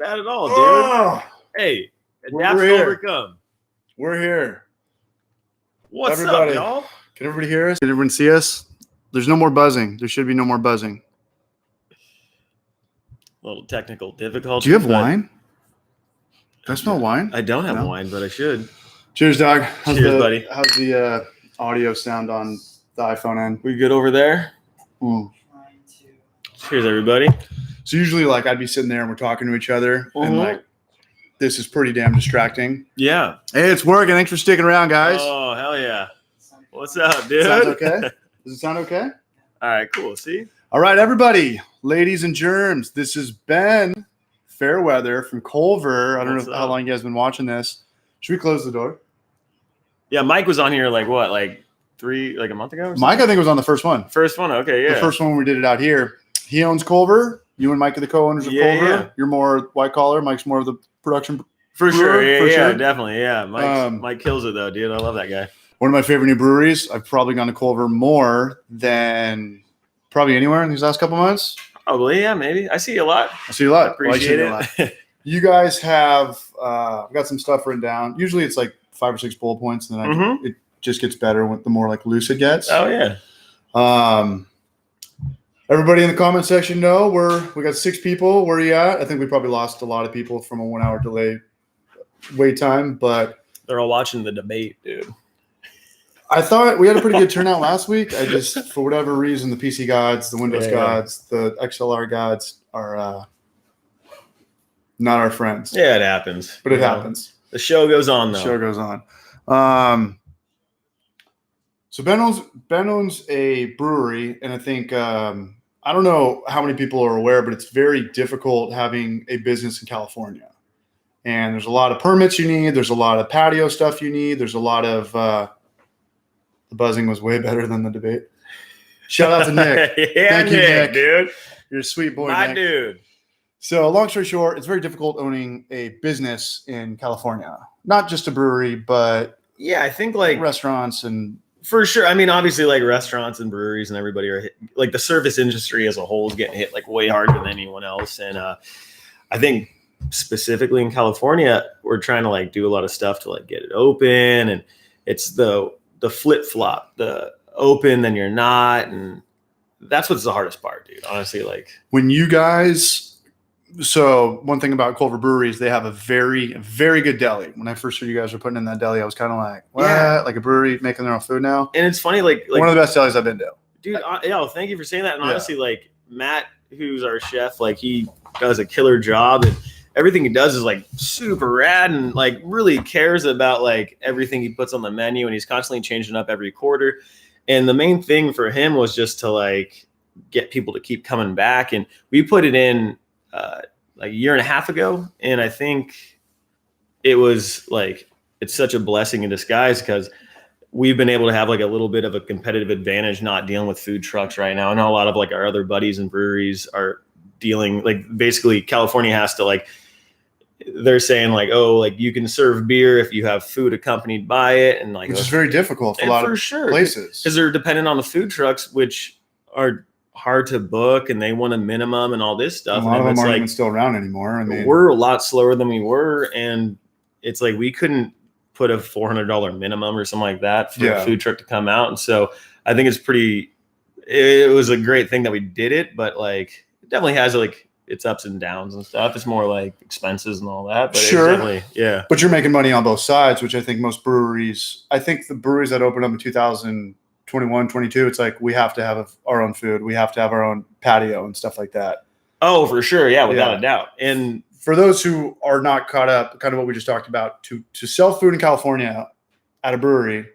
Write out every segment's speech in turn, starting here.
bad at all, dude. Oh, Hey, We're adapt and here. overcome. we're here. What's Everybody. up, y'all? Can everybody hear us? Can everyone see us? There's no more buzzing. There should be no more buzzing. A little technical difficulty. Do you have wine? Do I smell wine? I don't have No? wine, but I should. Cheers, dog. Cheers, buddy. How's the audio sound on the iPhone end? We good over there? Mm. Cheers, everybody. So usually, like, I'd be sitting there and we're talking to each other, and like, this is pretty damn distracting. Yeah. Hey, it's working. Thanks for sticking around, guys. Oh, hell yeah. What's up, dude? Sounds okay? Does it sound okay? All right, cool. See? All right, everybody, ladies and germs. This is Ben Fairweather from Culver. I don't What's know how up? long you guys been watching this. Should we close the door? Yeah, Mike was on here like what, like a month ago or something? Mike, I think, was on the first one. First one? Okay, yeah. The first one when we did it out here. He owns Culver. You and Mike are the co-owners of Yeah, Culver. yeah. You're more white collar. Mike's more of the production. For sure. brewer, Yeah, for yeah, sure. definitely. Yeah. Mike kills it though, dude. I love that guy. One of my favorite new breweries. I've probably gone to Culver more than probably anywhere in these last couple months. Probably, yeah, maybe. I see you a lot. I see you a lot. Appreciate Well, I see you a lot. it. You guys have I've got some stuff written down. Usually it's like 5 or 6 bullet points, and then it just gets better with the more like loose it gets. Oh yeah. Everybody in the comment section know we got 6 people. Where are you at? I think we probably lost a lot of people from a 1 hour delay wait time, but They're all watching the debate, dude. I thought we had a pretty good turnout last week. I just, for whatever reason, the PC gods, the Windows Yeah. gods, the XLR gods are not our friends. Yeah, it happens. But it You know, happens. The show goes on The though. show goes on. So Ben owns a brewery, and I think I don't know how many people are aware, but it's very difficult having a business in California. And there's a lot of permits you need. There's a lot of patio stuff you need. There's a lot of the buzzing was way better than the debate. Shout out to Nick. Yeah, Thank you, Nick. dude. You're a sweet boy, My Nick. dude. So long story short, it's very difficult owning a business in California. Not just a brewery, but Yeah, I think like restaurants and for sure. I mean, obviously, like restaurants and breweries and everybody are hit, like the service industry as a whole is getting hit like way harder than anyone else. And I think specifically in California, we're trying to like do a lot of stuff to like get it open, and it's the flip flop, the open then you're not, and that's what's the hardest part, dude. Honestly, like when you guys. So one thing about Culver Brewery is they have a very, very good deli. When I first heard you guys were putting in that deli, I was kind of like, what? Yeah. Like a brewery making their own food now? and it's funny, like One of the best delis I've been to. dude, thank you for saying that. And Yeah. honestly, like Matt, who's our chef, like he does a killer job, and everything he does is like super rad, and like really cares about like everything he puts on the menu, and he's constantly changing up every quarter. And the main thing for him was just to like get people to keep coming back. And we put it in like a year and a half ago, and I think it was like it's such a blessing in disguise because we've been able to have like a little bit of a competitive advantage not dealing with food trucks right now. I know a lot of like our other buddies and breweries are dealing like basically California has to like they're saying like, oh, like you can serve beer if you have food accompanied by it, and like Which is very difficult for a lot for of sure places. because they're dependent on the food trucks, which are hard to book, and they want a minimum and all this stuff. A lot of And them it's aren't like even still around anymore. I mean, we're a lot slower than we were, and it's like we couldn't put a $400 minimum or something like that for a food truck to come out. And so I think it was a great thing that we did it, but like it definitely has like its ups and downs and stuff. It's more like expenses and all that, but Sure. it's definitely, yeah. but you're making money on both sides, which I think most breweries, I think the breweries that opened up in 2021, 22, it's like we have to have our own food. We have to have our own patio and stuff like that. Oh, for sure. Yeah, without Yeah. a doubt. And For those who are not caught up, kind of what we just talked about, to sell food in California at a brewery.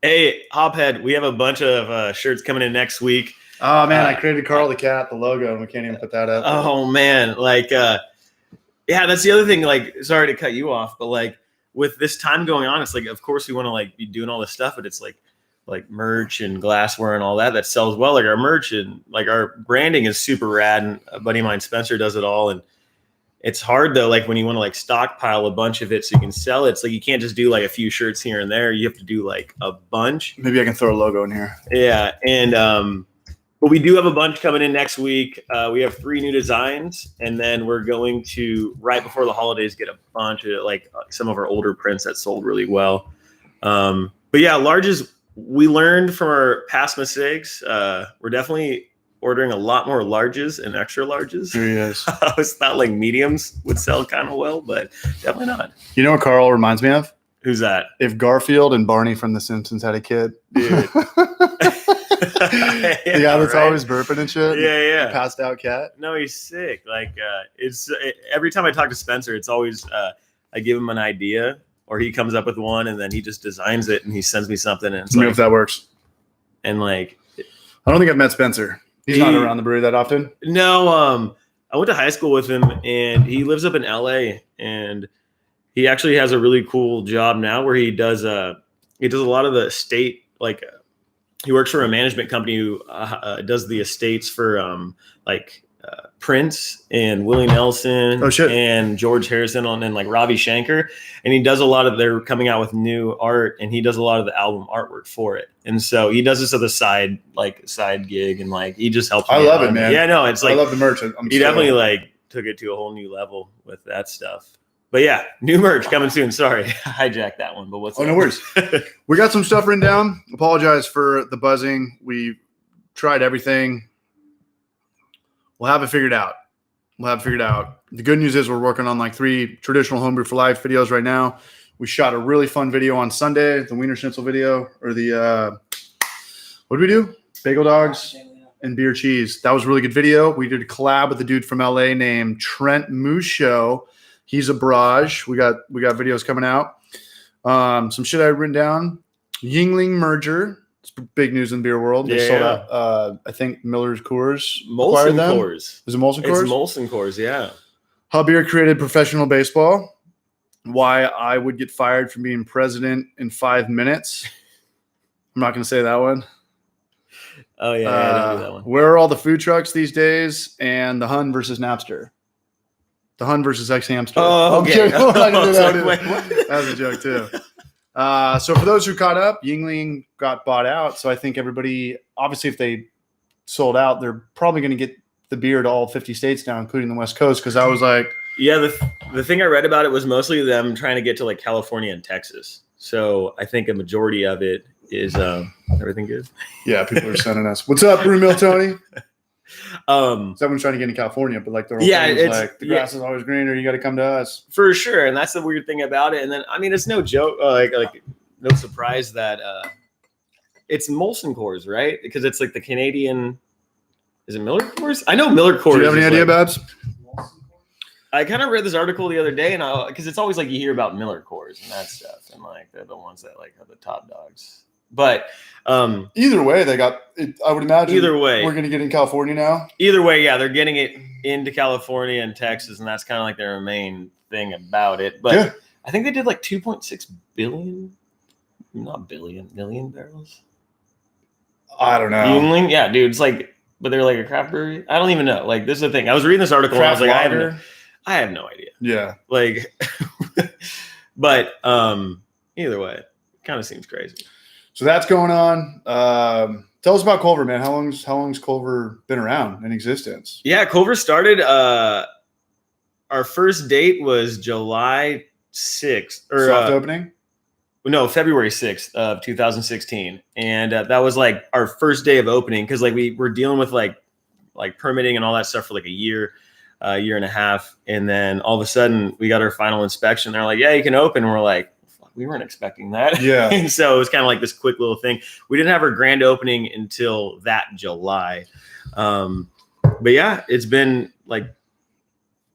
hey, Hophead, we have a bunch of shirts coming in next week. Oh man, I created Carl the Cat, the logo, and we can't even put that up. Oh man, like yeah, that's the other thing. Like, sorry to cut you off, but like with this time going on, it's like of course we want to like be doing all this stuff, but it's like merch and glassware and all that sells well. Like our merch and like our branding is super rad, and a buddy of mine, Spencer, does it all. And it's hard though, like when you want to like stockpile a bunch of it so you can sell it. It's like you can't just do like a few shirts here and there. You have to do like a bunch. Maybe I can throw a logo in here. Yeah, and But we do have a bunch coming in next week. We have 3 new designs, and then we're going to, right before the holidays, get a bunch of like some of our older prints that sold really well. But yeah, larges, we learned from our past mistakes. We're definitely ordering a lot more larges and extra larges. Yes. I always thought like mediums would sell kind of well, but definitely not. You know what Carl reminds me of? Who's that? If Garfield and Barney from The Simpsons had a kid. Dude. The guy that's always burping and shit. Yeah. The passed out cat. No, he's sick. Like every time I talk to Spencer, it's always I give him an idea or he comes up with one and then he just designs it and he sends me something and it's Let me know like, if that works. And like I don't think I've met Spencer. He's not around the brewery that often. No, I went to high school with him and he lives up in LA and he actually has a really cool job now where he does a lot of the estate, like he works for a management company who does the estates for Prince and Willie Nelson and George Harrison and like Ravi Shankar. And he does a lot of, they're coming out with new art and he does a lot of the album artwork for it. And so he does this as a side gig and like, he just helps. I love it, man. Yeah, no, it's like, I love the merch. He definitely like took it to a whole new level with that stuff. But yeah, new merch coming soon. Sorry, I hijacked that one. But what's no worries. We got some stuff written down. Apologize for the buzzing. We tried everything. We'll have it figured out. The good news is we're working on like 3 traditional Homebrew for Life videos right now. We shot a really fun video on Sunday, the Wiener Schnitzel video, or the what did we do? Bagel dogs and beer cheese. That was a really good video. We did a collab with a dude from LA named Trent Musho. He's a barrage. We got videos coming out. Some shit I had written down. Yingling merger. It's big news in the beer world. They sold out. I think Miller's Coors acquired them. Coors. Is it Molson Coors? It's Molson Coors, yeah. How beer created professional baseball. Why I would get fired from being president in 5 minutes. I'm not going to say that one. Oh, yeah, I didn't do that one. Where are all the food trucks these days? And the Hun versus Napster. The Hun versus X Hamster. Oh, okay. That was a joke too. So for those who caught up, Yingling got bought out. So I think everybody, obviously, if they sold out, they're probably going to get the beer to all 50 states now, including the West Coast. Because I was like, yeah, the thing I read about it was mostly them trying to get to like California and Texas. So I think a majority of it is everything good. Yeah, people are sending us. What's up, Brew Mill Tony? Someone's trying to get in California, but like the like the grass is always greener. You got to come to us for sure, and that's the weird thing about it. And then I mean, it's no joke, like no surprise that it's Molson Coors, right? Because it's like the Canadian. Is it Miller Coors? I know Miller Coors. Do you have any idea, Babs? I kind of read this article the other day, and because it's always like you hear about Miller Coors and that stuff, and like they're the ones that like are the top dogs. But either way, they got it. I would imagine either way we're going to get in California now. Either way, yeah, they're getting it into California and Texas, and that's kind of like their main thing about it. But yeah. I think they did like 2.6 billion, not billion, million barrels. I don't know. Yingling? Yeah, dude, it's like, but they're like a craft brewery. I don't even know. Like, this is the thing. I was reading this article craft and I was like, lager? I have no idea. Yeah. Like, but either way, it kind of seems crazy. So that's going on. Tell us about Culver, man. How long's Culver been around in existence? Yeah, Culver started. Our first date was July 6th, or soft opening. No, February 6th of 2016, and that was like our first day of opening because like we were dealing with like permitting and all that stuff for like a year and a half, and then all of a sudden we got our final inspection. They're like, "Yeah, you can open." And we're like, we weren't expecting that. Yeah. And so it was kind of like this quick little thing. We didn't have our grand opening until that July. But yeah, it's been like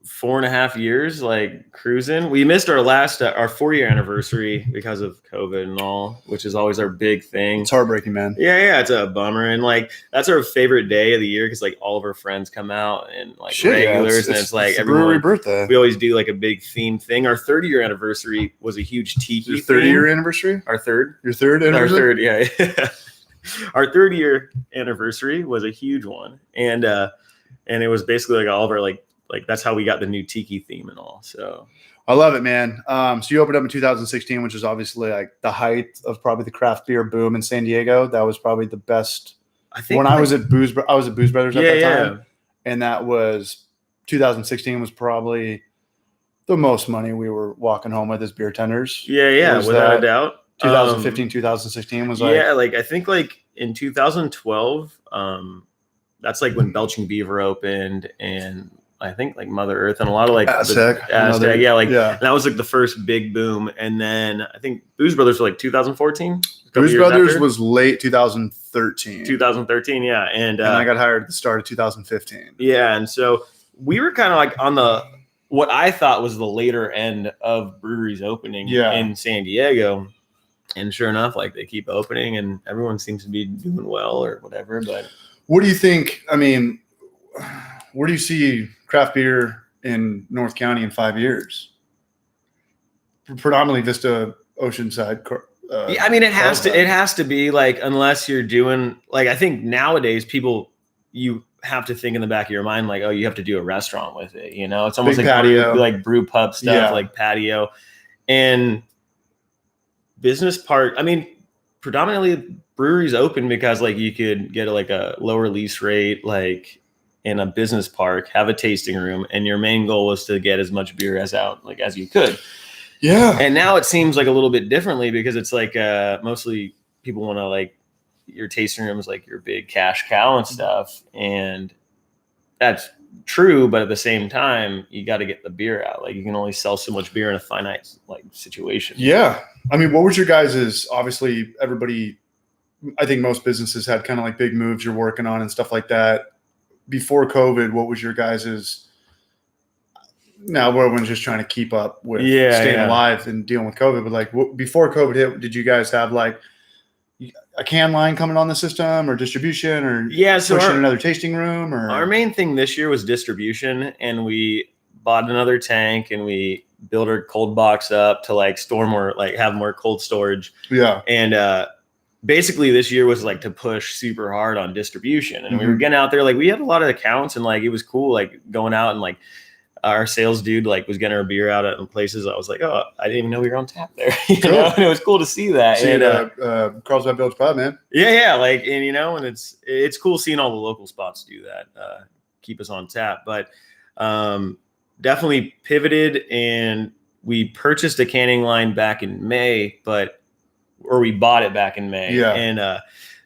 4.5 years, like cruising. We missed our last, our 4-year anniversary because of COVID and all, which is always our big thing. It's heartbreaking, man. Yeah, it's a bummer. And like, that's our favorite day of the year because like all of our friends come out and like regulars. Yeah, and it's like it's everyone, birthday. We always do like a big theme thing. Our 3rd-year anniversary was a huge tiki. Your 30-year anniversary? Our third. Your third anniversary? Our third, yeah. Our 3rd-year anniversary was a huge one. And it was basically like all of our like that's how we got the new tiki theme and all. So I love it, man. So you opened up in 2016, which is obviously like the height of probably the craft beer boom in San Diego. That was probably the best I think when like, I was at Booze Brothers at that yeah. time, and that was 2016 was probably the most money we were walking home with as beer tenders. Yeah, Was without a that doubt. 2015, 2016 was like, yeah, like I think like in 2012, that's like when Belching Beaver opened, and I think like Mother Earth and a lot of like Aztec, Aztec, yeah, like yeah. that was like the first big boom. And then I think Booze Brothers were like 2014. Booze Brothers was late 2013. 2013, yeah, and I got hired at the start of 2015. Yeah, and so we were kind of like on the what I thought was the later end of breweries opening in San Diego. And sure enough, like they keep opening and everyone seems to be doing well or whatever. But what do you think? I mean, where do you see craft beer in North County in 5 years? Predominantly Vista Oceanside. yeah, I mean, it has to be like, unless you're doing like, I think nowadays you have to think in the back of your mind, like, oh, you have to do a restaurant with it. You know, it's almost Big like patio. brew pub stuff, like Patio and business park. I mean, predominantly breweries open because like you could get like a lower lease rate, like in a business park, have a tasting room, and your main goal was to get as much beer as you could. Yeah. And now it seems like a little bit differently because it's like mostly people want to like your tasting room is like your big cash cow and stuff, and that's true, but at the same time you got to get the beer out. Like you can only sell so much beer in a finite like situation. Yeah. I mean, what was your guys's, obviously everybody, I think most businesses had kind of like big moves you're working on and stuff like that. Before COVID, what was your guys's, now everyone's just trying to keep up with staying alive and dealing with COVID, but like before COVID hit, did you guys have like a can line coming on the system or distribution or so pushing another tasting room? Or our main thing this year was distribution, and we bought another tank and we built our cold box up to like store more, like have more cold storage. Yeah. And basically this year was like to push super hard on distribution, and we were getting out there. Like we had a lot of accounts, and like it was cool, like going out and like our sales dude like was getting our beer out at places. I was like, oh, I didn't even know we were on tap there. you know? And it was cool to see that. Carlsbad Village Pub, man. Yeah, like, and you know, and it's cool seeing all the local spots do that, keep us on tap. But definitely pivoted, and we purchased a canning line back in May, or we bought it back in May. Yeah. And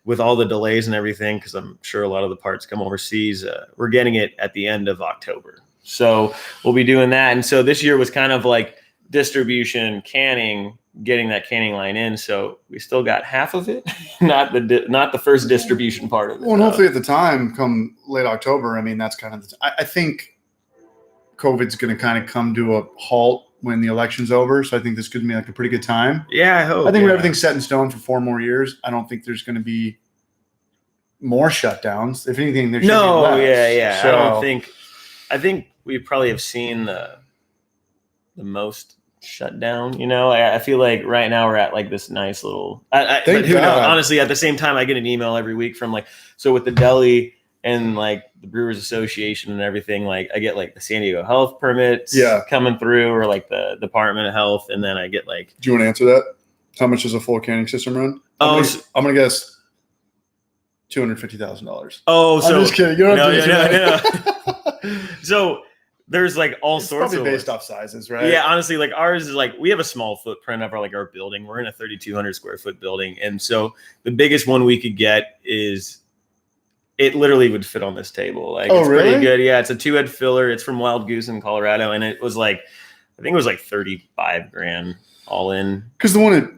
with all the delays and everything, because I'm sure a lot of the parts come overseas, we're getting it at the end of October. So we'll be doing that. And so this year was kind of like distribution, canning, getting that canning line in. So we still got half of it, not the first distribution part of it. Well, and hopefully at the time, come late October, I mean, that's kind of, I think COVID's going to kind of come to a halt when the election's over. So I think this could be like a pretty good time. Yeah, I hope. I think when everything's set in stone for 4 more years, I don't think there's going to be more shutdowns. If anything, there should be less. Yeah. So, I think we probably have seen the most shutdown. You know, I feel like right now we're at like this nice little. But who knows? Honestly, at the same time, I get an email every week from like, so with the deli and like the Brewers Association and everything, like I get like the San Diego health permits coming through, or like the Department of Health, and then I get like. Do you want to answer that? How much does a full canning system run? I'm gonna guess $250,000. Oh, so I'm just kidding. You don't have to no. So there's like all sorts of based off sizes, right? Yeah, honestly, like ours is like we have a small footprint of our building. We're in a 3,200 square foot building, and so the biggest one we could get is it literally would fit on this table. Like, it's pretty good. Yeah, it's a 2-head filler. It's from Wild Goose in Colorado, and it was like I think it was like $35,000 all in. Because the one at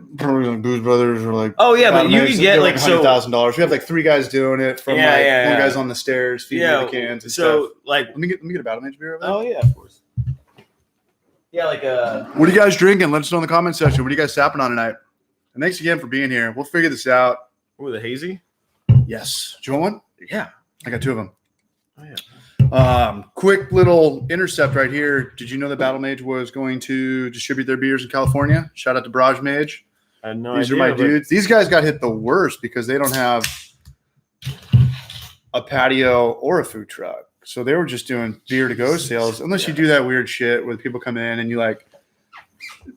Booze Brothers are like, oh yeah, but you can get like $100,000. We have like 3 guys doing it. From one guy's on the stairs feeding the cans. And stuff. Like, let me get a Battle Mage beer over there. Oh yeah, of course. Yeah, like What are you guys drinking? Let us know in the comment section. What are you guys sapping on tonight? And thanks again for being here. We'll figure this out. Ooh, the hazy. Yes. Do you want one? Yeah, I got 2 of them. Oh yeah. Quick little intercept right here. Did you know that Battle Mage was going to distribute their beers in California? Shout out to Barrage Mage. I had no These idea, are my dudes. These guys got hit the worst because they don't have a patio or a food truck. So they were just doing beer to go sales. Unless you do that weird shit where people come in and you like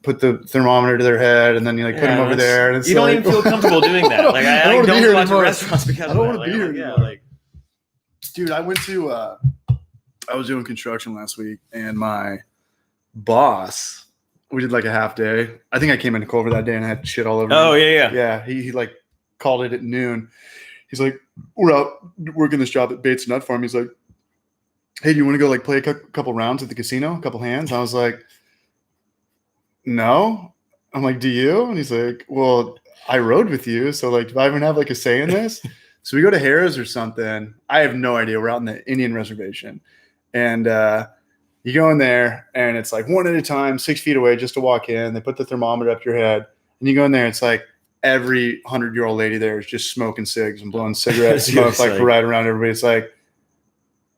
put the thermometer to their head, and then you like put them over there. And it's you don't even feel comfortable doing that. Like I don't go out to restaurants because I don't want to be here anymore. Dude, I went to I was doing construction last week, and my boss, we did like a half day. I think I came into Culver that day and I had shit all over. Oh, me. yeah. Yeah, he like called it at noon. He's like, we're out working this job at Bates Nut Farm. He's like, hey, do you want to go like play a couple rounds at the casino, a couple hands? And I was like, no. I'm like, do you? And he's like, well, I rode with you, so like, do I even have like a say in this? So we go to Harrah's or something. I have no idea. We're out in the Indian reservation, and you go in there, and it's like one at a time, 6 feet away, just to walk in. They put the thermometer up your head, and you go in there. It's like every 100-year-old lady there is just smoking cigs and blowing cigarette smoke like right around everybody. It's like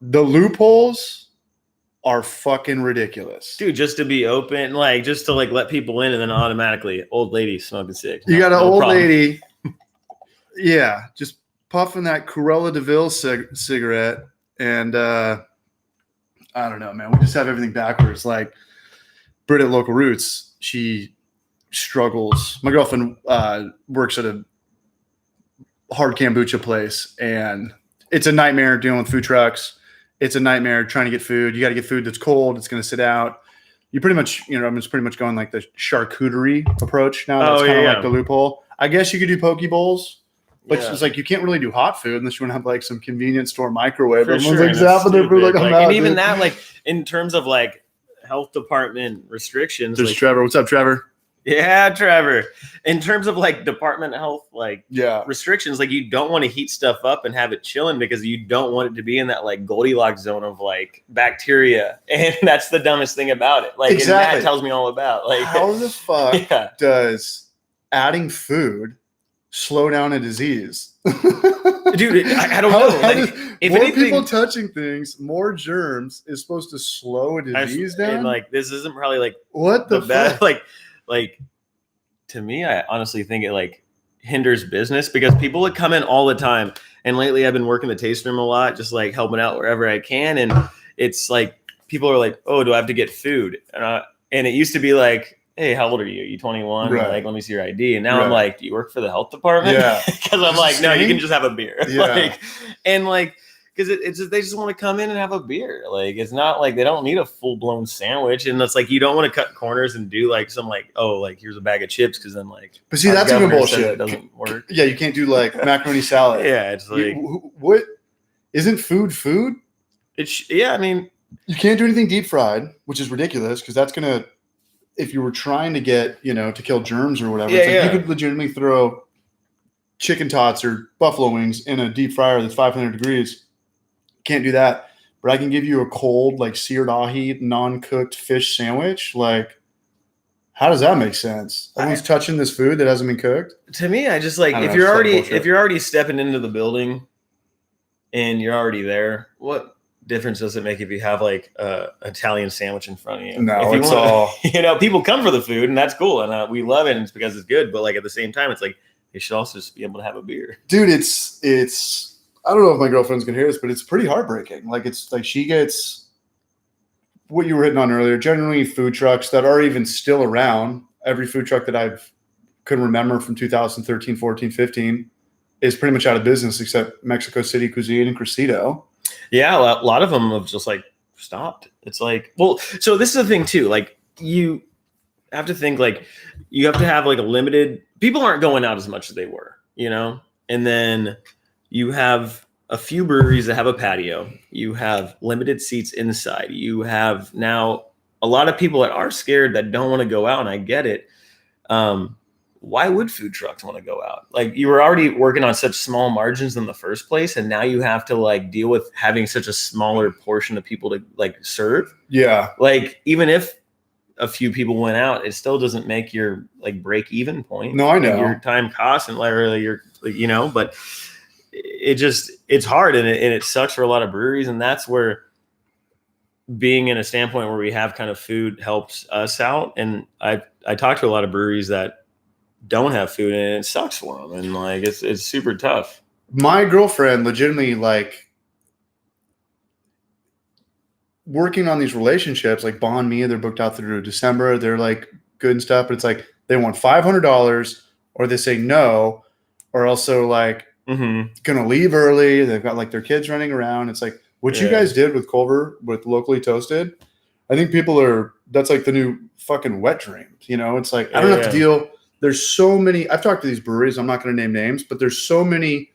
the loopholes are fucking ridiculous, dude. Just to be open, like just to like let people in, and then automatically old lady smoking cigs. You got an old lady, yeah, just puffing that Cruella de Vil cigarette, and I don't know, man. We just have everything backwards. Like Britt at Local Roots, she struggles. My girlfriend works at a hard kombucha place, and it's a nightmare dealing with food trucks. It's a nightmare trying to get food. You got to get food that's cold. It's going to sit out. You pretty much, I'm just pretty much going like the charcuterie approach now. That's kind of like the loophole. I guess you could do poke bowls, but it's like you can't really do hot food unless you want to have like some convenience store microwave. Everyone's like zapping their food like I'm out, and even dude. that, like in terms of like health department restrictions. There's like, Trevor. What's up, Trevor? Yeah, Trevor. In terms of like department health, like restrictions, like you don't want to heat stuff up and have it chilling because you don't want it to be in that like Goldilocks zone of like bacteria. And that's the dumbest thing about it. Like, and that tells me all about like how the fuck does adding food slow down a disease? Dude, I don't know. Like, if more people touching things, more germs is supposed to slow a disease down. And like this isn't probably like what the best like to me, I honestly think it like hinders business because people would come in all the time. And lately I've been working the tasting room a lot, just like helping out wherever I can. And it's like, people are like, oh, do I have to get food? And it used to be like, hey, how old are you? Are you 21? Right. Like, let me see your ID. And now I'm like, do you work for the health department? Yeah. Because I'm like, no, you can just have a beer. Yeah. Because it's just, they just want to come in and have a beer. Like, it's not like they don't need a full blown sandwich. And it's like, you don't want to cut corners and do like some like, oh, like here's a bag of chips. Because then like, but see, that's even bullshit. It doesn't work. Yeah. You can't do like macaroni salad. Yeah. It's like, what isn't food? I mean, you can't do anything deep fried, which is ridiculous. Because that's going to, if you were trying to get, to kill germs or whatever, you could legitimately throw chicken tots or buffalo wings in a deep fryer that's 500 degrees. Can't do that, but I can give you a cold, like seared ahi, non-cooked fish sandwich. Like, how does that make sense? Everyone's touching this food that hasn't been cooked. To me, I just like if you're already stepping into the building and you're already there, what difference does it make if you have like a Italian sandwich in front of you? No, it's all people come for the food and that's cool and we love it and it's because it's good. But like at the same time, it's like you should also just be able to have a beer, dude. It's. I don't know if my girlfriend's gonna hear this, but it's pretty heartbreaking. Like it's like she gets what you were hitting on earlier. Generally, food trucks that are even still around. Every food truck that I've could remember from 2013, 14, 15 is pretty much out of business except Mexico City Cuisine and Cristito. Yeah, a lot of them have just like stopped. It's like, well, so this is the thing too. Like you have to think like you have to have like a limited. People aren't going out as much as they were, and then. You have a few breweries that have a patio. You have limited seats inside. You have now a lot of people that are scared that don't want to go out, and I get it. Why would food trucks want to go out? Like you were already working on such small margins in the first place, and now you have to like deal with having such a smaller portion of people to like serve. Yeah. Like even if a few people went out, it still doesn't make your like break even point. No, I know your time costs and literally your but. It's hard and it sucks for a lot of breweries. And that's where being in a standpoint where we have kind of food helps us out. And I talk to a lot of breweries that don't have food and it sucks for them. And like, it's super tough. My girlfriend legitimately like working on these relationships, like Bond Me, they're booked out through December. They're like good and stuff, but it's like they want $500 or they say no, or also like gonna leave early. They've got like their kids running around. It's like what you guys did with Culver with Locally Toasted. I think that's like the new fucking wet dream. You know, it's like I don't have to deal. There's so many. I've talked to these breweries. I'm not going to name names, but there's so many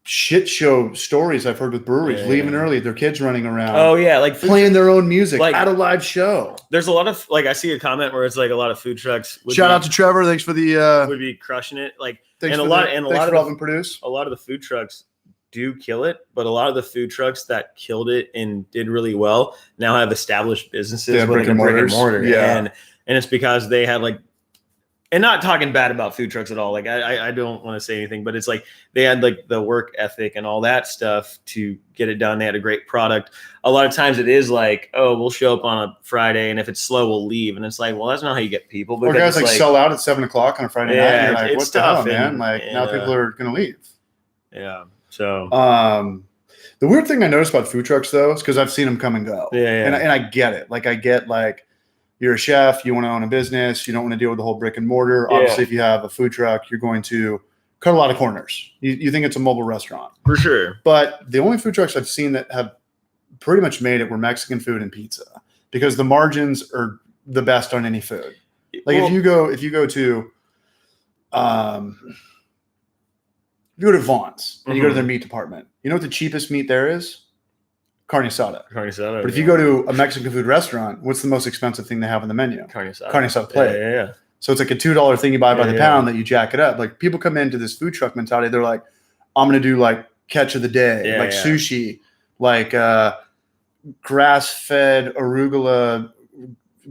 shit show stories I've heard with breweries leaving early, their kids running around. Oh yeah, like playing their own music at a live show. There's a lot of like I see a comment where it's like a lot of food trucks. Shout out to Trevor. Thanks for the would be crushing it. Like thanks and for a lot of helping produce. A lot of the food trucks do kill it, but a lot of the food trucks that killed it and did really well now have established businesses with like a brick and mortar. Yeah. And it's because they had like, and not talking bad about food trucks at all. Like I don't want to say anything, but it's like they had like the work ethic and all that stuff to get it done. They had a great product. A lot of times it is like, oh, we'll show up on a Friday, and if it's slow, we'll leave. And it's like, well, that's not how you get people. Or guys like sell out at 7:00 on a Friday night. And you're like, what the hell, man? Like now people are gonna leave. Yeah. So the weird thing I noticed about food trucks though is because I've seen them come and go. Yeah. And I get it. Like I get like you're a chef, you want to own a business, you don't want to deal with the whole brick and mortar. Yeah. Obviously, if you have a food truck, you're going to cut a lot of corners. You think it's a mobile restaurant. For sure. But the only food trucks I've seen that have pretty much made it were Mexican food and pizza because the margins are the best on any food. Like if you go to Vaughn's and you go to their meat department, you know what the cheapest meat there is? Carne asada. But if you go to a Mexican food restaurant, what's the most expensive thing they have on the menu? Carne asada plate. Yeah. So it's like a $2 thing you buy by the pound that you jack it up. Like people come into this food truck mentality. They're like, I'm going to do like catch of the day, sushi, like grass-fed arugula,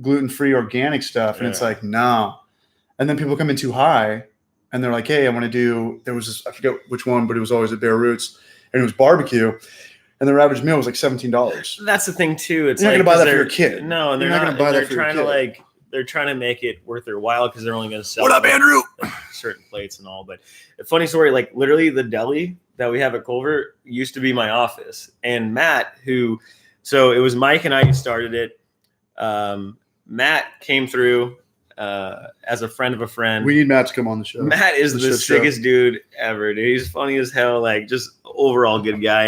gluten-free organic stuff. And it's like, no. And then people come in too high and they're like, hey, I want to do, there was this, I forget which one, but it was always at Bare Roots and it was barbecue. And their average meal was like $17. That's the thing too. It's you're not like, going to buy that for your kid. No, and they're not going to buy that for your kid. They're trying to make it worth their while because they're only going to sell. What up, Andrew? Certain plates and all. But a funny story, like literally the deli that we have at Culver used to be my office. And Matt, so it was Mike and I who started it. Matt came through as a friend of a friend. We need Matt to come on the show. Matt is the sickest dude ever, dude. He's funny as hell, like just overall good guy,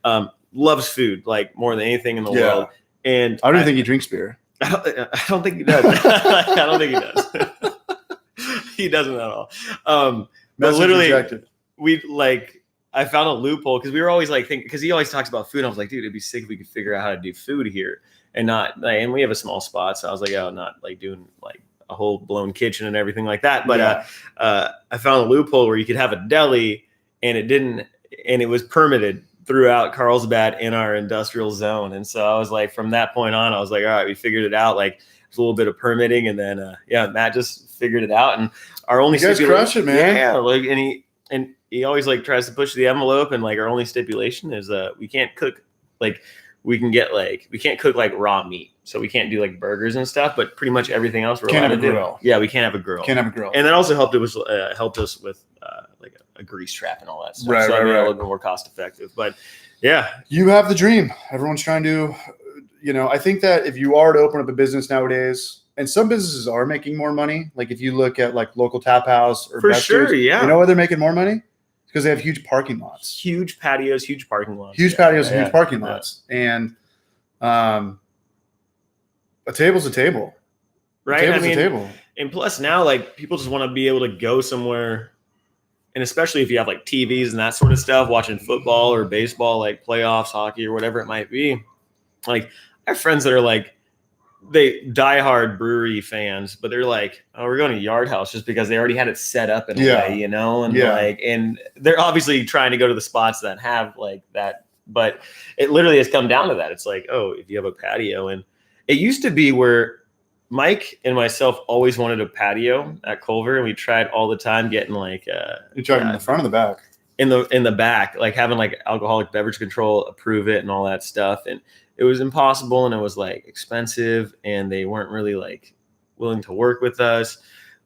and loves food like more than anything in the world. And I don't think he drinks beer. I don't think he does. I don't think he does. He doesn't at all. But literally, I found a loophole because we were always like thinking, because he always talks about food. And I was like, dude, it'd be sick if we could figure out how to do food here and not, and we have a small spot. So I was like, oh, not like doing like a whole blown kitchen and everything like that. But I found a loophole where you could have a deli and it was permitted throughout Carlsbad in our industrial zone. And so I was like, from that point on, I was like, all right, we figured it out. Like it's a little bit of permitting. And then, Matt just figured it out. And our only, you guys crush it, man. Yeah. Like, and he always like tries to push the envelope. And like, our only stipulation is, we can't cook, like we can't cook like raw meat. So we can't do like burgers and stuff, but pretty much everything else we're allowed to do. Yeah. We can't have a grill. And that also helped us with like a grease trap and all that stuff. Right, so right, I made it a little bit more cost effective. But yeah, you have the dream. Everyone's trying to, I think that if you are to open up a business nowadays, and some businesses are making more money. Like if you look at like local tap house or for sure, you know why they're making more money? Because they have huge parking lots, huge patios, huge parking lots, huge parking lots, and a table's a table, right? A table. And plus now, like people just want to be able to go somewhere. And especially if you have like TVs and that sort of stuff, watching football or baseball, like playoffs, hockey or whatever it might be. Like I have friends that are like, they diehard brewery fans, but they're like, oh, we're going to Yard House just because they already had it set up in a way, and and they're obviously trying to go to the spots that have like that. But it literally has come down to that. It's like, oh, if you have a patio, and it used to be where Mike and myself always wanted a patio at Culver, and we tried all the time getting like you tried in the front or the back? In the back, like having like alcoholic beverage control approve it and all that stuff, and it was impossible, and it was like expensive, and they weren't really like willing to work with us.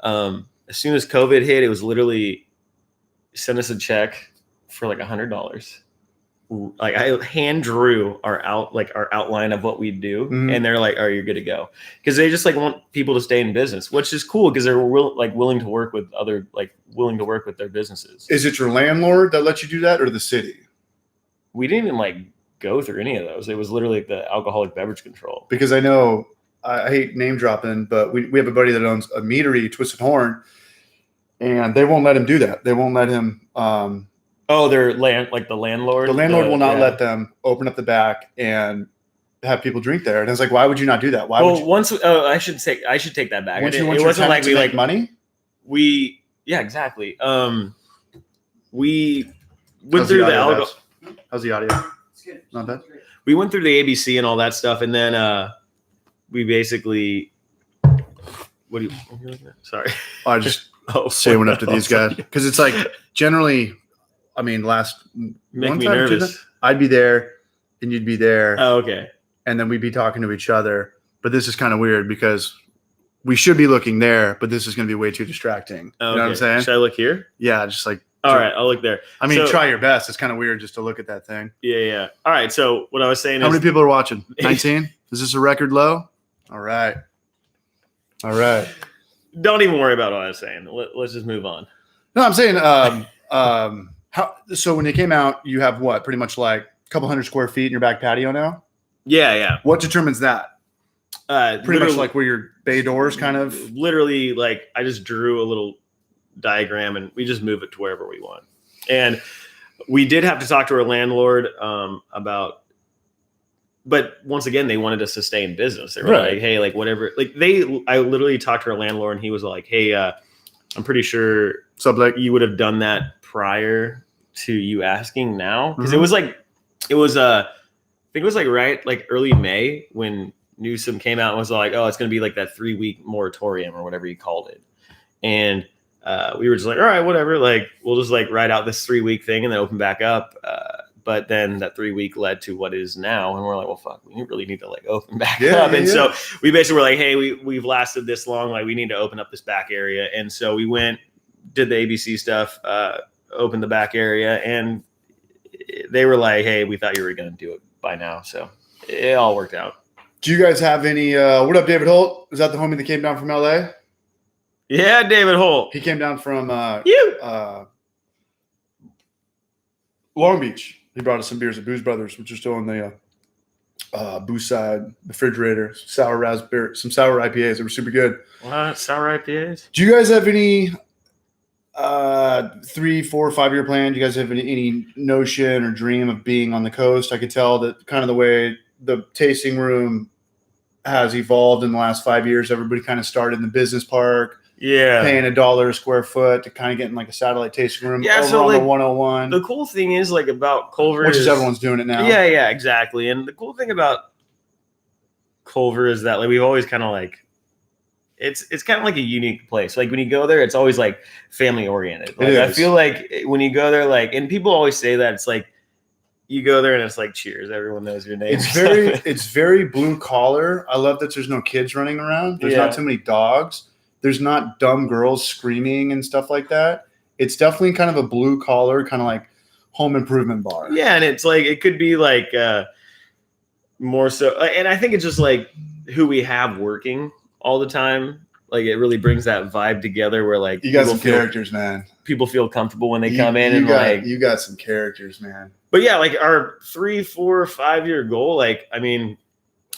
As soon as COVID hit, it was literally send us a check for like $100. like I hand drew our outline of what we do, and they're like, "Oh, you're good to go," because they just like want people to stay in business, which is cool because they're willing to work with willing to work with their businesses. Is it your landlord that lets you do that, or the city? We didn't even like go through any of those. It was literally the alcoholic beverage control. Because I know I hate name dropping, but we have a buddy that owns a meadery, Twisted Horn, and they won't let him do that. They won't let him. Their the landlord. The landlord will not let them open up the back and have people drink there. And it's like, why would you not do that? Why would you? I should take that back. It wasn't like we like money. Yeah, exactly. We went through the alcohol. How's the audio? It's good. Not bad. We went through the ABC and all that stuff, and then we basically. What do you? Sorry. I just say one up to these guys because it's like generally. I mean, make me nervous. I'd be there, and you'd be there. Oh, okay. And then we'd be talking to each other. But this is kind of weird because we should be looking there, but this is going to be way too distracting. Oh, you know what I'm saying? Should I look here? Yeah, just like. All right, I'll look there. I mean, try your best. It's kind of weird just to look at that thing. Yeah. All right, so what I was saying is. How many people are watching? 19? Is this a record low? All right. Don't even worry about what I was saying. Let's just move on. No, I'm saying so when they came out, you have what? Pretty much like a couple hundred square feet in your back patio now? Yeah. What determines that? Pretty much like where your bay doors kind of? Literally, like I just drew a little diagram and we just move it to wherever we want. And we did have to talk to our landlord about, but once again, they wanted to sustain business. They were like, hey, like whatever. I literally talked to our landlord and he was like, hey, I'm pretty sure you would have done that prior to you asking now. Because it was I think it was like early May when Newsom came out and was like, oh, it's going to be like that 3-week moratorium or whatever he called it. And we were just like, all right, whatever. Like, we'll just like ride out this 3-week thing and then open back up. But then that 3-week led to what is now. And we're like, well, fuck, we really need to like open back up. And so we basically were like, hey, we've lasted this long. Like we need to open up this back area. And so we went, did the ABC stuff, opened the back area. And they were like, hey, we thought you were going to do it by now. So it all worked out. Do you guys have any, what up, David Holt? Is that the homie that came down from LA? Yeah, David Holt. He came down from Long Beach. He brought us some beers at Booze Brothers, which are still in the booze side refrigerator. Some sour IPAs. They were super good. What? Sour IPAs? Do you guys have any 3, 4, 5-year plan? Do you guys have any notion or dream of being on the coast? I could tell that kind of the way the tasting room has evolved in the last 5 years. Everybody kind of started in the business park. Yeah. Paying $1 a square foot to kind of get in like a satellite tasting room over on the 101. The cool thing is like about Culver, which is everyone's doing it now. Yeah, exactly. And the cool thing about Culver is that like we've always kind of like it's kind of like a unique place. Like when you go there, it's always like family oriented. Like I feel like when you go there, like, and people always say that it's like you go there and it's like cheers, everyone knows your name. It's very blue collar. I love that there's no kids running around. There's not too many dogs. There's not dumb girls screaming and stuff like that. It's definitely kind of a blue collar, kind of like home improvement bar. Yeah, and it's like it could be like more so, and I think it's just like who we have working all the time. Like it really brings that vibe together where like you got some characters, man. People feel comfortable when they come in, and you got some characters, man. But yeah, like our 3, 4, 5-year goal, like I mean.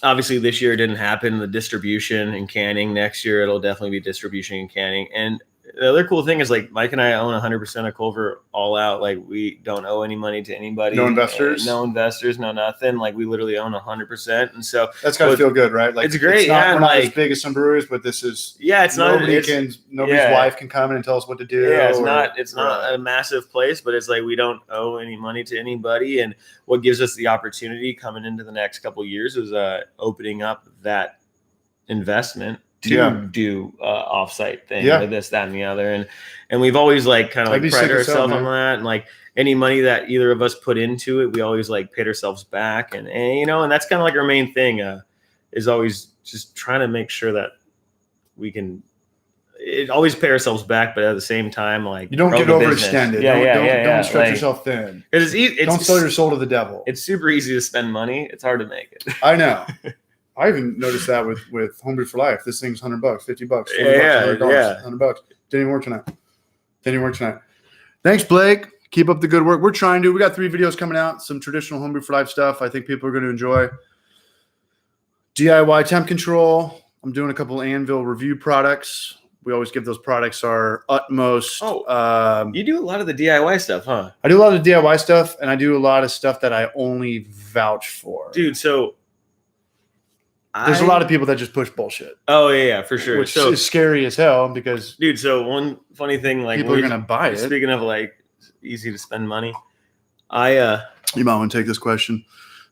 Obviously, this year it didn't happen. The distribution and canning. Next year, it'll definitely be distribution and canning. And the other cool thing is, like, Mike and I own 100% of Culver all out. Like, we don't owe any money to anybody. No investors? No investors, no nothing. Like, we literally own 100%. And so that's got to feel good, right? Like, it's great. We're not as big as some breweries, but this is nobody's wife can come in and tell us what to do. Yeah, it's not a massive place, but it's like we don't owe any money to anybody. And what gives us the opportunity coming into the next couple of years is opening up that investment to do offsite thing with this, that, and the other. And we've always like kind of like prided ourselves on that. And like any money that either of us put into it, we always like paid ourselves back. And you know, and that's kind of like our main thing is always just trying to make sure that we can it always pay ourselves back, but at the same time, like You don't grow get the business. overextended. Yeah, Don't stretch like, yourself thin. Because Don't sell your soul to the devil. It's super easy to spend money. It's hard to make it. I know. I even noticed that with Homebrew for Life. This thing's $100, $50, $40, $100, $100. Didn't even work tonight. Thanks, Blake. Keep up the good work. We're trying to. We got 3 videos coming out. Some traditional Homebrew for Life stuff. I think people are going to enjoy. DIY temp control. I'm doing a couple Anvil review products. We always give those products our utmost. You do a lot of the DIY stuff, huh? I do a lot of DIY stuff, and I do a lot of stuff that I only vouch for. Dude, so there's a lot of people that just push bullshit. Oh, yeah, for sure. Which is scary as hell because dude, so one funny thing, like people are going to buy it. Speaking of like easy to spend money, you might want to take this question.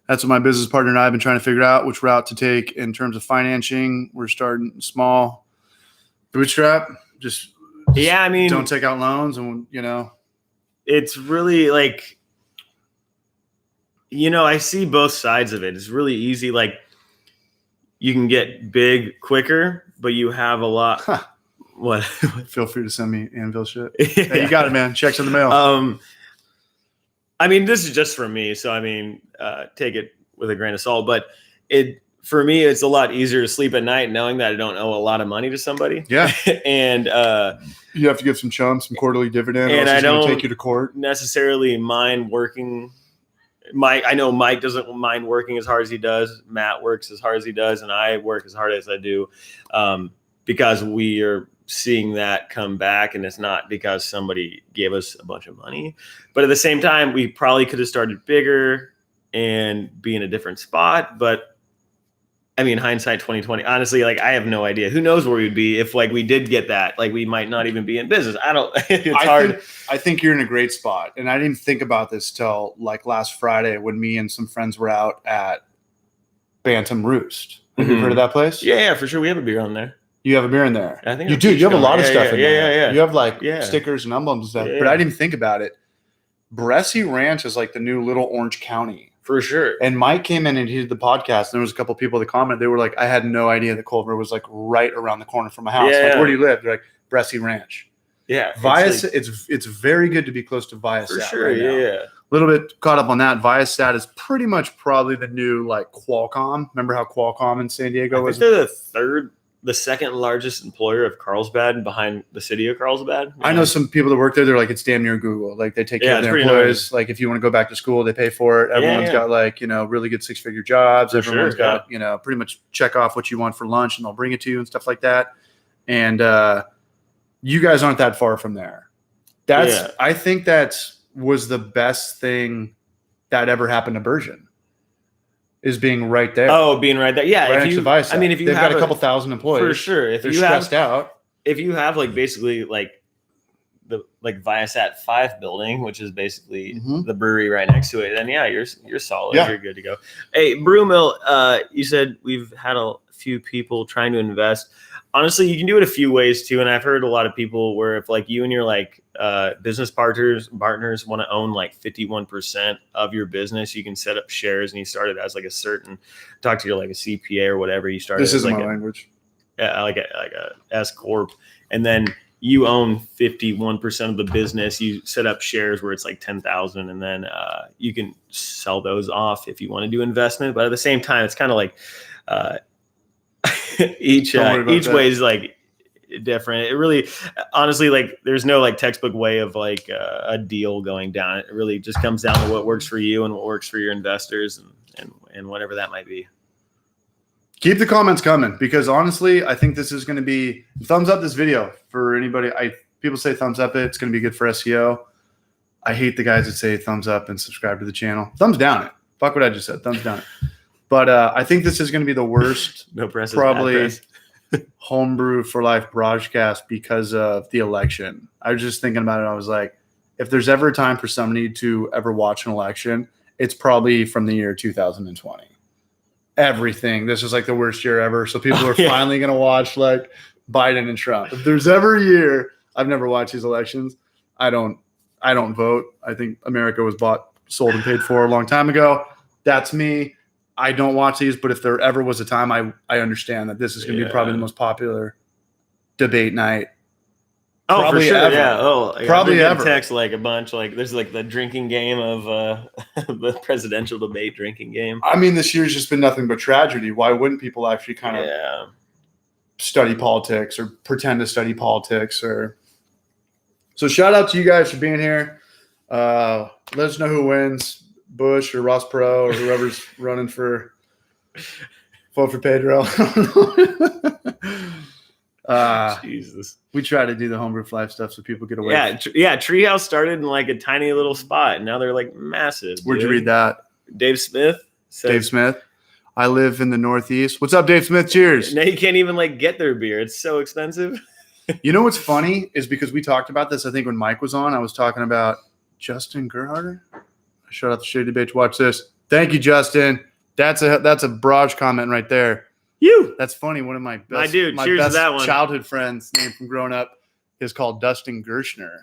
That's what my business partner and I have been trying to figure out which route to take in terms of financing. We're starting small, bootstrap. Just I mean, don't take out loans, and it's really like, I see both sides of it. It's really easy, like you can get big quicker, but you have a lot. What? Feel free to send me Anvil shit. Hey, you got it, man. Checks in the mail. I mean, this is just for me, so I mean, take it with a grain of salt. But for me, it's a lot easier to sleep at night knowing that I don't owe a lot of money to somebody. Yeah, and you have to give some chumps, some quarterly dividend, and I don't take you to court. Necessarily mind working. I know Mike doesn't mind working as hard as he does. Matt works as hard as he does, and I work as hard as I do, because we are seeing that come back, and it's not because somebody gave us a bunch of money, but at the same time, we probably could have started bigger and be in a different spot. But I mean, hindsight 2020, honestly, like I have no idea. Who knows where we'd be if like we did get that? Like we might not even be in business. It's hard. I think you're in a great spot. And I didn't think about this till like last Friday when me and some friends were out at Bantam Roost. Have you heard of that place? Yeah, for sure. We have a beer on there. You have a beer in there. I think you do. You have a lot of stuff in there. Yeah. You have like stickers and emblems and stuff. Yeah. But I didn't think about it. Bressie Ranch is like the new Little Orange County. For sure. And Mike came in and he did the podcast. And there was a couple of people that commented. They were like, I had no idea that Culver was like right around the corner from my house. Yeah. Like, where do you live? They're like, Bressie Ranch. Yeah. It's very good to be close to Viasat. For sure. Right now. Yeah. A little bit caught up on that. Viasat is pretty much probably the new like Qualcomm. Remember how Qualcomm in San Diego was? They're the second largest employer of Carlsbad behind the city of Carlsbad. I know some people that work there. They're like, it's damn near Google. Like they take care of their employees. Nice. Like if you want to go back to school, they pay for it. Everyone's got like, really good 6-figure jobs. For Everyone's got, pretty much check off what you want for lunch and they'll bring it to you and stuff like that. And you guys aren't that far from there. I think that was the best thing that ever happened to Bergen. Is being right there. Oh, being right there. Yeah. Right if you they've got a couple thousand employees. For sure. If they're stressed out. If you have like basically like the Viasat 5 building, which is basically the brewery right next to it, then you're solid. Yeah. You're good to go. Hey, Brew Mill, you said we've had a few people trying to invest. Honestly, you can do it a few ways too. And I've heard a lot of people where if like you and your like business partners want to own like 51% of your business, you can set up shares and you start it as like a certain, talk to your like a CPA or whatever. You start. This isn't like my language. Yeah, like a S corp, and then you own 51% of the business. You set up shares where it's like 10,000, and then you can sell those off if you want to do investment. But at the same time, it's kind of like each way is like different. It really, honestly, like there's no like textbook way of like a deal going down. It really just comes down to what works for you and what works for your investors and whatever that might be. Keep the comments coming because honestly, I think this is going to be thumbs up this video for anybody. People say thumbs up it. It's going to be good for SEO. I hate the guys that say thumbs up and subscribe to the channel. Thumbs down it. Fuck what I just said. Thumbs down it. But I think this is going to be the worst, probably Homebrew for Life broadcast because of the election. I was just thinking about it. I was like, if there's ever a time for somebody to ever watch an election, it's probably from the year 2020. Everything. This is like the worst year ever. So people are finally going to watch like Biden and Trump. If there's ever a year, I've never watched these elections. I don't vote. I think America was bought, sold, and paid for a long time ago. That's me. I don't watch these, but if there ever was a time, I understand that this is going to be probably the most popular debate night Oh, Probably for sure. ever. Yeah. Oh, yeah, Probably I've been ever. getting texts like a bunch. Like there's like the drinking game of the presidential debate drinking game. I mean, this year's just been nothing but tragedy. Why wouldn't people actually kind of Yeah. study politics or pretend to study politics? Or so shout out to you guys for being here. Let us know who wins, Bush or Ross Perot or whoever's running for vote for Pedro. Jesus. We try to do the homebrew life stuff so people get away. Yeah. Treehouse started in like a tiny little spot, and now they're like massive. Where'd you dude. read that? Dave Smith. Says, Dave Smith. I live in the Northeast. What's up, Dave Smith? Cheers. Now you can't even like get their beer. It's so expensive. You know what's funny is because we talked about this. I think when Mike was on, I was talking about Justin Gerharder. Shout out to Shady Bitch. Watch this. Thank you, Justin. That's a barrage comment right there. That's funny. One of my best, cheers to that one. Childhood friends, name from growing up, is called Dustin Gershner.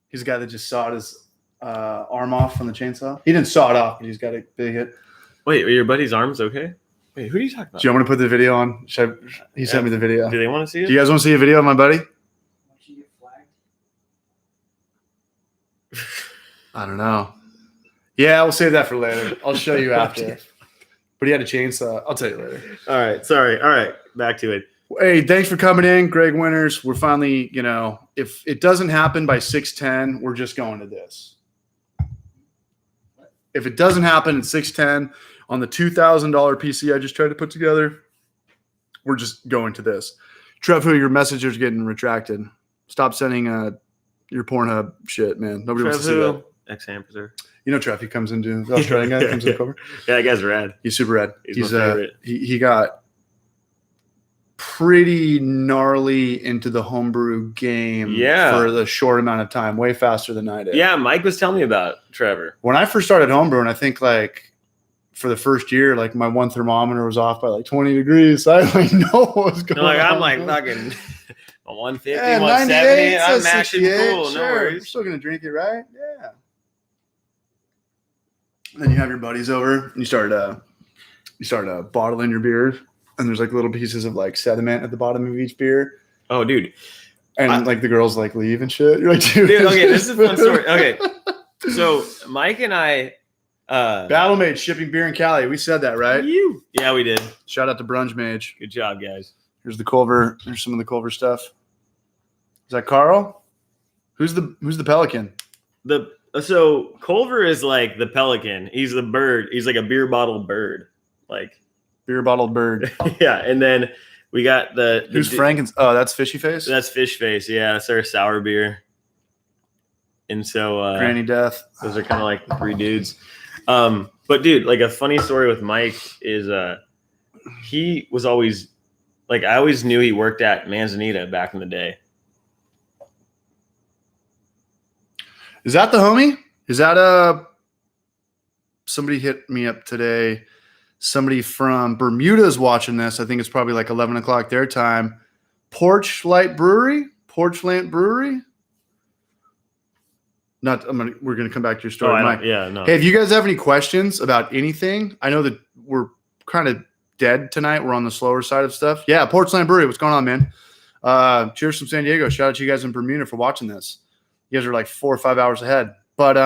He's a guy that just sawed his arm off from the chainsaw. He didn't saw it off, but he's got a big hit. Wait, are your buddy's arms okay? Wait, who are you talking about? Do you want me to put the video on? He sent me the video. Do they want to see it? Do you guys want to see a video of my buddy? I don't know. Yeah, we'll save that for later. I'll show you after. But he had a chainsaw. I'll tell you later. All right. Sorry. All right. Back to it. Hey, thanks for coming in, Greg Winters. We're finally, if it doesn't happen by 6:10, we're just going to this. If it doesn't happen at 6:10 on the $2,000 PC I just tried to put together, we're just going to this. Trev, your messengers getting retracted. Stop sending your Pornhub shit, man. Nobody wants to see that. Ex-Hamper. You know Trev, he comes into the Australian guy, comes in the cover. Yeah, that guy's rad. He's super rad. He's my favorite. He got pretty gnarly into the homebrew game for the short amount of time, way faster than I did. Yeah, Mike was telling me about Trevor. When I first started homebrewing, I think like for the first year, like my one thermometer was off by like 20 degrees. So I didn't know what was going on. I'm like fucking 150, yeah, 170. I'm mashing full. Sure. No worries. You're still going to drink it, right? Yeah. And then you have your buddies over and you start bottling your beers. And there's like little pieces of like sediment at the bottom of each beer. Oh, dude. And like the girls like leave and shit. You're like, dude, okay, this is a fun story. Okay. So Mike and I Battlemate shipping beer in Cali. We said that, right? Yeah, we did. Shout out to Brunch Mage. Good job, guys. Here's the Culver. Here's some of the Culver stuff. Is that Carl? Who's the Pelican? So Culver is like the pelican. He's the bird. He's like a beer bottle bird. Like beer bottled bird. Yeah, and then we got who's Franken's? Oh, that's Fishy Face. That's Fish Face. Yeah, that's our sour beer. And so Granny Death. Those are kind of like the three dudes. But dude, like a funny story with Mike is he was always like I always knew he worked at Manzanita back in the day. Is that the homie? Is that somebody hit me up today? Somebody from Bermuda is watching this. I think it's probably like 11 o'clock their time. Porchlight Brewery? We're going to come back to your story, Mike. Yeah, no. Hey, if you guys have any questions about anything, I know that we're kind of dead tonight. We're on the slower side of stuff. Yeah, Porchlight Brewery. What's going on, man? Cheers from San Diego. Shout out to you guys in Bermuda for watching this. You guys are like 4 or 5 hours ahead. But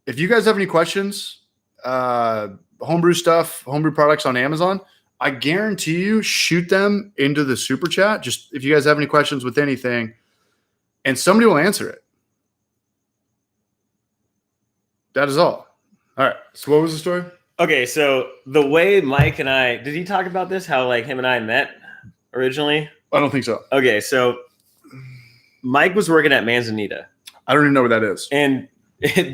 if you guys have any questions, homebrew stuff, homebrew products on Amazon, I guarantee you shoot them into the super chat. Just if you guys have any questions with anything, and somebody will answer it. That is all. All right. So what was the story? Okay, so the way Mike and I did he talk about this? How like him and I met originally? I don't think so. Okay, so Mike was working at Manzanita. I don't even know what that is. And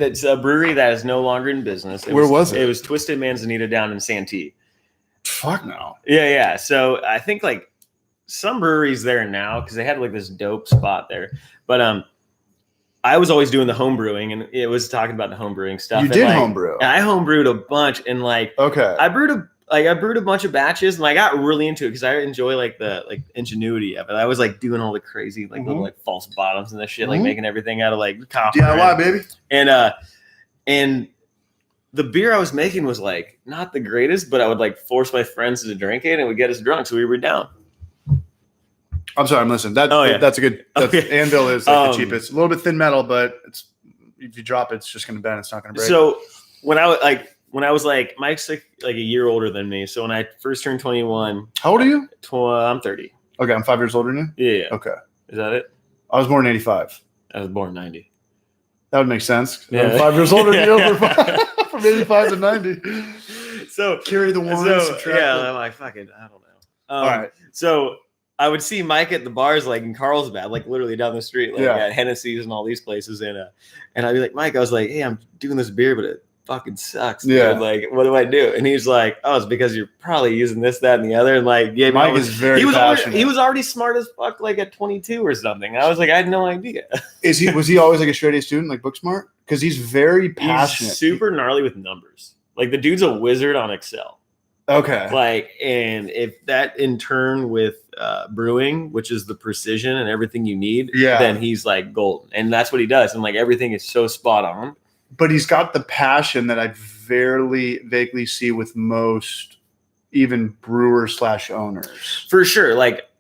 that's a brewery that is no longer in business. Where was it? It was Twisted Manzanita down in Santee. Fuck no. Yeah. So I think like some breweries there now because they had like this dope spot there. But I was always doing the home brewing and it was talking about the home brewing stuff. You did homebrew. I homebrewed a bunch and like I brewed a bunch of batches and I got really into it because I enjoy like the like ingenuity of it. I was like doing all the crazy like little like false bottoms and this shit, like making everything out of like copper. DIY, baby. And the beer I was making was like not the greatest, but I would like force my friends to drink it and it would get us drunk, so we were down. I'm sorry, I'm listening. Yeah. That's a good. Anvil is like the cheapest. A little bit thin metal, but it's if you drop it, it's just going to bend. It's not going to break. So when I was like Mike's like a year older than me. So when I first turned 21, how old are you? I'm 30. Okay, I'm 5 years older than you. Yeah. Okay. Is that it? I was born in 85. I was born in 90. That would make sense. Yeah. I'm 5 years older than you from 85 to 90. So carry the one. I'm like, fucking, I don't know. All right. So I would see Mike at the bars, like in Carlsbad, like literally down the street, like at Hennessy's and all these places. And I'd be like, Mike, I was like, hey, I'm doing this beer, but it fucking sucks. Dude. Yeah. Like, what do I do? And he's like, oh, it's because you're probably using this, that, and the other. And like, yeah, Mike is very passionate. He was already smart as fuck, like at 22 or something. I was like, I had no idea. Was he always like a straight A student, like book smart? Because he's very passionate. He's super gnarly with numbers. Like the dude's a wizard on Excel. Okay. Like, and if that in turn with brewing, which is the precision and everything you need, then he's like golden. And that's what he does. And like everything is so spot on. But he's got the passion that I vaguely see with most even brewers / owners. For sure. Like,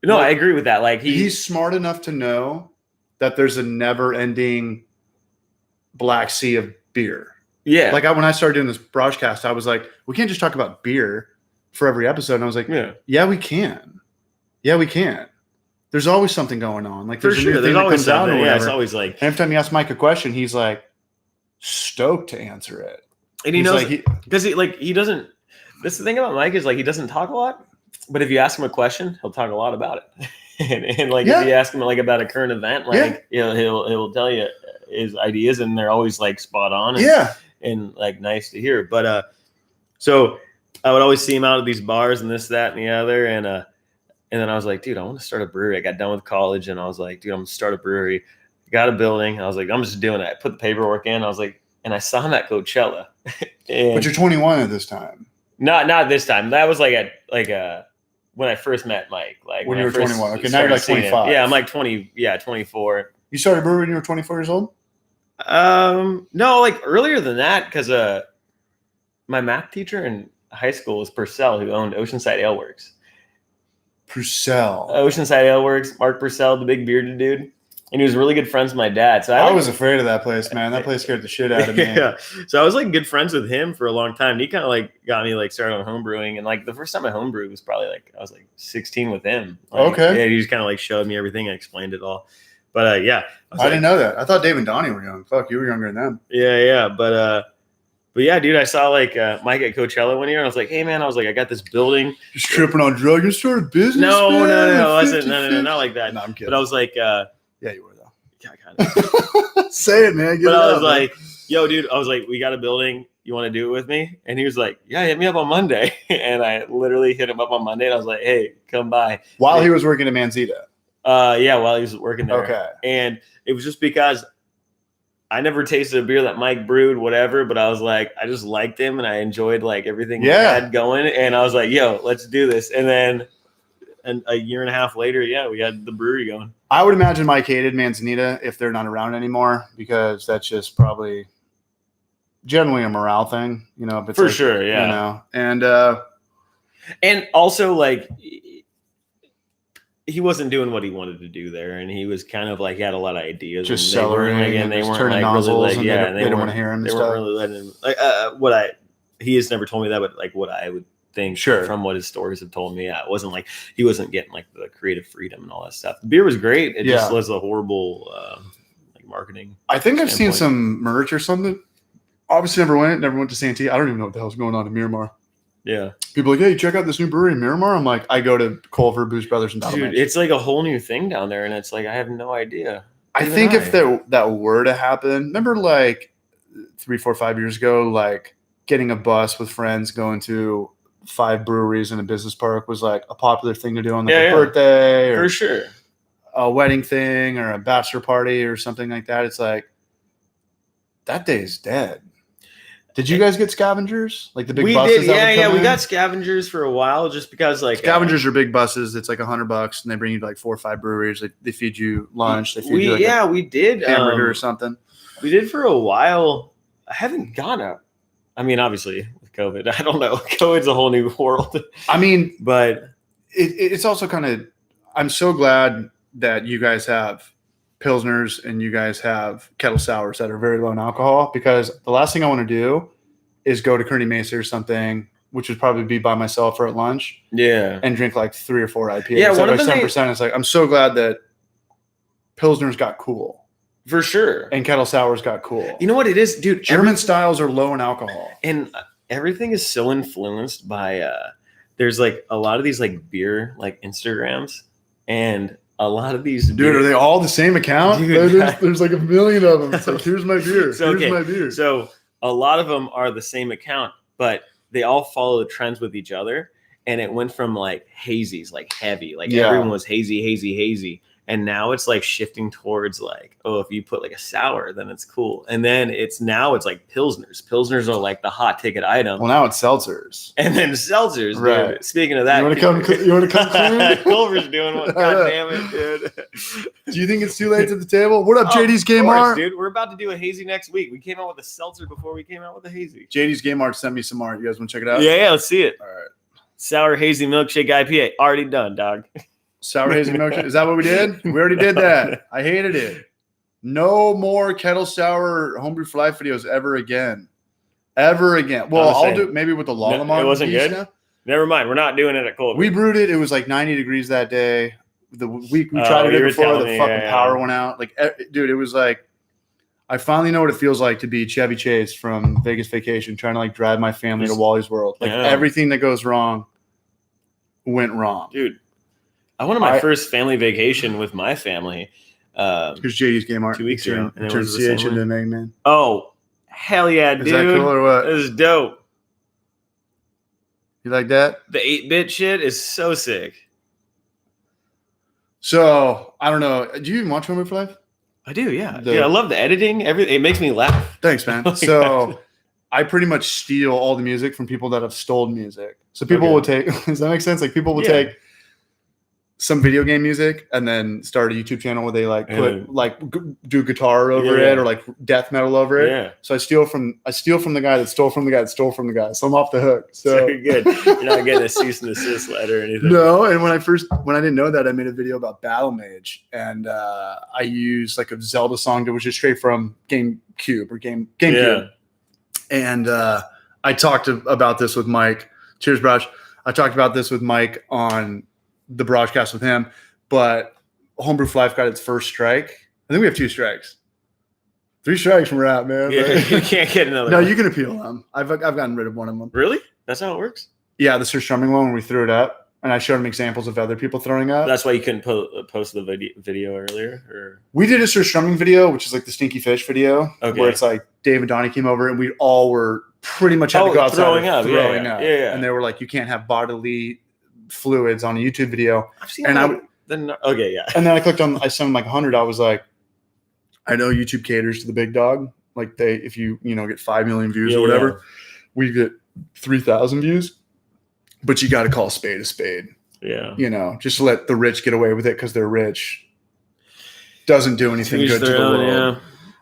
no, I agree with that. Like he's smart enough to know that there's a never ending black sea of beer. Yeah. Like when I started doing this broadcast, I was like, we can't just talk about beer for every episode. And I was like, yeah, we can. Yeah, we can. There's always something going on. Like there's a new thing that comes out or whatever. Yeah, it's always like. And every time you ask Mike a question, he's like stoked to answer it. And he knows because he doesn't. This the thing about Mike is like he doesn't talk a lot, but if you ask him a question, he'll talk a lot about it. and like if you ask him like about a current event, like he'll tell you his ideas, and they're always like spot on. And like nice to hear. But so I would always see him out at these bars and this, that, and the other. And then I was like, dude, I want to start a brewery. I got done with college and I was like, dude, I'm gonna start a brewery. Got a building. I was like, I'm just doing it. I put the paperwork in. I was like, and I saw him at Coachella. But you're 21 at this time. Not this time. That was like when I first met Mike. Like when you were 21. Okay, now you're like 25. Yeah, I'm like 20. Yeah, 24. You started a brewery when you were 24 years old? No, like earlier than that, because my math teacher in high school was Purcell, who owned Oceanside Ale Works. Oceanside Ale Works, Mark Purcell, the big bearded dude. And he was really good friends with my dad. So I was afraid of that place, man. That place scared the shit out of me. Yeah. So I was like good friends with him for a long time. And he kind of like got me like started on homebrewing. And like the first time I homebrewed was probably like I was like 16 with him. Like, okay. Yeah, he just kind of like showed me everything and explained it all. But yeah. I didn't know that. I thought Dave and Donnie were young. Fuck, you were younger than them. Yeah. But yeah, dude, I saw like Mike at Coachella one year, and I was like, "Hey, man," I was like, "I got this building." Just tripping on drugs. You start a business? No, I wasn't. No, not like that. No, I'm kidding. But I was like, yeah, you were though. Yeah, kind of. Say it, man. I was like, "Yo, dude," I was like, "We got a building. You want to do it with me?" And he was like, "Yeah, hit me up on Monday." And I literally hit him up on Monday, and I was like, "Hey, come by." While he was working at Manzita. Yeah, while he was working there. Okay. And it was just because I never tasted a beer that Mike brewed, whatever, but I was like, I just liked him and I enjoyed like everything he had going. And I was like, yo, let's do this. And then a year and a half later, we had the brewery going. I would imagine Mike hated Manzanita if they're not around anymore, because that's just probably generally a morale thing, you know. If it's for sure, yeah. You know, and also like he wasn't doing what he wanted to do there, and he was kind of like he had a lot of ideas. Just cellaring, and they weren't turning like nozzles, really like, and they didn't want to hear him. They weren't really letting him. Like he has never told me that, but like what I would think from what his stories have told me, it wasn't like he wasn't getting like the creative freedom and all that stuff. The beer was great. It just was a horrible like marketing. I think I've seen some merch or something. Obviously, never went to Santee. I don't even know what the hell's going on in Miramar. Yeah. People are like, hey, check out this new brewery in Miramar. I'm like, I go to Culver, Booze Brothers, and Battle Dude, it's like a whole new thing down there, and it's like I have no idea. I think if that were to happen, remember like 3, 4, 5 years ago, like getting a bus with friends going to 5 breweries in a business park was like a popular thing to do on a birthday or for sure a wedding thing or a bachelor party or something like that. It's like that day is dead. Did you guys get scavengers? Like the big buses? Yeah. We got scavengers for a while just because like scavengers are big buses. It's like $100 and they bring you to like 4 or 5 breweries. They feed you lunch. They feed you like we did hamburger or something. We did for a while. I haven't gone out. I mean, obviously with COVID, I don't know. COVID's a whole new world. I mean, but it's also kind of, I'm so glad that you guys have Pilsners and you guys have kettle sours that are very low in alcohol, because the last thing I want to do is go to Kearney Mesa or something, which would probably be by myself or at lunch. Yeah. And drink like 3 or 4 IPAs. Yeah, one of like the 7%. It's like, I'm so glad that Pilsners got cool. For sure. And kettle sours got cool. You know what it is, dude? German styles are low in alcohol. And everything is so influenced by there's like a lot of these like beer like Instagrams, and a lot of these dude, are they all the same account? Dude, there's like a million of them. It's like, here's my beer. Here's my beer. So a lot of them are the same account, but they all follow the trends with each other. And it went from like hazies, like heavy, like everyone was hazy. And now it's like shifting towards like, oh, if you put like a sour, then it's cool. And then it's like Pilsners. Pilsners are like the hot ticket item. Well, now it's seltzers. And then seltzers, right? Dude. Speaking of that, you want to come clean? Culver's doing one. God damn it, dude. Do you think it's too late to the table? What up, JD's Game Art? Dude, we're about to do a hazy next week. We came out with a seltzer before we came out with a hazy. JD's Game Art sent me some art. You guys want to check it out? Yeah, let's see it. All right. Sour hazy milkshake IPA. Already done, dog. Sour hazy milkshake. Is that what we did? We already did that. I hated it. No more kettle sour homebrew for life videos ever again. Well, I'll do it maybe with the Lalamon. It wasn't good. Now. Never mind. We're not doing it at Culver. We brewed it. It was like 90 degrees that day. The week we tried it before the fucking power went out. Like, dude, it was like, I finally know what it feels like to be Chevy Chase from Vegas Vacation, trying to like drive my family to Wally's World. Like everything that goes wrong went wrong. Dude, I went on my first family vacation with my family. Because JD's Game Art 2 weeks ago. Turned CH into Eggman. Oh, hell yeah, dude. Is that cool or what? This is dope. You like that? The 8-bit shit is so sick. So, I don't know. Do you even watch Homebrew for Life? I do, yeah. I love the editing. Everything. It makes me laugh. Thanks, man. So, I pretty much steal all the music from people that have stolen music. So, people will take – does that make sense? Like, people will take some video game music and then start a YouTube channel where they like do guitar over it or like death metal over it. Yeah. So I steal from the guy that stole from the guy that stole from the guy. So I'm off the hook. So very good. You're not getting a cease and desist letter or anything. No. And when I didn't know that, I made a video about Battle Mage, and I used like a Zelda song that was just straight from GameCube or GameCube. Yeah. And I talked about this with Mike. Cheers, Brosh. I talked about this with Mike on the broadcast with him, but Homebrew for Life got its first strike. I think we have 2 strikes. 3 strikes and we're out, man. Yeah, you can't get another No, one. You can appeal them. I've gotten rid of one of them. Really? That's how it works? Yeah, the surstrumming one when we threw it up, and I showed him examples of other people throwing up. That's why you couldn't post the video earlier? Or we did a surstrumming video, which is like the Stinky Fish video, where it's like Dave and Donnie came over, and we all were pretty much had to go outside throwing up. Yeah. And they were like, you can't have bodily fluids on a YouTube video. I've seen and And then I clicked on, I sent them like 100. I was like, I know YouTube caters to the big dog. Like if you get 5 million views or whatever, we get 3,000 views, but you got to call a spade a spade. Yeah. Just let the rich get away with it because they're rich. Doesn't do anything good to the world.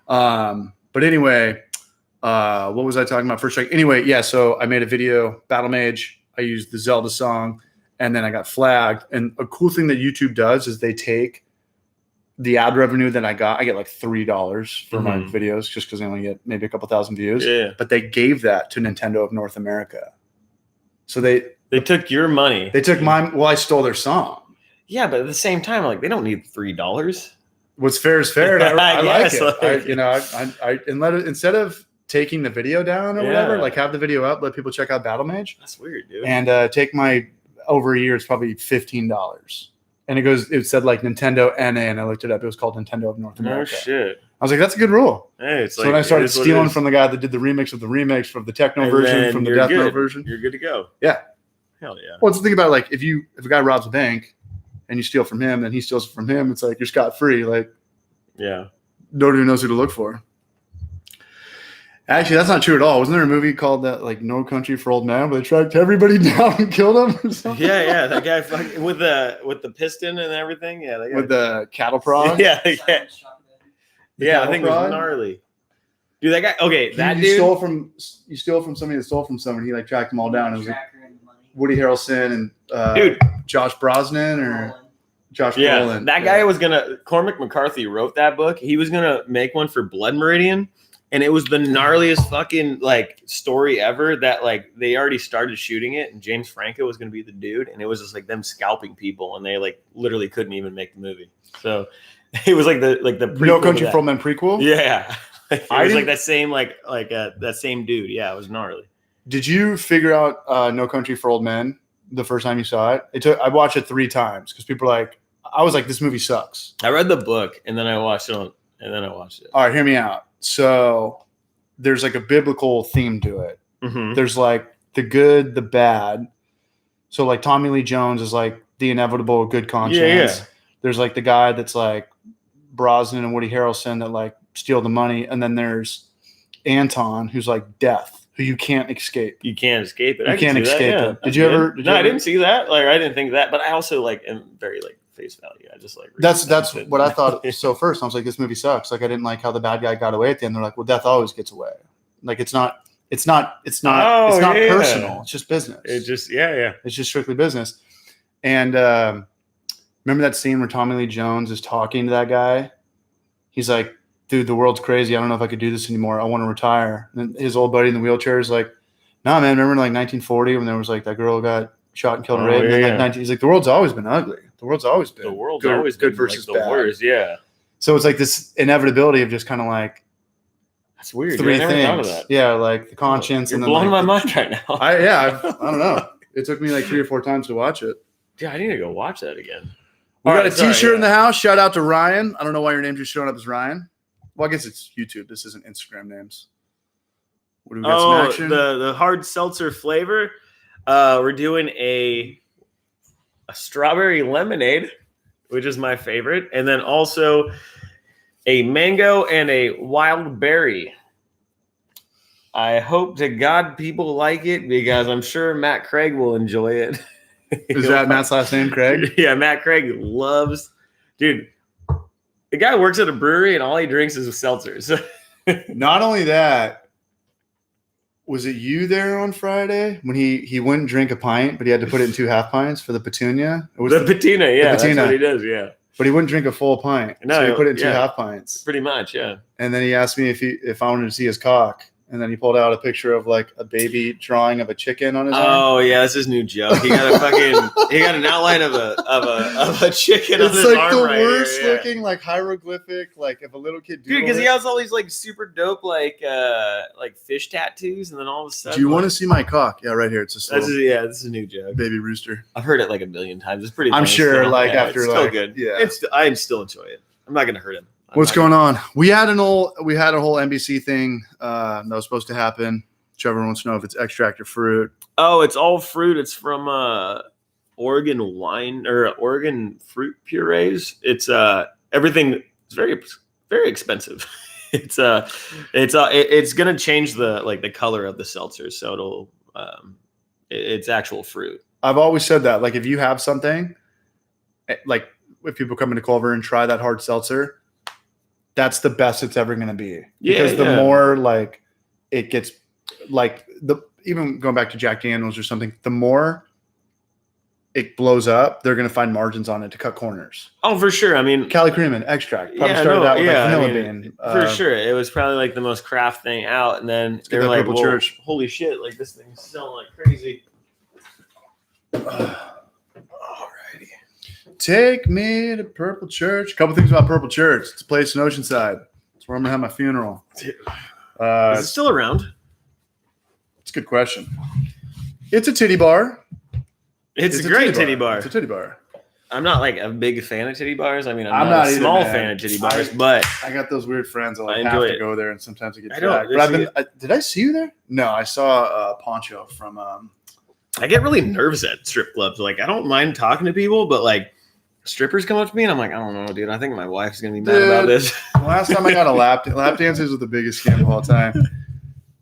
Yeah. But anyway, what was I talking about? First strike. Anyway, yeah. So I made a video, Battle Mage. I used the Zelda song. And then I got flagged. And a cool thing that YouTube does is they take the ad revenue that I get like $3 for my videos just because I only get maybe a couple thousand views. Yeah. But they gave that to Nintendo of North America. So they took your money. They took mine. Well, I stole their song. Yeah, but at the same time, like they don't need $3. What's fair is fair. And I like it. Instead of taking the video down or whatever, like have the video up, let people check out Battle Mage. That's weird, dude. And take my over a year, it's probably $15. And it said like Nintendo NA, and I looked it up. It was called Nintendo of North America. Oh, shit. I was like, that's a good rule. Hey, it's so when I started stealing from the guy that did the remix of the remix from the techno version, from the death metal version. You're good to go. Yeah. Hell yeah. Well, it's the thing about like, if a guy robs a bank and you steal from him, then he steals from him, it's like you're scot-free. Like, yeah. Nobody even knows who to look for. Actually, that's not true at all. Wasn't there a movie called that, like No Country for Old Men, where they tracked everybody down and killed them or something? Yeah, that guy with the piston and everything. Yeah, that guy. With the cattle prod. Yeah. I think it was gnarly. Dude, that guy. Okay, you stole from somebody that stole from someone. He like tracked them all down. It was like Woody Harrelson and dude, Josh Brosnan or Josh Yeah, Brolin. that guy was gonna. Cormac McCarthy wrote that book. He was gonna make one for Blood Meridian, and it was the gnarliest fucking like story ever. That like they already started shooting it, and James Franco was gonna be the dude, and it was just like them scalping people, and they like literally couldn't even make the movie. So it was like the No Country for Old Men prequel. Yeah, it was like that same that same dude. Yeah, it was gnarly. Did you figure out No Country for Old Men the first time you saw it? I watched it 3 times because people were like, I was like, this movie sucks. I read the book and then I watched it. All right, hear me out. So there's like a biblical theme to it. Mm-hmm. There's like the good, the bad. So like Tommy Lee Jones is like the inevitable good conscience. Yeah. There's like the guy that's like Brosnan and Woody Harrelson that like steal the money. And then there's Anton, who's like death, who you can't escape. You can't escape it. You can't escape it. Did you ever? No, I didn't see that. Like, I didn't think that. But I also like am very like face value. I just like that's what I thought. So first, I was like, this movie sucks. Like, I didn't like how the bad guy got away at the end. They're like, well, death always gets away. Like, it's not personal. It's just business. It's just It's just strictly business. And remember that scene where Tommy Lee Jones is talking to that guy? He's like, dude, the world's crazy. I don't know if I could do this anymore. I want to retire. And his old buddy in the wheelchair is like, nah, man, remember in like 1940 when there was like that girl got shot and killed and raped? And like he's like, the world's always been ugly. The world's always been good versus like the bad. Worst, yeah. So it's like this inevitability of just kind of like, that's weird. 3 I never things. Thought of that. Yeah, like the conscience. You're and then blowing like my mind right now. I don't know. It took me like 3 or 4 times to watch it. Yeah, I need to go watch that again. We got a T-shirt in the house. Shout out to Ryan. I don't know why your name's just showing up as Ryan. Well, I guess it's YouTube. This isn't Instagram names. What do we got? Some action? The hard seltzer flavor. We're doing a strawberry lemonade, which is my favorite, and then also a mango and a wild berry. I hope to God people like it because I'm sure Matt Craig will enjoy it. Is that Matt's last name, Craig? Yeah, Matt Craig loves, dude. The guy works at a brewery and all he drinks is seltzers. Not only that, was it you there on Friday when he wouldn't drink a pint, but he had to put it in 2 half pints for the Petunia? It was the patina, yeah, the patina. That's what he does, yeah. But he wouldn't drink a full pint, so he put it in 2 half pints. Pretty much, yeah. And then he asked me if I wanted to see his cock. And then he pulled out a picture of like a baby drawing of a chicken on his arm. Oh yeah, that's his new joke. He got an outline of a chicken. It's on his like arm the right worst here, looking like hieroglyphic, like if a little kid. Dude, because he has all these like super dope like fish tattoos, and then all of a sudden. Do you want to see my cock? Yeah, right here. It's just this is a new joke. Baby rooster. I've heard it like a million times. It's pretty. I'm funny sure. Still. Like yeah, after it's like still good. Yeah, I still enjoy it. I'm not gonna hurt him. What's going on? We had a whole NBC thing that was supposed to happen. Trevor wants to know if it's extract or fruit. Oh, it's all fruit. It's from Oregon wine or Oregon fruit purees. It's everything. It's very very expensive. It's gonna change the color of the seltzers, so it'll it's actual fruit. I've always said that. Like if you have something, like if people come into Culver and try that hard seltzer, that's the best it's ever going to be. Because the more like it gets, like even going back to Jack Daniels or something, the more it blows up, they're going to find margins on it to cut corners. Oh, for sure. I mean, Cali Cream and extract probably started out with like vanilla bean. For sure. It was probably like the most craft thing out. And then they're like, well, Church. Holy shit, like this thing's selling like crazy. Alrighty. Take me to Purple Church. A couple things about Purple Church. It's a place in Oceanside. It's where I'm gonna have my funeral. Is it still around? It's a good question. It's a titty bar. It's a great titty bar. It's a titty bar. I'm not like a big fan of titty bars. I mean, I'm not a small fan of titty bars, but I got those weird friends that I have to go there, and sometimes I get dragged. But did I see you there? No, I saw Poncho from. I get really nervous at strip clubs. Like, I don't mind talking to people, but like strippers come up to me and I'm like, I don't know, dude. I think my wife's gonna be mad about this. Last time I got a lap dances was the biggest scam of all time.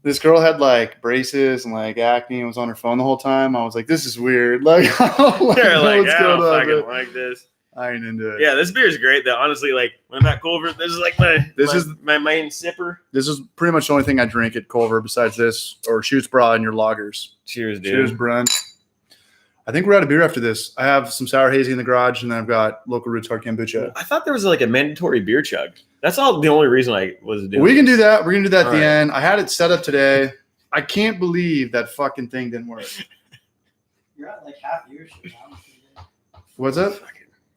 This girl had like braces and like acne and was on her phone the whole time. I was like, this is weird. Like, I don't fucking like this. I ain't into it. Yeah, this beer is great though. Honestly, like when I'm at Culver, this is like my main sipper. This is pretty much the only thing I drink at Culver besides this or Shoots Bra and your lagers. Cheers, dude. Cheers, Brent. I think we're out of beer after this. I have some sour hazy in the garage, and then I've got local roots hard kombucha. I thought there was like a mandatory beer chug. That's all the only reason I was doing. We can do that. We're gonna do that at All the right. end. I had it set up today. I can't believe that fucking thing didn't work. You're at like half your shit now. What's up?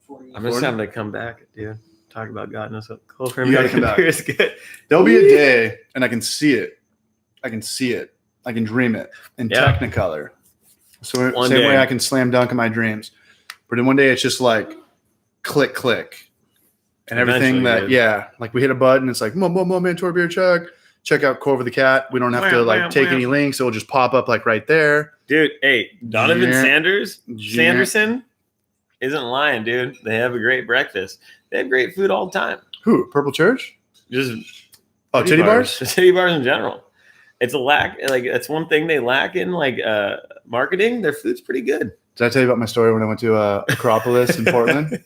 40. I'm just having to come back, dude. Talk about God knows what Culver You gotta come back. beer is good. There'll be a day, and I can see it. I can dream it in Yeah. Technicolor. So One same day. way I can slam dunk in my dreams. But in one day, it's just like click, click. And everything Eventually, like we hit a button. It's like, more mandatory beer chug. Check out Culver the Cat. We don't have to like take any links. It'll just pop up like right there. Dude, hey, Donovan Yeah. Sanderson isn't lying, dude. They have a great breakfast. They have great food all the time. Who? Purple Church? Just Titty bars? City bars in general. It's a lack. Like that's one thing they lack in like marketing. Their food's pretty good. Did I tell you about my story when I went to Acropolis in Portland?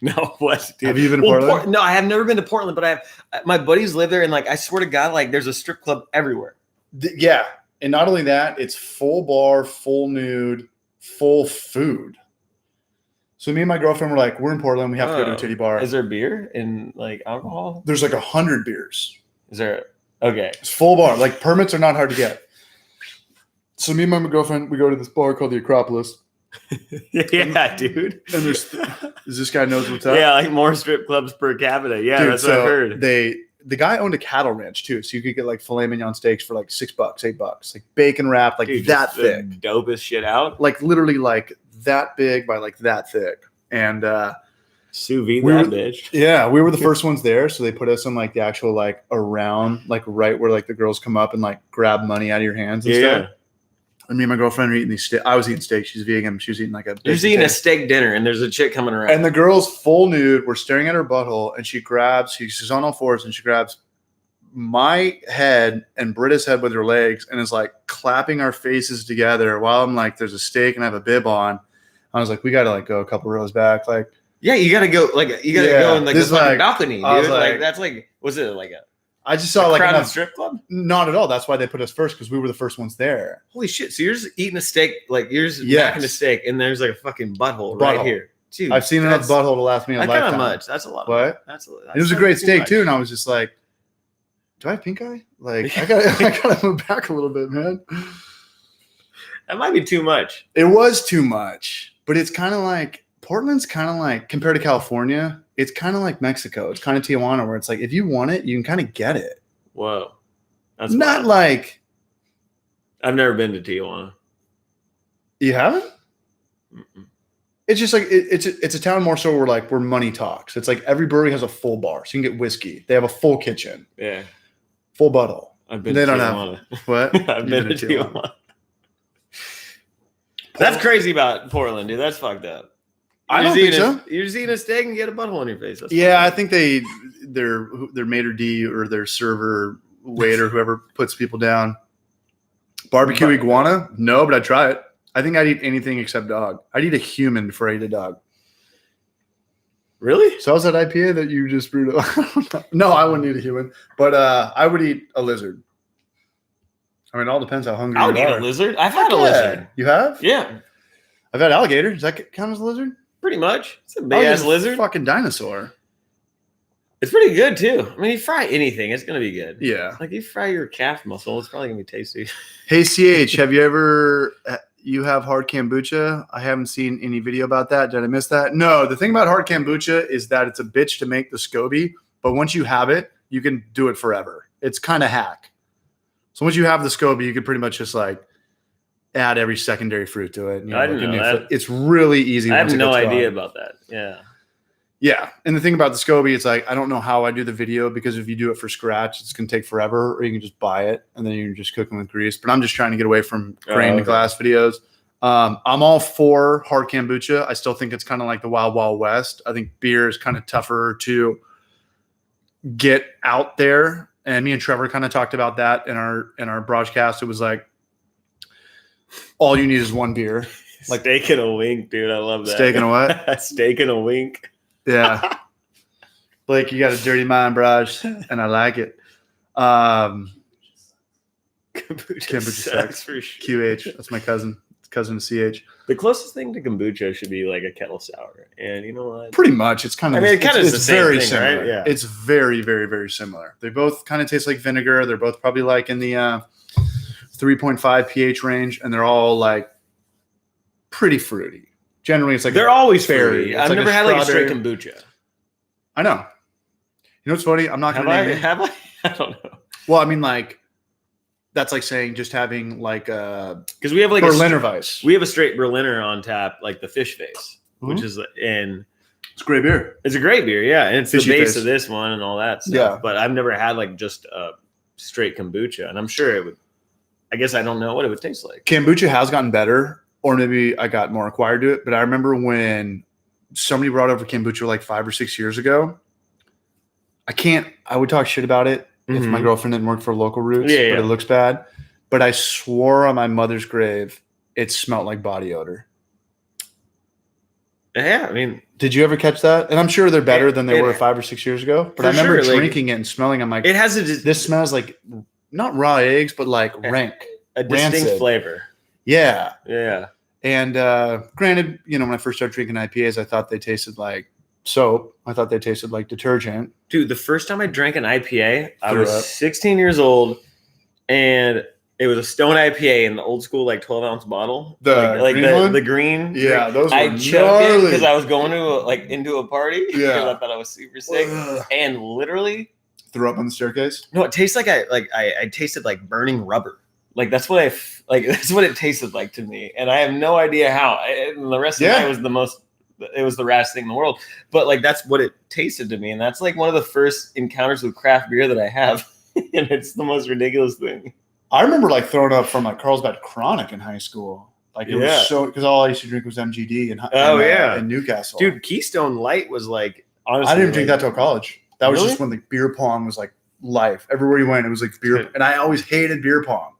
No, what? Dude? Have you been to Portland? No, I have never been to Portland, but I have. My buddies live there, and like I swear to God, like there's a strip club everywhere. Yeah. And not only that, it's full bar, full nude, full food. So me and my girlfriend were like, we're in Portland. We have to go to a titty bar. Is there beer and like alcohol? There's like 100 beers. Is there? Okay. It's full bar. Like permits are not hard to get. So me and my girlfriend, we go to this bar called the Acropolis. Yeah, dude. And does this guy knows what's up? Yeah, like more strip clubs per capita. Yeah, Dude, that's what I've heard. The guy owned a cattle ranch too, so you could get like filet mignon steaks for like $6, $8, like bacon wrapped, like Dude, that just the thick, dopest shit out. like literally like that big by like that thick. And Sous vide We that were- bitch. yeah, we were the first ones there, so they put us in like the actual like around, like right where like the girls come up and like grab money out of your hands and Yeah. stuff. And me and my girlfriend are eating these steak. I was eating steak. She's vegan. She was eating like a. You're just eating a steak dinner, and there's a chick coming around. And the girl's full nude. We're staring at her butthole, and she's on all fours, and she grabs my head and Britta's head with her legs, and is like clapping our faces together while I'm like, "There's a steak, and I have a bib on." I was like, "We got to like go a couple rows back." Like, yeah, you gotta go. Like you gotta Yeah, go in like the this, fucking like, balcony, I was dude. Like like- that's like, was it like a I just saw like crowded enough. strip club? Not at all. That's why they put us first, because we were the first ones there. Holy shit! So you're just eating a steak, like you're just Yes. packing a steak, and there's like a fucking butthole right Butthole. here. Dude, I've seen enough that's- butthole to last me a That's kind lifetime. of much. That's a lot. What? That's It was a great steak too, and I was just like, "Do I have pink eye? Like, I gotta move back a little bit, man." That might be too much. It was too much, but it's kind of like Portland's kind of like compared to California. It's kind of like Mexico. It's kind of Tijuana, where it's like if you want it, you can kind of get it. Whoa, that's Not wild. like I've never been to Tijuana. you haven't. Mm-mm. It's just like it's a town more so where money talks. It's like every brewery has a full bar, so you can get whiskey. They have a full kitchen, Yeah, full butthole. I've been. They to don't have- Tijuana. What? I've You've been to Tijuana. That's crazy about Portland, dude. That's fucked up. I You're don't just think eating so. You're just eating a steak and get a butthole on your face. That's Yeah, I fucked up. think their maitre d or their server waiter, whoever puts people down. Barbecue iguana? No, but I'd try it. I think I'd eat anything except dog. I'd eat a human before I eat a dog. Really? So how's that IPA that you just brewed? No, I wouldn't eat a human, but I would eat a lizard. I mean, it all depends how hungry I would you eat are. a lizard. I've had a Yeah. lizard. You have? Yeah, I've had alligator. Does that count as a lizard? pretty much. It's a big Alligator's ass a lizard. Fucking dinosaur. It's pretty good too. I mean, you fry anything, it's gonna be good. Yeah. Like you fry your calf muscle, it's probably gonna be tasty. Hey, CH, have you ever you have hard kombucha? I haven't seen any video about that. Did I miss that? No. The thing about hard kombucha is that it's a bitch to make the SCOBY, but once you have it, you can do it forever. It's kind of hack. So once you have the SCOBY, you can pretty much just like add every secondary fruit to it. And, I didn't like, know a new that. flavor. It's really easy. I have once it no gets idea going. about that. Yeah. Yeah. And the thing about the SCOBY, it's like, I don't know how I do the video, because if you do it for scratch, it's going to take forever, or you can just buy it and then you can just cook them with grease. But I'm just trying to get away from grain to okay. glass videos. I'm all for hard kombucha. I still think it's kind of like the wild, wild west. I think beer is kind of tougher to get out there. And me and Trevor kind of talked about that in our broadcast. It was like, all you need is one beer. Like steak and a wink, dude. I love that. Steak and a what? Steak and a wink. Yeah. Blake, you got a dirty mind, Braj, and I like it. Kombucha Kombucha sucks sucks. for sure. QH. That's my cousin. Cousin to CH. The closest thing to kombucha should be like a kettle sour, and you know what? Pretty much. It's kind of. I mean, it kind of is the it's same very thing, similar. right? Yeah. It's very, very, very similar. They both kind of taste like vinegar. They're both probably like in the 3.5 pH range, and they're all like pretty fruity. Generally, it's like They're always fairy. fruity. It's I've like never had like a straight strawberry- kombucha. I know. You know what's funny? I'm not Have going to I? name it. Have I? I don't know. Well, I mean, like that's like saying just having like a Because we have like Berliner Weiss. we have a straight Berliner on tap, like the fish face, which Mhm. is and It's great beer. it's a great beer, yeah, and it's Fishy the base face. of this one and all that stuff. Yeah. But I've never had like just a straight kombucha, and I'm sure it would. I guess I don't know what it would taste like. Kombucha has gotten better, or maybe I got more acquired to it. But I remember when somebody brought over kombucha like 5 or 6 years ago. I would talk shit about it if my Mhm. girlfriend didn't work for Local Roots, Yeah, but yeah. it looks bad. But I swore on my mother's grave it smelled like body odor. Yeah, I mean, Did you ever catch that? And I'm sure they're better than they it- were 5 or 6 years ago. But for I remember sure, like- drinking it and smelling. I'm like, it has this smells like not raw eggs, but like rank. a distinct rancid. flavor. Yeah. Yeah, And granted, when I first started drinking IPAs, I thought they tasted like soap. I thought they tasted like detergent. dude. The first time I drank an IPA, I Threw was up. 16 years old, and it was a Stone IPA in the old school like 12-ounce bottle. The like green one? the green. Yeah, those were I chugged it gnarly. because I was going to into a party. Yeah. because I thought I was super sick, Ugh. and literally, Threw up on the staircase. no, it tastes like I tasted like burning rubber. Like that's what that's what it tasted like to me, and I have no idea how. And the rest of the Yeah. night was it was the raddest thing in the world. But like that's what it tasted to me, and that's like one of the first encounters with craft beer that I have, and it's the most ridiculous thing. I remember like throwing up from like Carlsbad Chronic in high school. Like it Yeah. was so because all I used to drink was MGD Yeah. in Newcastle. Dude, Keystone Light was like honestly. I didn't drink that like, till college. That was Really? just when the beer pong was like life. Everywhere you went, it was like beer. Good. And I always hated beer pong.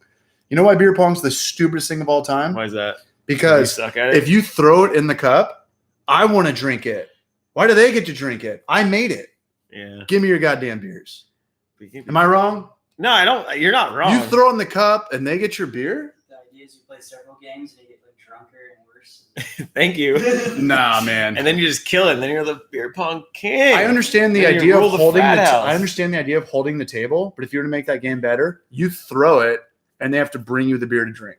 You know why beer pong's the stupidest thing of all time? Why is that? You Because suck at it. if you throw it in the cup, I want to drink it. Why do they get to drink it? I made it. Yeah. Give me your goddamn beers. Am I wrong? No, I don't. You're not wrong. You throw in the cup and they get your beer? The idea is you play several games and you get like drunker and worse. Thank you. Nah, man. And then you just kill it, and then you're the beer pong king. I understand the Then you idea rule of the holding frat house. I understand the idea of holding the table, but if you were to make that game better, you throw it and they have to bring you the beer to drink.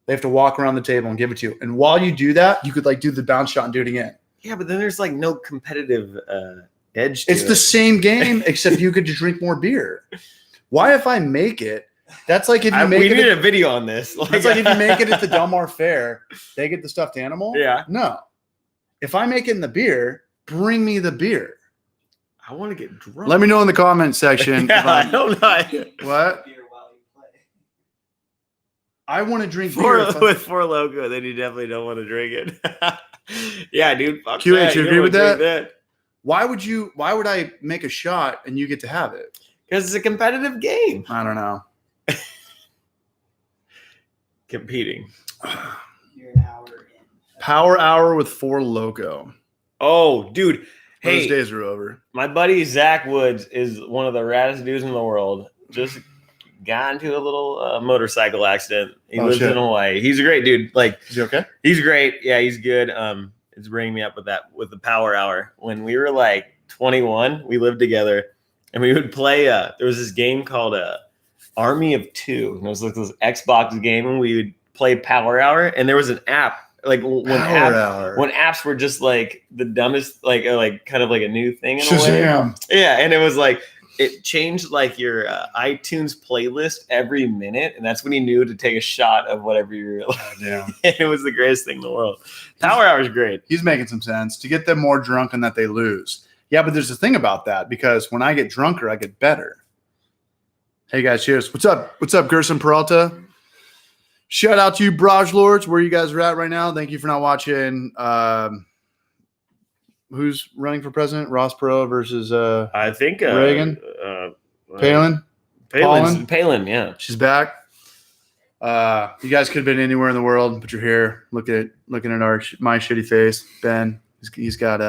They have to walk around the table and give it to you. And while you do that, you could like do the bounce shot and do it again. Yeah, but then there's like no competitive edge to It's it. the same game, except you could just drink more beer. Why if I make it? That's like if you make we it. need At, a video on this. that's like if you make it at the Del Mar Fair, they get the stuffed animal. Yeah. No. If I make it in the beer, bring me the beer. I want to get drunk. Let me know in the comment section. Yeah, if I I'm- don't know. What? Beer while you play. I want to drink beer. if I'm- With Four Loco, then you definitely don't want to drink it. Yeah, dude. Fuck QH, that. you don't agree wanna with drink Why would I make a shot and you get to have it? Because it's a competitive game. I don't know. Competing. You're an hour in. Power hour with Four Loco. Oh, dude. Those Hey, days are over. my buddy Zach Woods is one of the raddest dudes in the world. Just got into a little motorcycle accident. He Oh, lives shit. in Hawaii. He's a great dude. Like, Is he okay? he's great. Yeah, he's good. It's bringing me up with the power hour. When we were like 21, we lived together, and we would play. There was this game called Army of Two, and it was like this Xbox game, and we would play Power Hour. And there was an app like Hour. when apps were just like the dumbest, like kind of like a new thing in a way. Shazam. Yeah, and it was like it changed like your iTunes playlist every minute, and that's when you knew to take a shot of whatever you're. Damn. It was the greatest thing in the world. Power Hour is great. He's making some sense to get them more drunk and that they lose. Yeah, but there's a thing about that because when I get drunker, I get better. Hey guys, cheers. What's up? What's up, Gerson Peralta? Shout out to you, Braj Lords, where you guys are at right now. Thank you for not watching. Who's running for president? Ross Perot versus I think Reagan? Palin. Palin? Palin, yeah. She's back. You guys could have been anywhere in the world, but you're here looking at my shitty face. Ben, he's got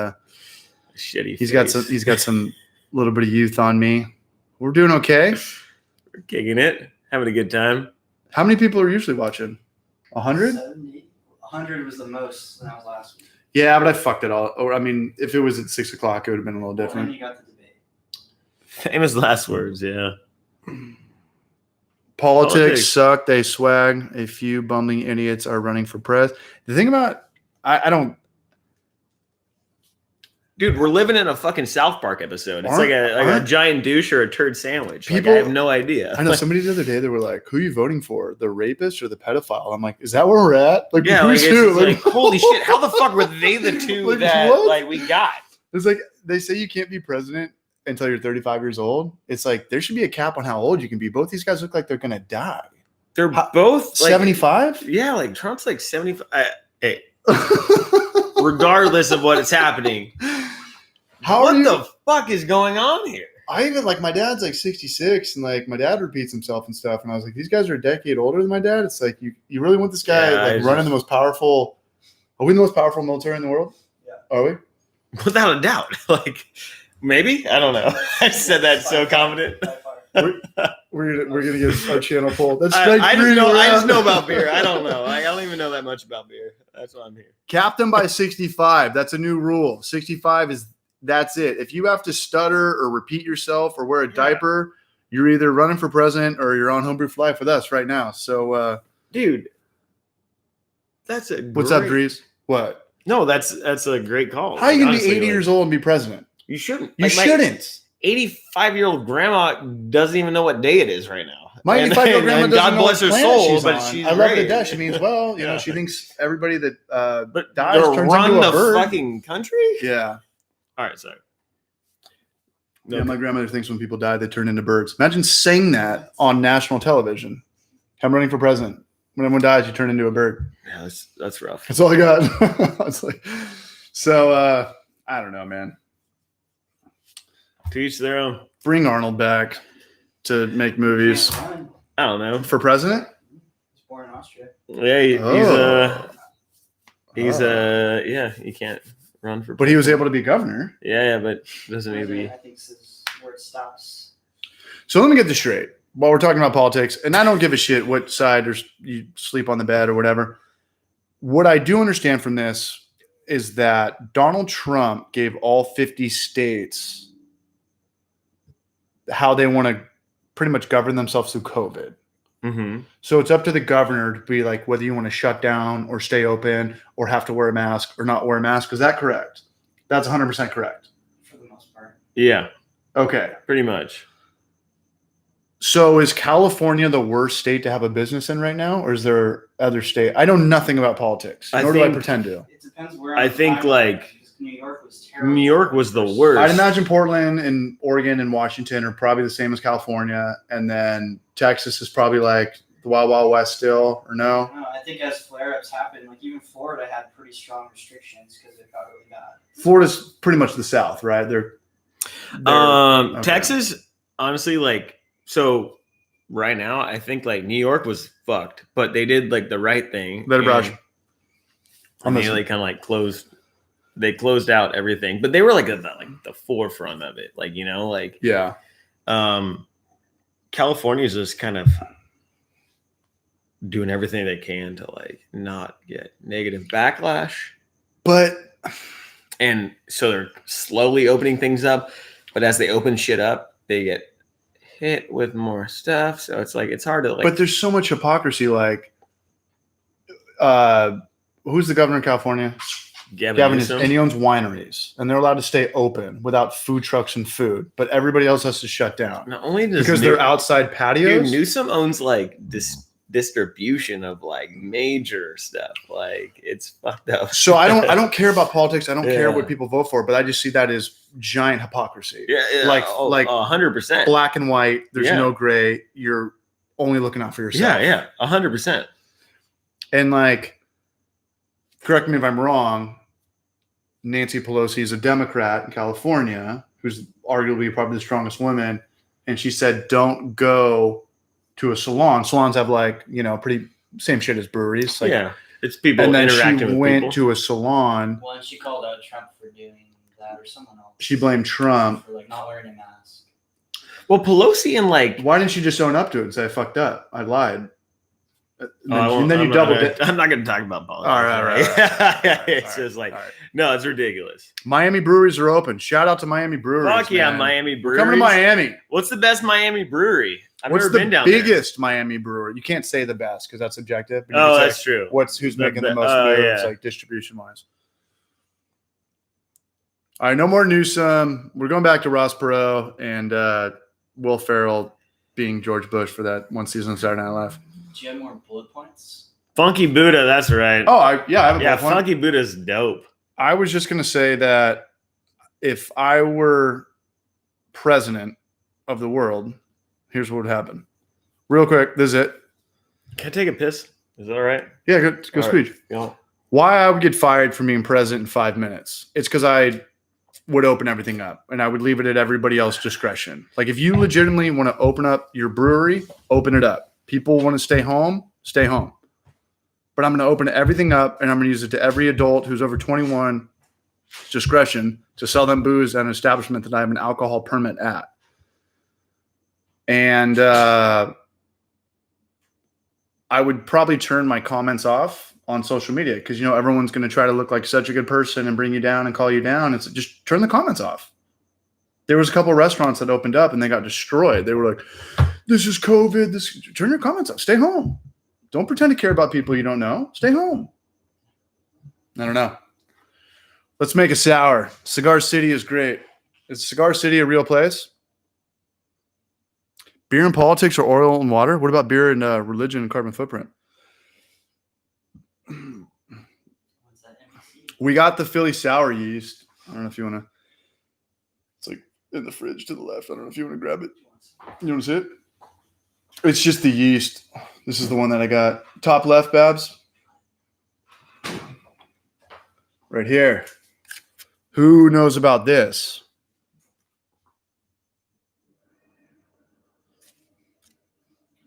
Shitty. he's got some little bit of youth on me. We're doing okay. We're kicking it, having a good time. How many people are usually watching? 100? 70, 100 was the most, and that was last week. Yeah, but I fucked it all. Or I mean, if it was at 6 o'clock, it would have been a little Well, different. then you got the debate. Famous last words, yeah. Politics suck. They swag. A few bumbling idiots are running for press. The thing about I don't. Dude, we're living in a fucking South Park episode. It's like a giant douche or a turd sandwich. People, I have no idea. I know somebody the other day, they were like, who are you voting for? The rapist or the pedophile? I'm like, is that where we're at? Like, yeah, who's who? Like, holy shit, how the fuck were they the two like, that what? like we got? It's like they say you can't be president until you're 35 years old. It's like there should be a cap on how old you can be. Both these guys look like they're gonna die. They're both 75? Yeah, like Trump's like 75. Hey, regardless of what is happening, what the fuck is going on here? I even like my dad's like 66 and like my dad repeats himself and stuff. And I was like, these guys are a decade older than my dad. It's like you really want this guy running the most powerful. Are we the most powerful military in the world? Yeah. Are we? Without a doubt. Like maybe? I don't know. I said that so confident. We're gonna get our channel pulled. That's I just know about beer. I don't know. I don't even know that much about beer. That's why I'm here. Captain by 65. That's a new rule. 65 is that's it. If you have to stutter or repeat yourself or wear a diaper, you're either running for president or you're on Homebrew for Life with us right now. So, dude, that's a what's up, Drees? What? No, that's a great call. How are you gonna be 80 years old and be president? You shouldn't. You shouldn't. 85-year-old grandma doesn't even know what day it is right now. My 85-year-old grandma doesn't God know bless what her planet soul, she's but on. she's I love great. the death. She means well. You know, she thinks everybody that but dies turns run into a the bird. fucking country. Yeah. All right, sorry. Yeah, my grandmother thinks when people die, they turn into birds. Imagine saying that on national television. I'm running for president. When everyone dies, you turn into a bird. Yeah, that's rough. That's all I got. It's like, so I don't know, man. To each their own. Bring Arnold back to make movies. I don't know. For president? He's born in Austria. Yeah, yeah, he can't run for. But he was able to be governor. Yeah, but doesn't maybe. I think this is where it stops. So let me get this straight. While we're talking about politics, and I don't give a shit what side or you sleep on the bed or whatever. What I do understand from this is that Donald Trump gave all 50 states how they want to pretty much govern themselves through COVID. Mm-hmm. So it's up to the governor to be like whether you want to shut down or stay open or have to wear a mask or not wear a mask. Is that correct? That's 100% correct. For the most part. Yeah. Okay. Pretty much. So is California the worst state to have a business in right now, or is there other state? I know nothing about politics, nor do I pretend to. It depends where. I think like New York was terrible. New York was the worst. I'd imagine Portland and Oregon and Washington are probably the same as California, and then Texas is probably like the Wild Wild West still, or no? No, I think as flare-ups happened, like even Florida had pretty strong restrictions because it got really bad. Florida's pretty much the South, right? They're okay. Texas, honestly, like. So right now, I think like New York was fucked, but they did like the right thing. Let it brush. And they like kind of like closed out everything, but they were like at the forefront of it. Like, you know, like, yeah. California's just kind of doing everything they can to like not get negative backlash. And so they're slowly opening things up, but as they open shit up, they get hit with more stuff, so it's like it's hard to like. But there's so much hypocrisy. Like, who's the governor of California? Gavin Newsom. And he owns wineries, and they're allowed to stay open without food trucks and food, but everybody else has to shut down. Not only because they're outside patios. Dude, Newsom owns like this distribution of like major stuff. Like it's fucked up. So I don't care about politics. I don't care what people vote for, but I just see that as giant hypocrisy. Yeah, like 100%. Black and white. There's no gray. You're only looking out for yourself. Yeah, 100%. And like, correct me if I'm wrong, Nancy Pelosi is a Democrat in California, who's arguably probably the strongest woman, and she said, "Don't go to a salon." Salons have like, you know, pretty same shit as breweries. Like, yeah, it's people and then interacting she with went people. to a salon. Well, and she called out Trump for doing that, or someone else. She blamed Trump for like not wearing a mask. Well, Pelosi and like, why didn't she just own up to it and say I fucked up? I lied. And then you doubled it. I'm not going to talk about politics. All right. It's just like, no, it's ridiculous. Miami breweries are open. Shout out to Miami breweries. Fuck yeah, man. Miami breweries. Coming to Miami. What's the best Miami brewery? I've What's never been down the biggest Miami brewery? You can't say the best because that's subjective. But you can say that's true. Who's making the most moves, like distribution wise? All right, no more Newsom. We're going back to Ross Perot and Will Ferrell being George Bush for that one season of Saturday Night Live. Do you have more bullet points? Funky Buddha, that's right. Oh, I have a bullet point. Funky Buddha's dope. I was just going to say that if I were president of the world, here's what would happen. Real quick, this is it. Can I take a piss? Is that all right? Yeah, go squeeze. Right. Why I would get fired from being president in 5 minutes? It's because I would open everything up and I would leave it at everybody else's discretion. Like if you legitimately want to open up your brewery, open it up. People want to stay home, stay home. But I'm going to open everything up and I'm going to use it to every adult who's over 21 discretion to sell them booze at an establishment that I have an alcohol permit at. And I would probably turn my comments off on social media because, everyone's going to try to look like such a good person and bring you down and call you down. It's just turn the comments off. There was a couple of restaurants that opened up and they got destroyed. They were like, this is COVID. Turn your comments off. Stay home. Don't pretend to care about people you don't know. Stay home. I don't know. Let's make a sour. Cigar City is great. Is Cigar City a real place? Beer and politics or oil and water? What about beer and religion and carbon footprint? What's that NBC? We got the Philly sour yeast. I don't know if you want to. It's like in the fridge to the left. I don't know if you want to grab it. You want to see it? It's just the yeast. This is the one that I got. Top left, Babs. Right here. Who knows about this?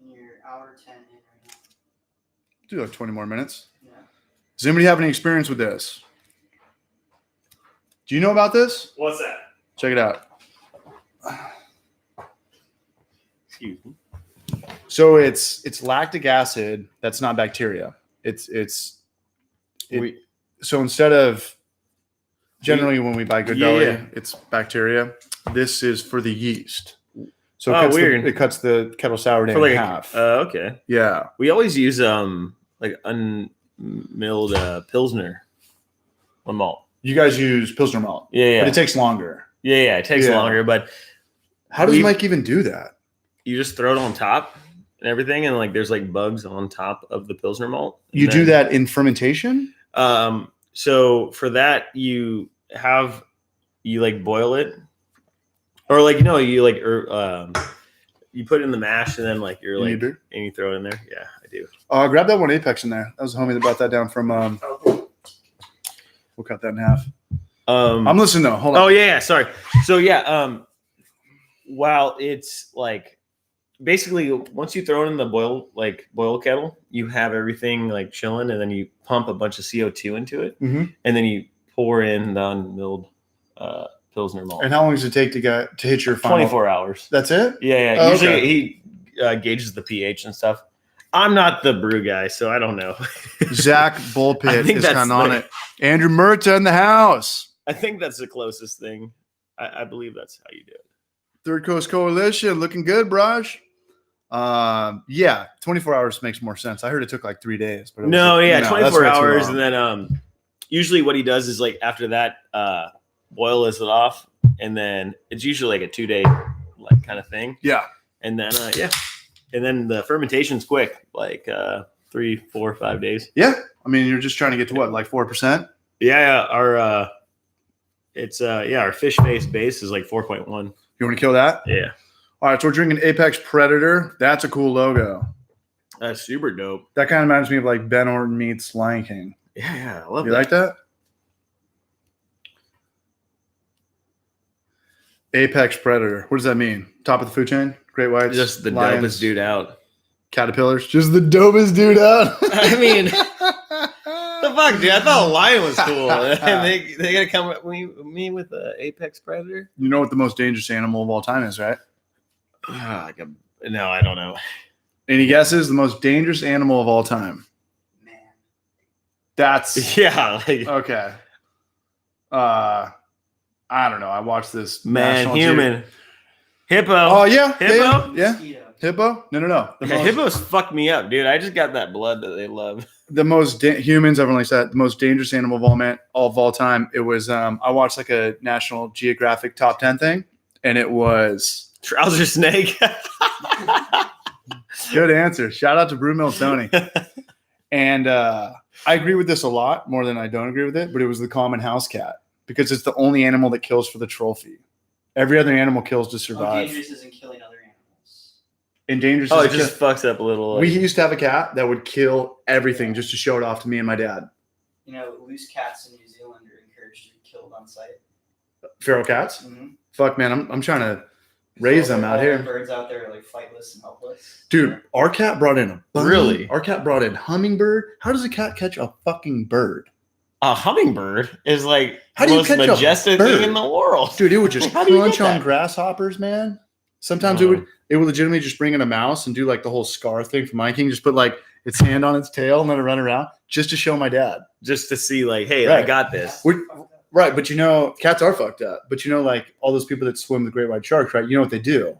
You're hour 10 in right now. Do like 20 more minutes. Yeah. Does anybody have any experience with this? Do you know about this? What's that? Check it out. Excuse me. So it's lactic acid. That's not bacteria. So instead of generally when we buy Good Belly, it's bacteria. This is for the yeast. So it cuts the kettle sour down in half. Okay. Yeah. We always use like unmilled Pilsner on malt. You guys use Pilsner malt. Yeah. But it takes longer. Yeah. It takes longer, but how does Mike even do that? You just throw it on top and everything, and like there's like bugs on top of the Pilsner malt. You do that in fermentation? So for that you like boil it, or like you put it in the mash and then like and you throw it in there. Yeah, I do. Grab that one Apex in there. That was the homie that brought that down from. We'll cut that in half. I'm listening though. Hold on. Oh yeah. Sorry. So yeah. While it's like. Basically, once you throw it in the boil kettle, you have everything like chilling, and then you pump a bunch of CO2 into it, and then you pour in the unmilled Pilsner malt. And how long does it take to hit your final? 24 hours. That's it? Yeah. Oh, usually okay. he gauges the pH and stuff. I'm not the brew guy, so I don't know. Zach Bullpit is kind of on it. Andrew Murta in the house. I think that's the closest thing. I believe that's how you do it. Third Coast Coalition looking good, Braj. 24 hours makes more sense. I heard it took like 3 days, but 24 hours, and then usually what he does is like after that boil is it off, and then it's usually like a 2-day like kind of thing. Yeah, and then and then the fermentation's quick, like 3, 4, 5 days. Yeah, I mean you're just trying to get to what, like 4%? Yeah, our our fish base is like 4.1. You want to kill that? Yeah. All right, so we're drinking Apex Predator. That's a cool logo. That's super dope. That kind of reminds me of like Ben Orton meets Lion King. Yeah, I love You like that? Apex Predator. What does that mean? Top of the food chain? Great whites? Just the lions, dopest dude out. Caterpillars? Just the dopest dude out. I mean, the fuck, dude? I thought a lion was cool. And they gotta come with me with the Apex Predator? You know what the most dangerous animal of all time is, right? No, I don't know. Any guesses? The most dangerous animal of all time. Man. That's Yeah, like okay. I don't know. I watched this man, National human, hippo. Oh yeah, Hippo? yeah. Mosquito. Hippo? No. Yeah, hippos fuck me up, dude. I just got that blood that they love. The most humans, everyone likes that. The most dangerous animal of all time. It was. I watched like a National Geographic top 10 thing, and it was Trouser snake. good answer. Shout out to Brew Mill Tony. And I agree with this a lot more than I don't agree with it. But it was the common house cat because it's the only animal that kills for the trophy. Every other animal kills to survive. Dangerous isn't killing other animals. Endangered. Oh, it just fucks up a little. We used to have a cat that would kill everything just to show it off to me and my dad. You know, loose cats in New Zealand are encouraged to be killed on site. Feral cats? Mm-hmm. Fuck, man. I'm trying to raise them out here. Birds out there are like flightless and helpless. Dude, our cat brought in a bunny. Really? Our cat brought in hummingbird. How does a cat catch a fucking bird? A hummingbird is like How the do you most catch a majestic bird? thing in the world. Dude, it would just How do you crunch get on that? grasshoppers, man. Sometimes No. it would legitimately just bring in a mouse and do like the whole scar thing from Lion King. Just put like its hand on its tail and let it run around just to show my dad. Just to see, like, hey, Right. I got this. Right, but you know, cats are fucked up. But you know, like all those people that swim with great white sharks, right? You know what they do?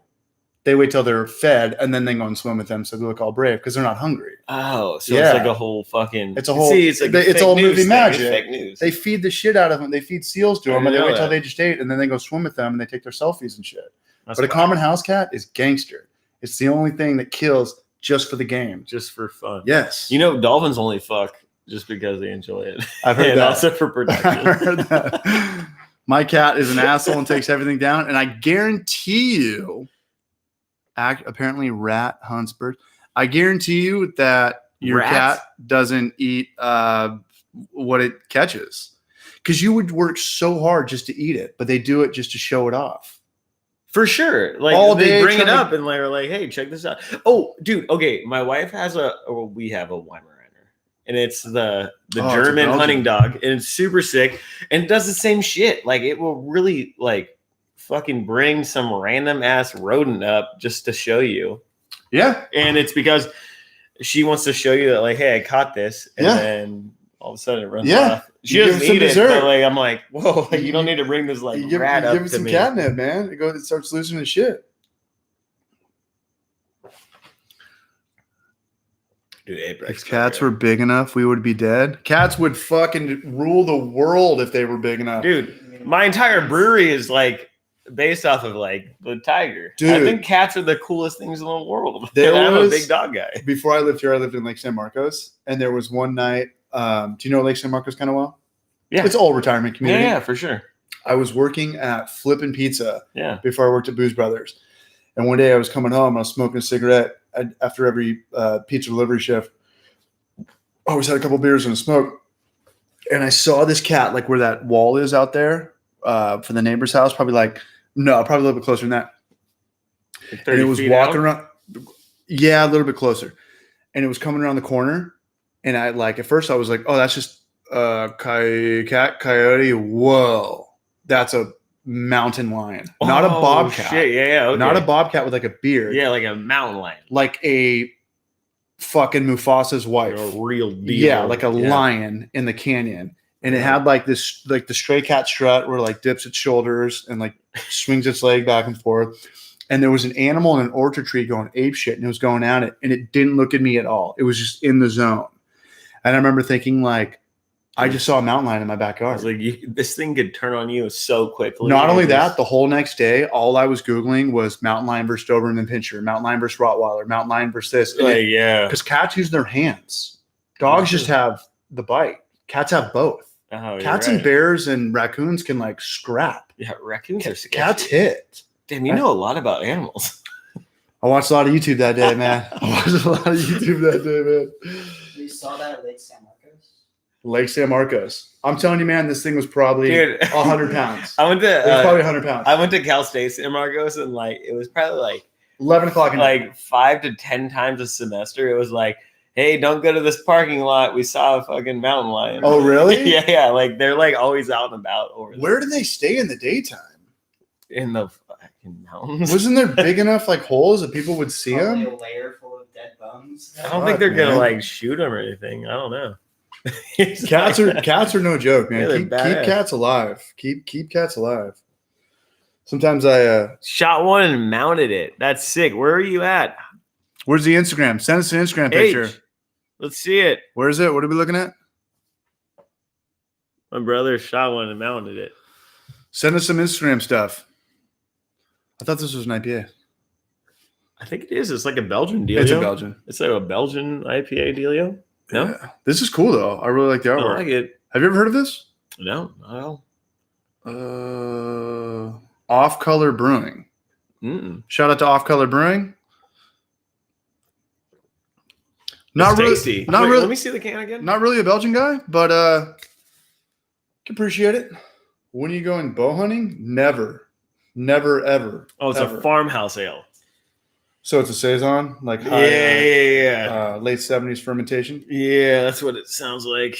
They wait till they're fed and then they go and swim with them, so they look all brave because they're not hungry. Oh, so Yeah. it's like a whole fucking. It's a whole. See, it's like it's fake all news movie thing. magic. It's fake news. They feed the shit out of them. They feed seals to I them, and they didn't wait know till that. they just ate, and then they go swim with them, and they take their selfies and shit. That's But a whack. common house cat is gangster. It's the only thing that kills just for the game. Just for fun. Yes, You know, dolphins only fuck just because they enjoy it. I've heard and that. also for I've production. heard that. My cat is an asshole and takes everything down, and I guarantee you, apparently rat hunts birds. I guarantee you that your Rats? cat doesn't eat what it catches, because you would work so hard just to eat it, but they do it just to show it off. For sure. Like All they day bring it trying to- up and they're like, hey, check this out. Oh, dude, okay. My wife has we have a Weimaraner. And it's the it's a German Belgian. hunting dog. And it's super sick. And it does the same shit. Like it will really like fucking bring some random ass rodent up just to show you. Yeah, And it's because she wants to show you that, like, hey, I caught this. And Yeah. then all of a sudden it runs Yeah. off. She You give doesn't it some eat it. dessert. But like I'm like, whoa, like, you don't need to bring this like you give rat up it to some me. catnip, man. It starts losing its shit. Dude, Apex If cats were big enough, we would be dead. Cats would fucking rule the world if they were big enough. Dude, my entire brewery is like based off of like the tiger. I Dude. think cats are the coolest things in the world. There And I'm a was- big dog guy. Before I lived here, I lived in Lake San Marcos, and there was one night. Do you know Lake San Marcos kind of well? Yeah. It's all retirement Yeah, community. yeah, for sure. I was working at Flippin' Pizza Yeah. before I worked at Booze Brothers, and one day I was coming home. I was smoking a cigarette after every pizza delivery shift. I always had a couple beers and a smoke, and I saw this cat like where that wall is out there for the neighbor's house. Probably a little bit closer than that. Like And 30 it was feet walking out. around. Yeah, a little bit closer. And it was coming around the corner. And I at first I was like, oh, that's just a coyote. Whoa. That's a mountain lion. Not a Oh, bobcat. Shit. Yeah, yeah. Okay. Not a bobcat with like a beard. Yeah, like a mountain lion. Like a fucking Mufasa's wife. Like a real deal. Yeah, like a Yeah. lion in the canyon. And it had like this, like the stray cat strut where it like dips its shoulders and like swings its leg back and forth. And there was an animal in an orchard tree going ape shit, and it was going at it, and it didn't look at me at all. It was just in the zone. And I remember thinking, like, I just saw a mountain lion in my I backyard. was like, this thing could turn on you so quickly. Not only It that, just- the whole next day, all I was Googling was mountain lion versus Doberman Pinscher, mountain lion versus Rottweiler, mountain lion versus this. like, yeah. Because cats use their hands. Dogs just have the bite. Cats have both. Oh, you're Cats right. and bears and raccoons can like scrap. Yeah, raccoons are sketchy. Cats hit. Damn, you know a lot about animals. I watched a lot of YouTube that day, man. I watched a lot of YouTube that day, man. You saw that at Lake San Marcos? Lake San Marcos. I'm telling you, man, this thing was probably Dude. 100 pounds. I went It was to probably 100 pounds. I went to Cal State San Marcos, and like it was probably like 11 o'clock at night. like 5 to 10 times a semester. It was like, hey, don't go to this parking lot. We saw a fucking mountain lion. Oh, really? yeah, yeah. Like they're like always out and about over Where do they stay in the daytime? there in the fucking mountains. Wasn't there big enough like holes that people would see Probably them? a layer full of dead thumbs. I don't think they're man. gonna like shoot them or anything. I don't know. Cats are no joke, man. Yeah, they're keep badass. cats alive. Keep cats alive. Sometimes I shot one and mounted it. That's sick. Where are you at? where's the Instagram? Send us an Instagram picture. H. Let's see it. Where is it? What are we looking at? My brother shot one and mounted it. Send us some Instagram stuff. I thought this was an IPA. I think it is. It's like a Belgian dealio. It's a Belgian. It's like a Belgian IPA dealio. No, Yeah. This is cool though. I really like the I artwork. like it. Have you ever heard of this? No, not at all. Off Color Brewing. Mm-mm. Shout out to Off Color Brewing. Not tasty. Not Wait, really. Let me see the can again. Not really a Belgian guy, but can appreciate it. When you going bow hunting? Never, ever. Oh, it's ever. a farmhouse ale. So it's a saison, like high, late 70s fermentation. Yeah, that's what it sounds like.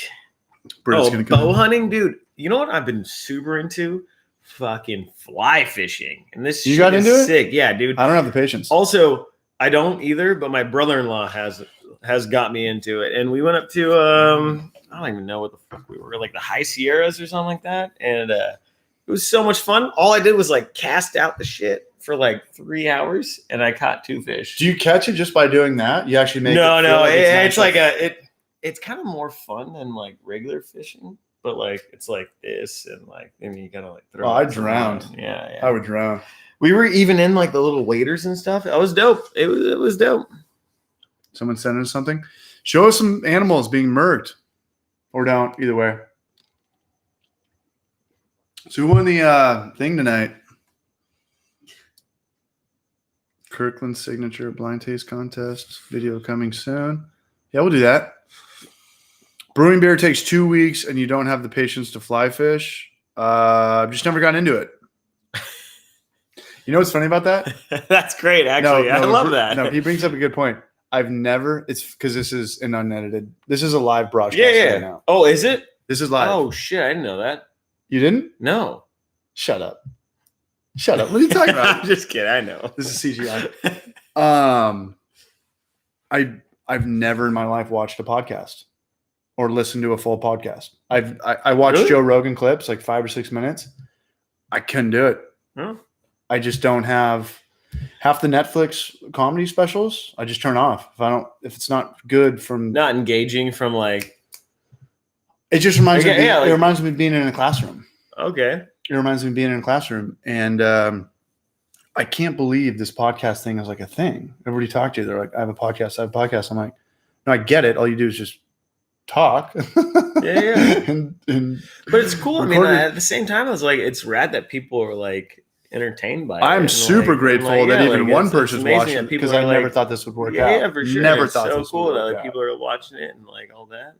Britt's gonna come bow in. hunting, dude. You know what I've been super into? Fucking fly fishing. And this You shit got is into it? sick. Yeah, dude. I don't have the patience. Also, I don't either, but my brother-in-law has got me into it. And we went up to I don't even know what the fuck we were, like the High Sierras or something like that. And it was so much fun. All I did was like cast out the shit for like 3 hours and I caught 2 fish. Do you catch it just by doing that? You actually make No, it feel like it's natural? like it's kind of more fun than like regular fishing, but like it's like this and like I mean you gotta like throw. Oh, I it somewhere. drowned. Yeah. I would drown. We were even in like the little waders and stuff. It was dope. It was dope. Someone send us something. Show us some animals being murked, or don't. Either way. So who won the thing tonight? Kirkland signature blind taste contest video coming soon. Yeah, we'll do that. Brewing beer takes 2 weeks, and you don't have the patience to fly fish. I've just never gotten into it. You know what's funny about that? That's great, actually. I love that. No, he brings up a good point. I've never. It's because this is an unedited. This is a live broadcast Yeah. right now. Oh, is it? This is live. Oh shit! I didn't know that. You didn't? No. Shut up. Shut up. What are you talking about? I'm just kidding. I know. This is CGI. I've never in my life watched a podcast or listened to a full podcast. I watched Really? Joe Rogan clips, like 5 or 6 minutes. I couldn't do it. Huh? I just don't have half the Netflix comedy specials. I just turn off if it's not good from. Not engaging from like. It just reminds me. Yeah, It reminds me of being in a classroom. Okay. It reminds me of being in a classroom, and I can't believe this podcast thing is like a thing. Everybody talk to you. They're like, I have a podcast. I'm like, no, I get it. All you do is just talk. Yeah. and But it's cool. I mean, record it. at the same time, I was like, it's rad that people are like entertained by it. I'm and, super like, grateful and, like, that yeah, even like, one it's person's amazing watching that people because I are, never like, thought this would work yeah, out. Yeah, for sure. Never it's thought so this cool would that work like, out. people are watching it and like all that.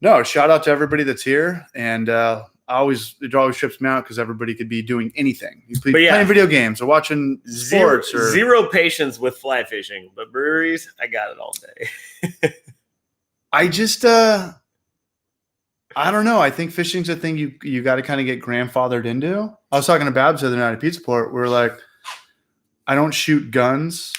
No, shout out to everybody that's here, and it always trips me out because everybody could be doing anything. You could be playing video games or watching sports or Zero patience with fly fishing, but breweries, I got it all day. I just I don't know. I think fishing's a thing you got to kind of get grandfathered into. I was talking to Babs the other night at Pizza Port. We were like, I don't shoot guns,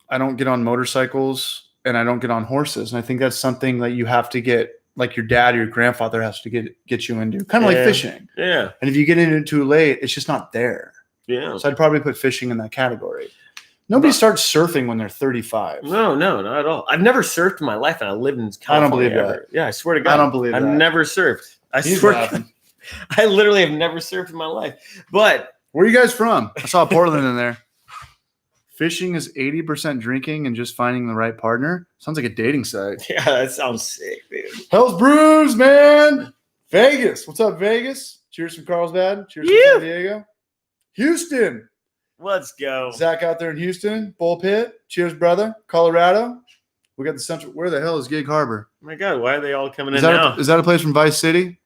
I don't get on motorcycles, and I don't get on horses. And I think that's something that you have to get, like your dad or your grandfather has to get you into, kind of like fishing. Yeah. And if you get into it too late, it's just not there. Yeah. So I'd probably put fishing in that category. Nobody starts surfing when they're 35. No, not at all. I've never surfed in my life, and I lived in California. I don't believe that. ever. Yeah, I swear to God. I don't believe I've that. never surfed. I He's swear. laughing. I literally have never surfed in my life. But Where are you guys from? I saw Portland in there. Fishing is 80% drinking and just finding the right partner. Sounds like a dating site. yeah, that sounds sick, dude. Hell's Brews, man. Vegas. What's up, Vegas? Cheers from Carlsbad. Cheers Yeah. from San Diego. Houston. Let's go. Zach out there in Houston. Bull Pit. Cheers, brother. Colorado. We got the central. Where the hell is Gig Harbor? Oh my God, why are they all coming Is in that, now? is that a place from Vice City?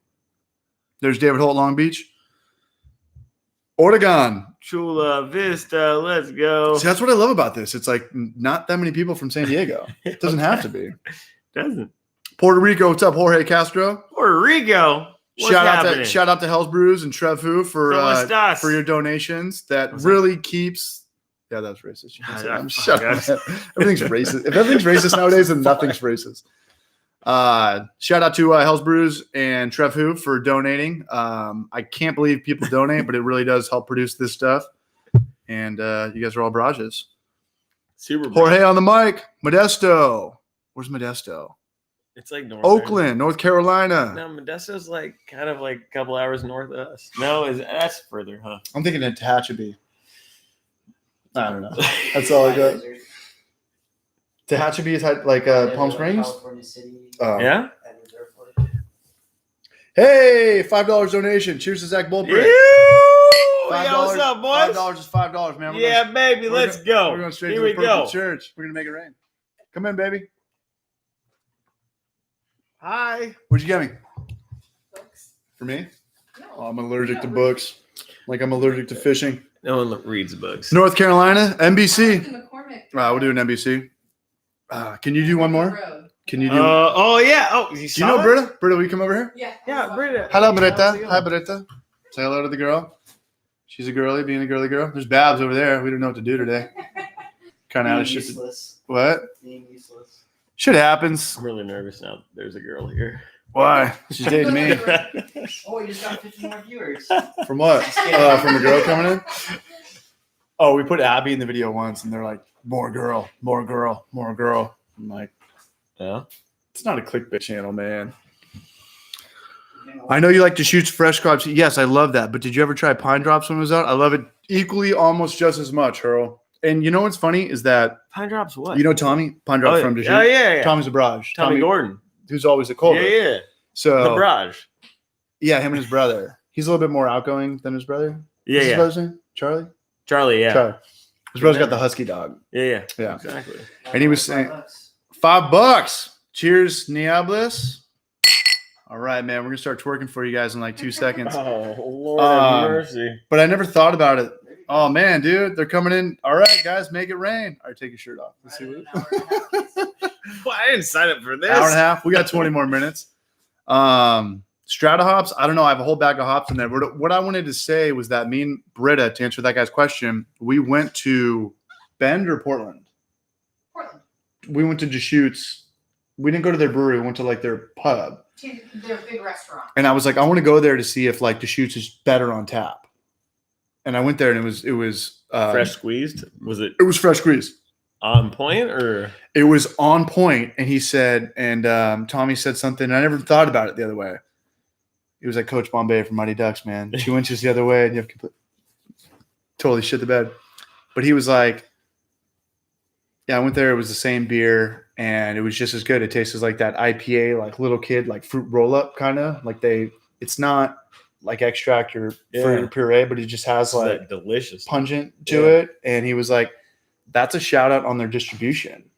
There's David Holt, Long Beach. Oregon. Chula Vista, let's go. See, that's what I love about this. It's like not that many people from San Diego. It doesn't have to be. Doesn't. Puerto Rico. What's up, Jorge Castro? Puerto Rico. What's happening? Shout out to Hell's Brews and Trev Hu ¿Cómo estás? for your donations. That What's really keeps Yeah, that's racist. You can say Ah, that. fuck, Shut up, man. Everything's racist. If everything's racist nowadays, then nothing's racist. Shout out to Hell's Brews and Trev Who for donating. I can't believe people donate, but it really does help produce this stuff. And you guys are all barrages. Super. Jorge on the mic. Modesto. Where's Modesto? It's like North Oakland, North Carolina. No, Modesto's like kind of like a couple hours north of us. No, that's further, huh? I'm thinking of Tehachapi. I don't know. That's all I got. Tehachapi is like Palm Springs. California City. Yeah. And Reserve Forest. Hey, $5 donation. Cheers to Zach Bullbrick. Yeah, what's up, boys? $5 is $5, man. Yeah, baby, let's go. We're going straight Here to the we go. Purple Church. We're gonna make it rain. Come in, baby. Hi. What'd you get me? Books. For me? No. Oh, I'm allergic to books. Like I'm allergic to fishing. No one reads books. North Carolina, NBC. McCormick. We'll do an NBC. Can you do one more? Road. Can you do? Oh yeah. Oh, Do you know Britta? Britta, will you come over here? Yeah. Yeah, Britta. Hello, How's Britta. it going? Hi, Britta. Say hello to the girl. She's a girly, being a girly girl. There's Babs over there. We don't know what to do today. Kind of out of shit. Useless. What? Being useless. Shit happens. I'm really nervous now. There's a girl here. Why? She's dating me. Oh, you just got 50 more viewers. From what? From a girl coming in? Oh, we put Abby in the video once, and they're like, more girl, more girl, more girl. I'm like, Yeah. it's not a clickbait channel, man. I know you like to shoot fresh crops. Yes, I love that. But did you ever try Pine Drops when it was out? I love it equally, almost just as much, Earl. And you know what's funny is that, Pine Drops what? you know Tommy? Pine Drops from Deschutes? Oh yeah. Tommy's a barrage. Tommy Gordon. Who's always at Culver. Yeah. The So, barrage. yeah, him and his brother. He's a little bit more outgoing than his brother. Yeah, What's his yeah. brother's name? Charlie? Charlie, yeah. Charlie. His brother's got the husky dog. Yeah. Yeah. Exactly. And he was saying, $5. Cheers, Niables. All right, man. We're going to start twerking for you guys in like 2 seconds. Oh, Lord have mercy. But I never thought about it. Oh, man, dude. They're coming in. All right, guys. Make it rain. All right, take your shirt off. Let's see what Well, I didn't sign up for this. hour and a half. We got 20 more minutes. Strata hops. I don't know. I have a whole bag of hops in there. What I wanted to say was that me and Britta, to answer that guy's question, we went to Bend or Portland? Portland. We went to Deschutes. We didn't go to their brewery. We went to like their pub. To their big restaurant. And I was like, I want to go there to see if like Deschutes is better on tap. And I went there and it was Fresh squeezed? Was it It was fresh squeezed. on point or? It was on point. And he said, and Tommy said something. And I never thought about it the other way. He was like Coach Bombay from Mighty Ducks, man. 2 inches the other way, and you have to totally shit the bed. But he was like, yeah, I went there. It was the same beer, and it was just as good. It tastes like that IPA, like little kid, like fruit roll up kind of. Like it's not like extract or fruit or puree, but it just has It's like that delicious pungent to it. And he was like, that's a shout out on their distribution.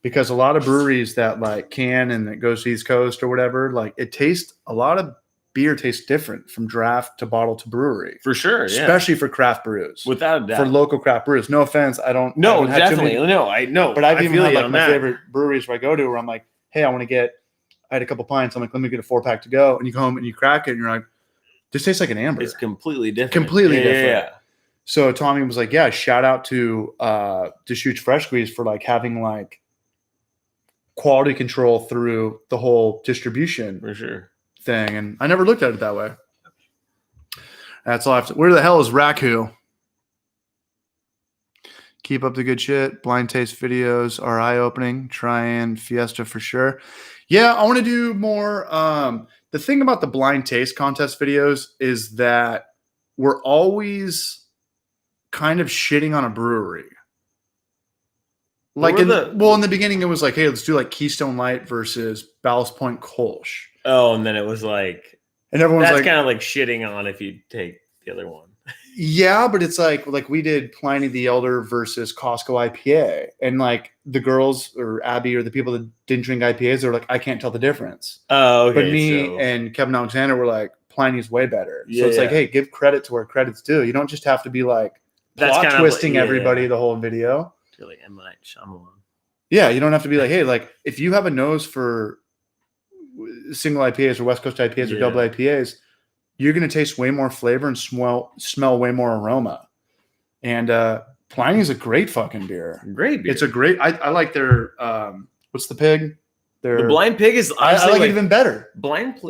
Because a lot of breweries that like can and that goes to East Coast or whatever, like it tastes a lot of beer tastes different from draft to bottle to brewery. for sure. Yeah. Especially for craft brews. Without a doubt. For local craft brews. No offense. I haven't had too definitely. many, No, I know. but I've I even feel had you like on my that. favorite breweries where I go to where I'm like, hey, I had a couple pints. I'm like, let me get a 4-pack to go. And you go home and you crack it and you're like, this tastes like an amber. It's completely different. Completely different. Yeah. So Tommy was like, yeah, shout out to Deschutes Fresh Squeeze for like having like quality control through the whole distribution For sure. thing. And I never looked at it that way. That's all I have to. Where the hell is Raku? Keep up the good shit. Blind taste videos are eye opening. Try and Fiesta for sure. Yeah, I want to do more. The thing about the blind taste contest videos is that we're always kind of shitting on a brewery. Like in the beginning, it was like, hey, let's do like Keystone Light versus Ballast Point Kolsch. Oh, and then it was like, And everyone's that's like, kind of like shitting on if you take the other one. yeah, but it's like we did Pliny the Elder versus Costco IPA. And like the girls or Abby or the people that didn't drink IPAs, they're like, I can't tell the difference. Oh, okay. But me and Kevin Alexander were like, Pliny's way better. So it's like, hey, give credit to where credit's due. You don't just have to be like plot twisting everybody the whole video. It's really M. Night Shyamalan. Yeah, you don't have to be like, hey, like if you have a nose for single IPAs or West Coast IPAs or double IPAs, you're going to taste way more flavor and smell way more aroma. And Pliny's a great fucking beer. Great beer. It's a great. I like their. What's the pig? Their the Blind Pig is I honestly like it like even better. Blind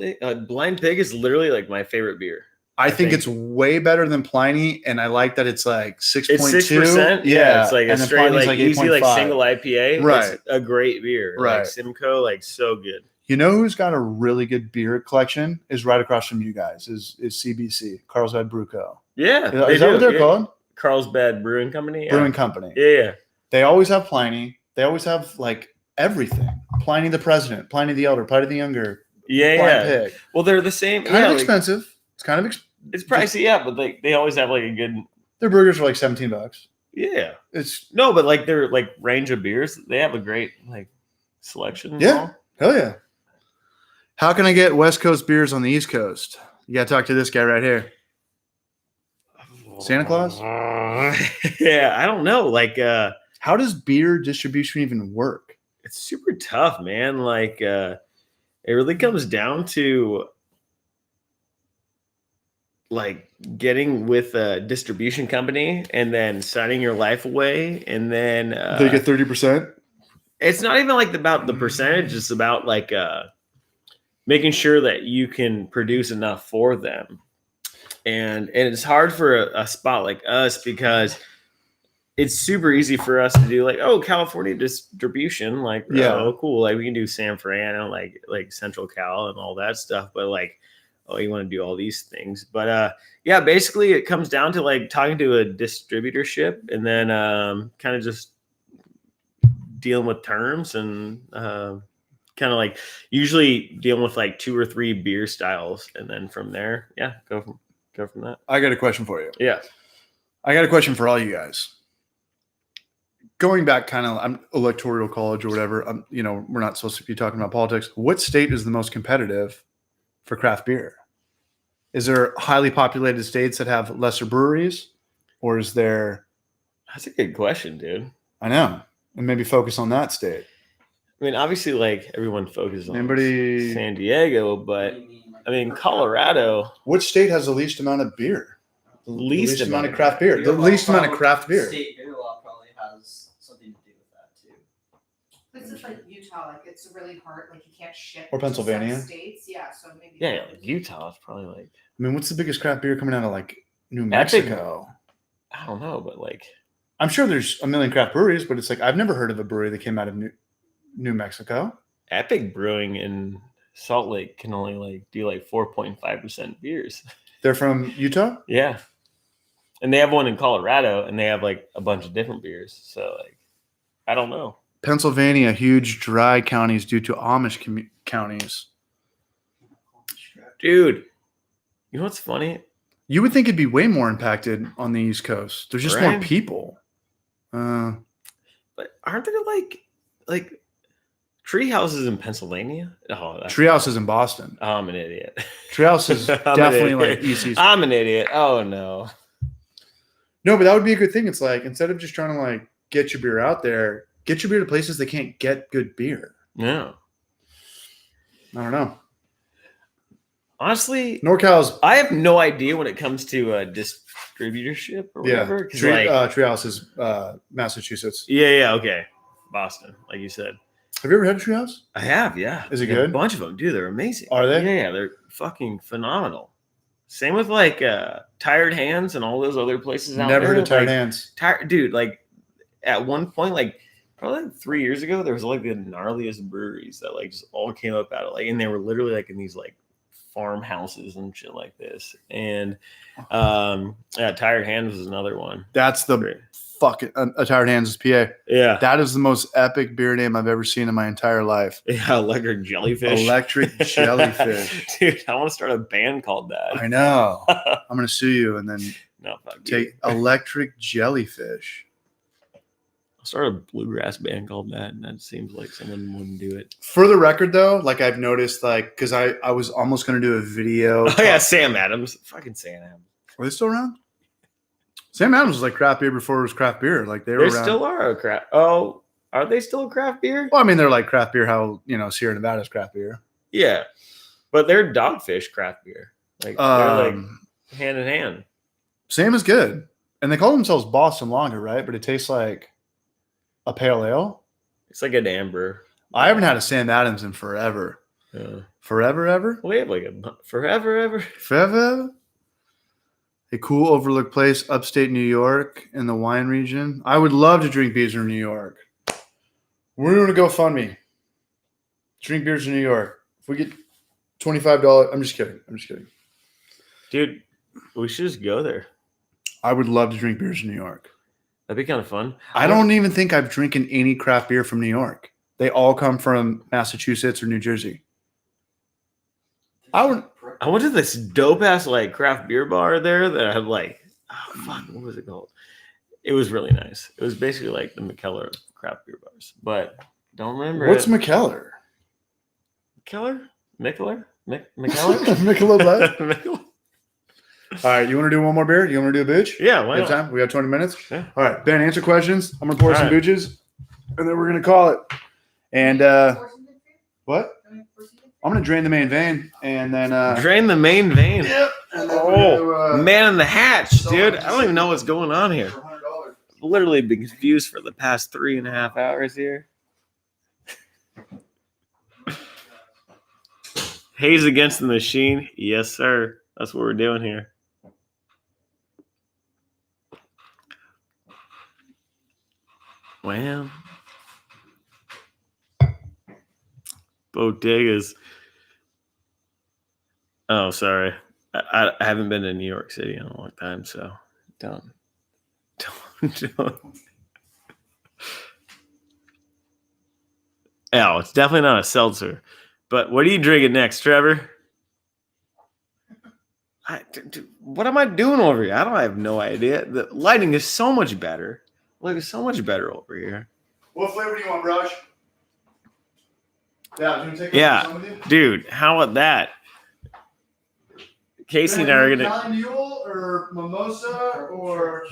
Pig is literally like my favorite beer. I think it's way better than Pliny, and I like that it's like 6.2. It's 6%. Yeah, it's like a and then straight, Pliny's like easy, like 8.5. single IPA. Right. It's a great beer. Right. Like Simcoe, like so good. You know who's got a really good beer collection? Is right across from you guys. Is CBC, Carlsbad Brew Co. Yeah. Is that what they're called? Carlsbad Brewing Company. Yeah. Brewing Company. Yeah. They always have Pliny. They always have like everything. Pliny the President, Pliny the Elder, Pliny the Younger. Yeah. Blind Pig. Well, they're the same. Kind of expensive. It's kind of it's pricey, yeah, but they always have like a good. Their burgers are like $17. Yeah. It's No, but like their like range of beers, they have a great like selection. and Yeah. all. hell yeah. How can I get West Coast beers on the East Coast? You got to talk to this guy right here. Santa Claus? Yeah, I don't know. Like, How does beer distribution even work? it's super tough, man. Like, it really comes down to like getting with a distribution company and then signing your life away, and then They get 30%. it's not even like about the percentage. It's about like making sure that you can produce enough for them. And it's hard for a spot like us because it's super easy for us to do like, oh, California distribution, like, Yeah. oh, cool. Like we can do San Fran, like Central Cal and all that stuff. But like, oh, you want to do all these things. But yeah, basically it comes down to like talking to a distributorship and then kind of just dealing with terms and kind of like usually dealing with like 2 or 3 beer styles. And then from there, yeah, go from that. I got a question for you. Yeah. I got a question for all you guys. Going back kind of, I'm electoral college or whatever. We're not supposed to be talking about politics. What state is the most competitive for craft beer? Is there highly populated states that have lesser breweries, or is there? That's a good question, dude. I know, and maybe focus on that state. I mean, obviously, like everyone focuses on Anybody? San Diego, What but do you mean? Like, I mean, per Colorado. Which state has the least amount of beer? The Least amount of amount. craft beer. The Beer least law amount of craft beer. State beer law probably has something to do with that too. This is like Utah, like it's really hard, like you can't ship. Or to some Pennsylvania. states, yeah. So maybe. Yeah, like Utah is probably like I mean, what's the biggest craft beer coming out of like New Epic. Mexico? I don't know, but like I'm sure there's a million craft breweries, but it's like I've never heard of a brewery that came out of New Mexico. Epic Brewing in Salt Lake can only like do like 4.5% beers. They're from Utah? Yeah, and they have one in Colorado, and they have like a bunch of different beers. So like, I don't know. Pennsylvania, huge dry counties due to Amish counties. Dude, you know what's funny? You would think it'd be way more impacted on the East Coast. There's just more Right. people. But aren't there like tree houses in Pennsylvania? Oh, Treehouse is in Boston. I'm an idiot. Treehouse is I'm an definitely idiot. like East. I'm an idiot. Oh no. No, but that would be a good thing. It's like instead of just trying to like get your beer out there, get your beer to places that can't get good beer. No. I don't know. Honestly, NorCal's I have no idea when it comes to distributorship or whatever. 'Cause, like, Treehouse is Massachusetts. yeah, okay. Boston, like you said. Have you ever had a Treehouse? I have, yeah. Is it Yeah, good? A bunch of them, dude. They're amazing. Are they? Yeah, they're fucking phenomenal. Same with like Tired Hands and all those other places out Never there. heard of Tired like, Hands. Dude, like at one point, like probably like 3 years ago, there was like the gnarliest breweries that like just all came up out of like, and they were literally like in these like farmhouses and shit like this. And yeah, Tired Hands was another one. That's the Great. fucking a Tired Hands is PA. Yeah, That is the most epic beer name I've ever seen in my entire life. yeah, electric jellyfish. Electric jellyfish. Dude, I want to start a band called that. I know. I'm gonna sue you and then No, fuck take you. electric jellyfish. I'll start a bluegrass band called that, and that seems like someone wouldn't do it. For the record, though, like I've noticed, like because I was almost gonna do a video. Oh yeah, Sam Adams. Fucking Sam Adams. Are they still around? Sam Adams was like craft beer before it was craft beer. Like they were They around. still are a craft. Oh, are they still a craft beer? Well, I mean, they're like craft beer. How Sierra Nevada's craft beer. Yeah, but they're Dogfish craft beer. Like they're like hand in hand. Sam is good. And they call themselves Boston Lager, right? But it tastes like a pale ale. It's like an amber. I haven't had a Sam Adams in forever. Yeah. Forever, ever? We have like a forever ever. Forever? A cool overlooked place, upstate New York in the wine region. I would love to drink beers in New York. We're going to go fund me. Drink beers in New York. If we get $25, I'm just kidding. Dude, we should just go there. I would love to drink beers in New York. That'd be kind of fun. I don't even think I've drinking any craft beer from New York. They all come from Massachusetts or New Jersey. I went to this dope ass like craft beer bar there that had like, oh fuck, what was it called? It was really nice. It was basically like the McKellar of craft beer bars, but don't remember. What's it. McKellar? McKellar? McKellar? Michelob Light? Michelob? All right, you want to do one more beer? You want to do a booch? Yeah, We why have not? time? We got 20 minutes? Yeah. All right, Ben, answer questions. I'm going to pour All some right. booches, and then we're going to call it. And what? I'm going to drain the main vein, and then Drain the main vein. Yep. And then Oh, we're man in the hatch, dude. I don't even know what's going on here. for $100. Literally been confused for the past 3.5 hours here. Haze against the machine. Yes, sir. That's what we're doing here. Well, bodegas. Oh, sorry. I haven't been to New York City in a long time, so don't. Oh, it's definitely not a seltzer. But what are you drinking next, Trevor? What am I doing over here? I have no idea. The lighting is so much better. Look, it's so much better over here. What flavor do you want, Raj? Yeah, do you want to take Yeah. some with you? Dude, how about that? Casey and I are gonna. Cali Mule or Mimosa or.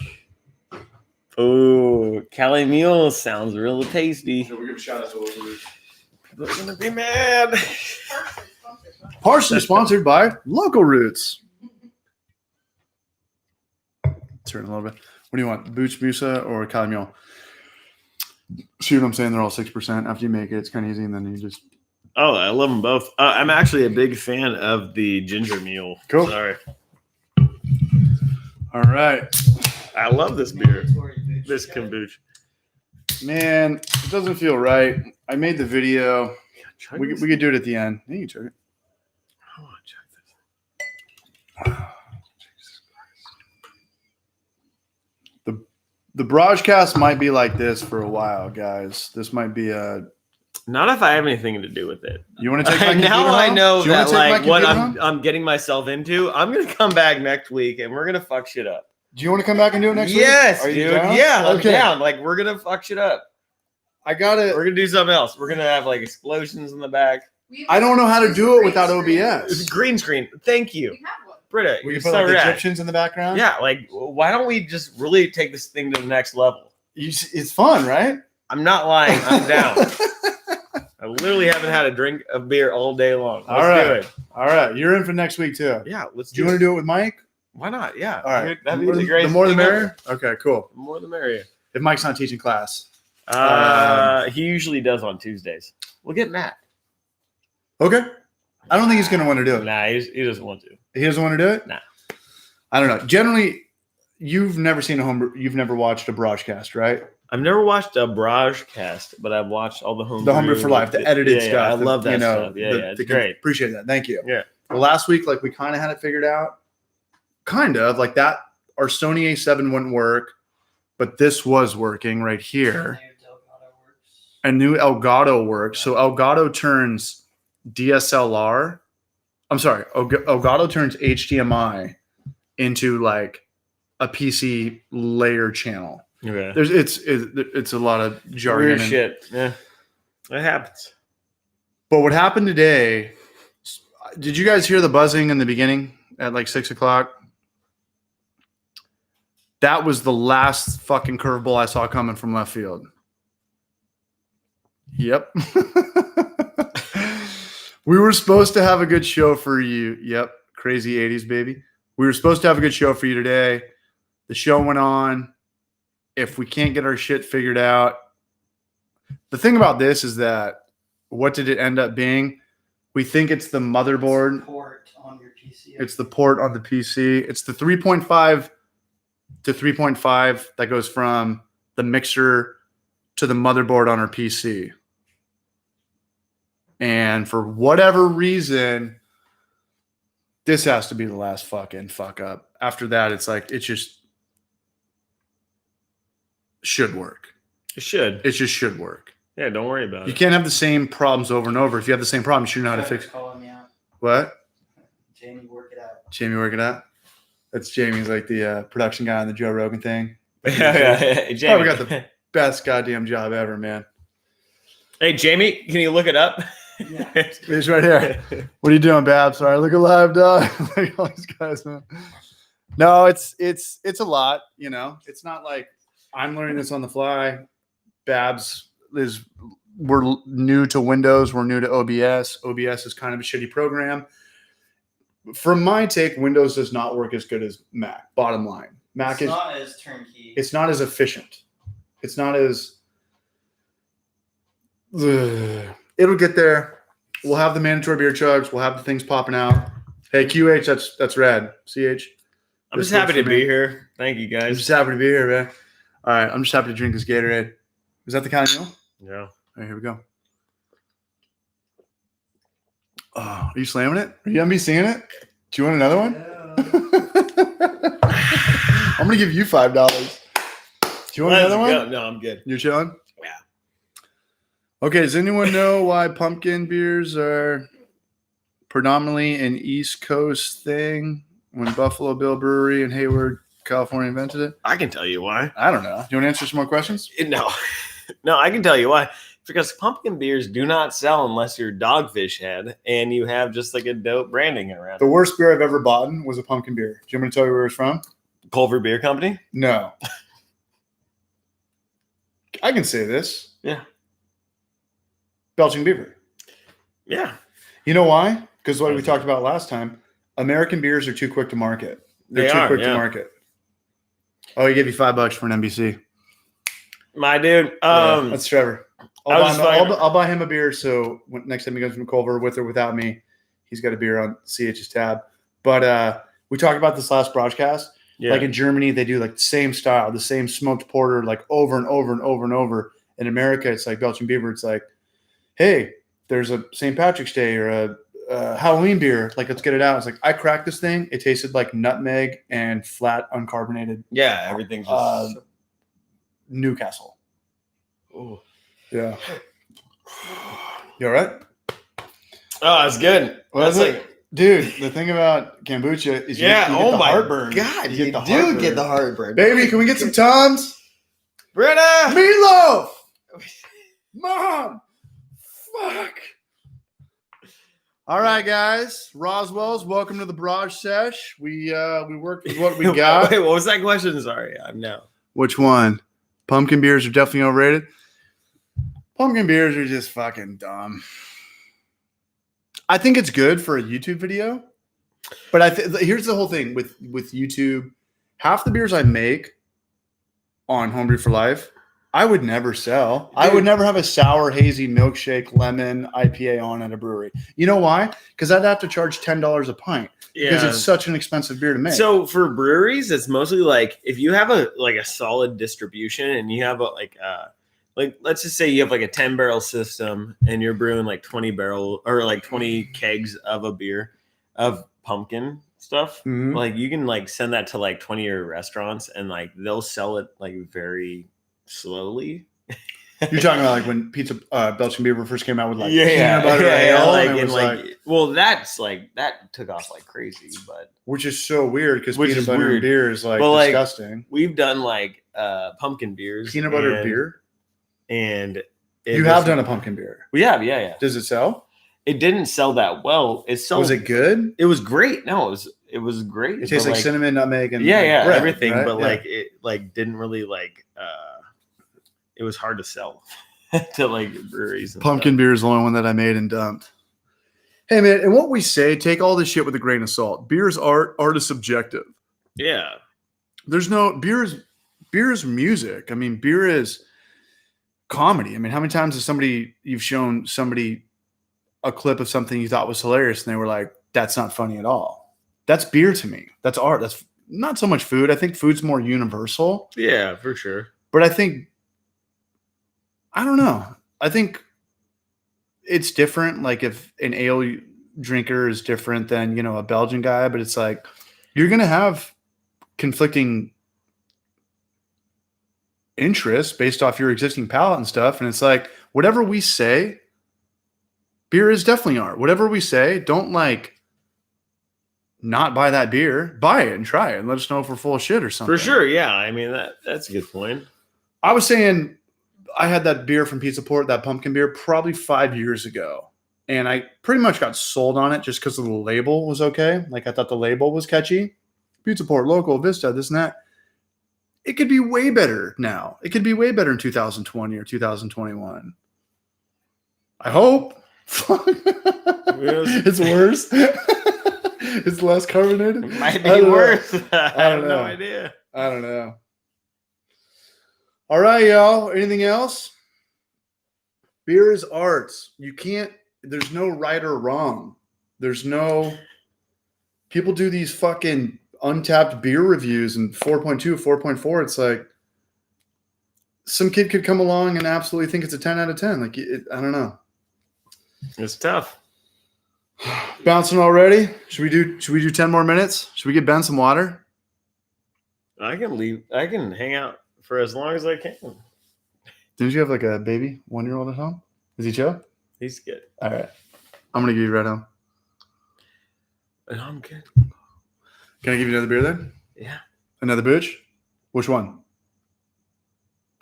Oh, Cali Mule sounds real tasty. So we give a shout out to Local Roots. People are gonna be mad. Partially sponsored by Local Roots. Turn a little bit. What do you want? Booch Busa or Cali Mule? See what I'm saying? They're all 6%. After you make it, it's kind of easy, and then you just. Oh, I love them both. I'm actually a big fan of the ginger mule. Cool. Sorry. All right. I love this beer. This kombucha. Man, it doesn't feel right. I made the video. We could do it at the end. You can check it. I want to check this. The broadcast might be like this for a while, guys. This might be a. Not if I have anything to do with it. You want to take my Now computer I home? know Do you wanna that take my like what computer home? I'm getting myself into. I'm gonna come back next week and we're gonna fuck shit up. Do you want to come back and do it next week? Yes, Are you dude. down? Yeah, I'm Okay. down. Like we're gonna fuck shit up. I got it. We're gonna do something else. We're gonna have like explosions in the back. I don't know how to do it without It's OBS. a green screen. Thank you, We have one. Britta. We You're can put so like rad. Egyptians in the background. Yeah, like why don't we just really take this thing to the next level? It's fun, right? I'm not lying. I'm down. I literally haven't had a drink of beer all day long. Let's All right. do it. All right, you're in for next week too. Yeah, let's Do you do want it. to do it with Mike? Why not? Yeah. All right, Dude, that'd be the greatest. The more the thing ever. merrier. Okay, cool. The more the merrier. If Mike's not teaching class, He usually does on Tuesdays. We'll get Matt. okay. I don't think he's gonna want to do it. Nah, he doesn't want to. He doesn't want to do it. Nah. I don't know. Generally, you've never seen you've never watched a broadcast, right? I've never watched a broadcast, but I've watched all the Homebrew. The Homebrew for Life, the edited yeah, stuff. I the- love that you know, stuff. Yeah, the- it's great. Appreciate that. Thank you. Yeah. Well, last week, like we kind of had it figured out. Kind of like that. Our Sony A7 wouldn't work, but this was working right here. A new Elgato works. So Elgato turns DSLR. I'm sorry. Elgato turns HDMI into like a PC layer channel. Okay. It's a lot of jargon. Weird and- shit. Yeah. It happens. But what happened today? Did you guys hear the buzzing in the beginning at like 6:00? That was the last fucking curveball I saw coming from left field. Yep. We were supposed to have a good show for you. Yep. Crazy 80s, baby. We were supposed to have a good show for you today. The show went on. If we can't get our shit figured out, the thing about this is that what did it end up being? We think it's the motherboard. Port on your PC. It's the port on the PC. It's the 3.5 to 3.5 that goes from the mixer to the motherboard on our PC. And for whatever reason, this has to be the last fucking fuck up. After that, it's like, it just should work. It should. It just should work. Yeah, don't worry about You it. can't have the same problems over and over. If you have the same problem, you should know how to Trevor's fix it. calling me out. What? Jamie, work it out. Jamie working out? That's Jamie's like the production guy on the Joe Rogan thing. Yeah. Jamie. Probably got the best goddamn job ever, man. Hey, Jamie, can you look it up? Yeah. He's right here. What are you doing, Babs? Sorry, look alive, dog. Like all these guys, man. No, it's a lot, you know. It's not like I'm learning this on the fly. Babs we're new to Windows, we're new to OBS. OBS is kind of a shitty program. From my take, Windows does not work as good as Mac. Bottom line. Mac It's not as turnkey. it's not as efficient. It's not as it'll get there. We'll have the mandatory beer chugs. We'll have the things popping out. Hey, QH, that's rad. CH. I'm just happy to be here. Thank you, I'm guys. just happy to be here, man. All right, I'm just happy to drink this Gatorade. Is that the kind of meal? Yeah. All right, here we go. Oh, are you slamming it? Are you gonna be singing it? Do you want another one? I'm gonna give you $5. Do you want another one? Go. No, I'm good. You're chilling? Yeah. Okay, does anyone know why pumpkin beers are predominantly an East Coast thing when Buffalo Bill Brewery in Hayward, California invented it? I can tell you why. I don't know. Do you want to answer some more questions? No. No, I can tell you why. Because pumpkin beers do not sell unless you're Dogfish Head and you have just like a dope branding around The it. worst beer I've ever bought was a pumpkin beer. Do you want me to tell you where it's from? Culver Beer Company? No. I can say this. Yeah. Belching Beaver. Yeah. You know why? Because what we talked about last time, American beers are too quick to market. They're They too are, quick yeah. to market. Oh, he gave you $5 for an NBC. My dude. Yeah, that's Trevor. I was I'll buy him a beer. So next time he goes from Culver, with or without me, he's got a beer on CH's tab. But we talked about this last broadcast. Yeah. Like in Germany, they do like the same style, the same smoked porter, like over and over and over and over. In America, it's like Belching Beaver. It's like, hey, there's a St. Patrick's Day or a Halloween beer. Like, let's get it out. It's like, I cracked this thing. It tasted like nutmeg and flat uncarbonated Yeah, everything's just Newcastle. Ooh. Yeah. You all right? Oh, it's good. What is That's it? Dude, the thing about kombucha is you get the heartburn. God, You you, get the do heartburn. get the heartburn. Baby, can we get some Tums? Britta! Meatloaf! Mom! Fuck. All right, guys. Roswell's, welcome to the Barrage Sesh. We work with what we got. Wait, what was that question? Sorry, I'm now. Which one? Pumpkin beers are definitely overrated. Pumpkin beers are just fucking dumb. I think it's good for a YouTube video, but here's the whole thing with YouTube. Half the beers I make on Homebrew for Life, I would never sell. I would never have a sour, hazy milkshake, lemon IPA on at a brewery. You know why? Because I'd have to charge $10 a pint because it's such an expensive beer to make. So for breweries, it's mostly like if you have a solid distribution and you have like let's just say you have like a 10-barrel system and you're brewing like 20 barrel or like 20 kegs of a beer of pumpkin stuff. Mhm. Like you can like send that to like 20 of your restaurants and like they'll sell it like very slowly. You're talking about like when Belching Beaver first came out with like yeah, peanut butter ale, like, and it and was like, like, well, that's like that took off like crazy, but which is so weird because Which peanut is butter and weird. beer is like But, like, disgusting. we've done like pumpkin beers, Peanut butter and, beer. and You have done a pumpkin beer. We have, yeah. Does it sell? It didn't sell that well. It sold. Was it good? It was great. No, it was great. It tastes but, like cinnamon, nutmeg, and yeah, bread, everything. right? But Yeah. like it like didn't really like it was hard to sell to like breweries. And Pumpkin beer is the only one that I made and dumped. Hey man, and what we say, take all this shit with a grain of salt. Beer is art. Art is subjective. stuff. Yeah. There's no beer is music. I mean, beer is comedy. I mean, how many times has you've shown somebody a clip of something you thought was hilarious and they were like, that's not funny at all. That's beer to me. That's art. That's not so much food. I think food's more universal. Yeah, for sure. But I don't know. I think it's different. Like if an ale drinker is different than, a Belgian guy, but it's like you're going to have conflicting interests based off your existing palate and stuff. And it's like, whatever we say, beer is definitely art. Whatever we say, don't not buy that beer, buy it and try it and let us know if we're full of shit or something. For sure. Yeah. I mean, that's a good point. I was saying I had that beer from Pizza Port, that pumpkin beer, probably 5 years ago. And I pretty much got sold on it just because of the label was okay. Like I thought the label was catchy. Pizza Port, local, Vista, this and that. It could be way better now. It could be way better in 2020 or 2021. I hope. It's worse. It's less carbonated. It might be worse. I have know. no idea. I don't know. All right, y'all. Anything else? Beer is art. There's no right or wrong. People do these fucking untapped beer reviews and 4.2, 4.4. It's like some kid could come along and absolutely think it's a 10 out of 10. Like, I don't know. It's tough. Bouncing already. Should we do 10 more minutes? Should we get Ben some water? I can leave. I can hang out for as long as I can. Didn't you have like a baby 1-year-old at home? Is he chill? He's good. All right. I'm going to give you right home. And I'm good. Can I give you another beer then? Yeah. Another booch? Which one?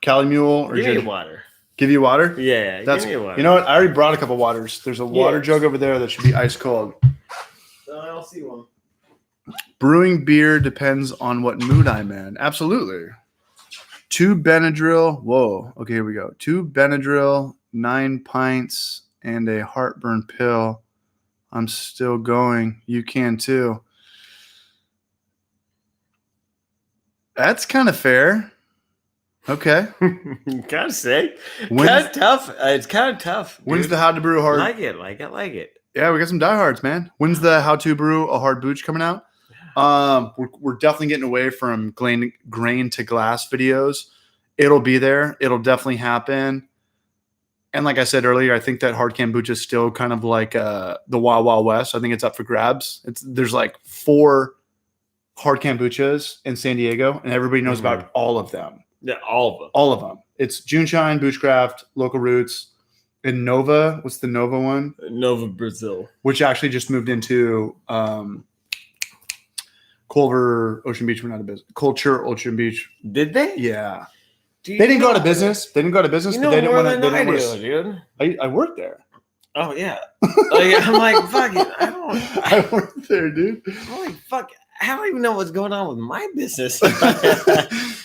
Cali Mule or Give me Ginger? water. Give you water? Yeah. That's, give me water. you know what? I already brought a couple waters. There's a water jug over there that should be ice cold. I'll see one. Brewing beer depends on what mood I'm in. Absolutely. 2 Benadryl. Whoa. Okay, here we go. 2 Benadryl, 9 pints, and a heartburn pill. I'm still going. You can too. That's kind of fair. Okay. Kind of sick. When's- Kind of tough. It's kind of tough. When's dude. the How to Brew Hard? Like it. Yeah, we got some diehards, man. When's the How to Brew a Hard Booch coming out? We're definitely getting away from grain to glass videos. It'll be there. It'll definitely happen. And like I said earlier, I think that hard kombucha is still kind of like the Wild Wild West. I think it's up for grabs. There's like 4 hard kombuchas in San Diego, and everybody knows about all of them. Yeah, all of them. All of them. It's Juneshine, Boochcraft, Local Roots, and Nova. What's the Nova one? Nova Brazil. Which actually just moved into Culver Ocean Beach. We're not a business. Culture Ocean Beach. Did they? Yeah. They didn't go out of business. They didn't go out of business, You but know they didn't more want to. than I do, dude. I worked there. Oh yeah. I'm like, fuck it. I worked there, dude. I'm like, fuck. I don't even know what's going on with my business.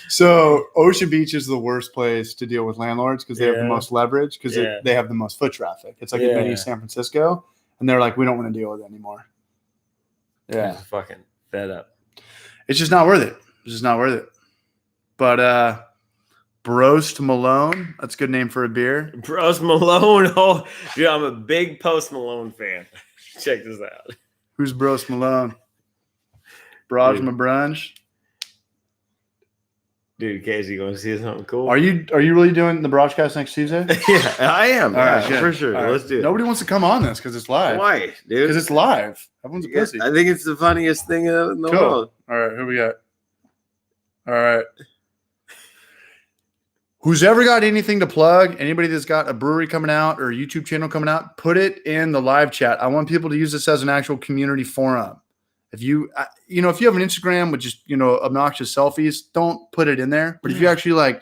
So Ocean Beach is the worst place to deal with landlords because they have the most leverage because they have the most foot traffic. It's like a mini San Francisco, and they're like, we don't want to deal with it anymore. Yeah, fucking fed up. It's just not worth it. It's just not worth it. But Brost Malone, that's a good name for a beer. Post Malone. Oh, dude, I'm a big Post Malone fan. Check this out. Who's Brost Malone? Brajma Brunch. Dude, Casey, you want to see something cool? Are you really doing the broadcast next Tuesday? Yeah, I am. All right, for sure. All right. Let's do it. Nobody wants to come on this because it's live. Why, dude? Because it's live. Everyone's a pussy. I think it's the funniest thing in the world. All right, who we got? All right. Who's ever got anything to plug, anybody that's got a brewery coming out or a YouTube channel coming out, put it in the live chat. I want people to use this as an actual community forum. If you have an Instagram with just, obnoxious selfies, don't put it in there. But if you actually like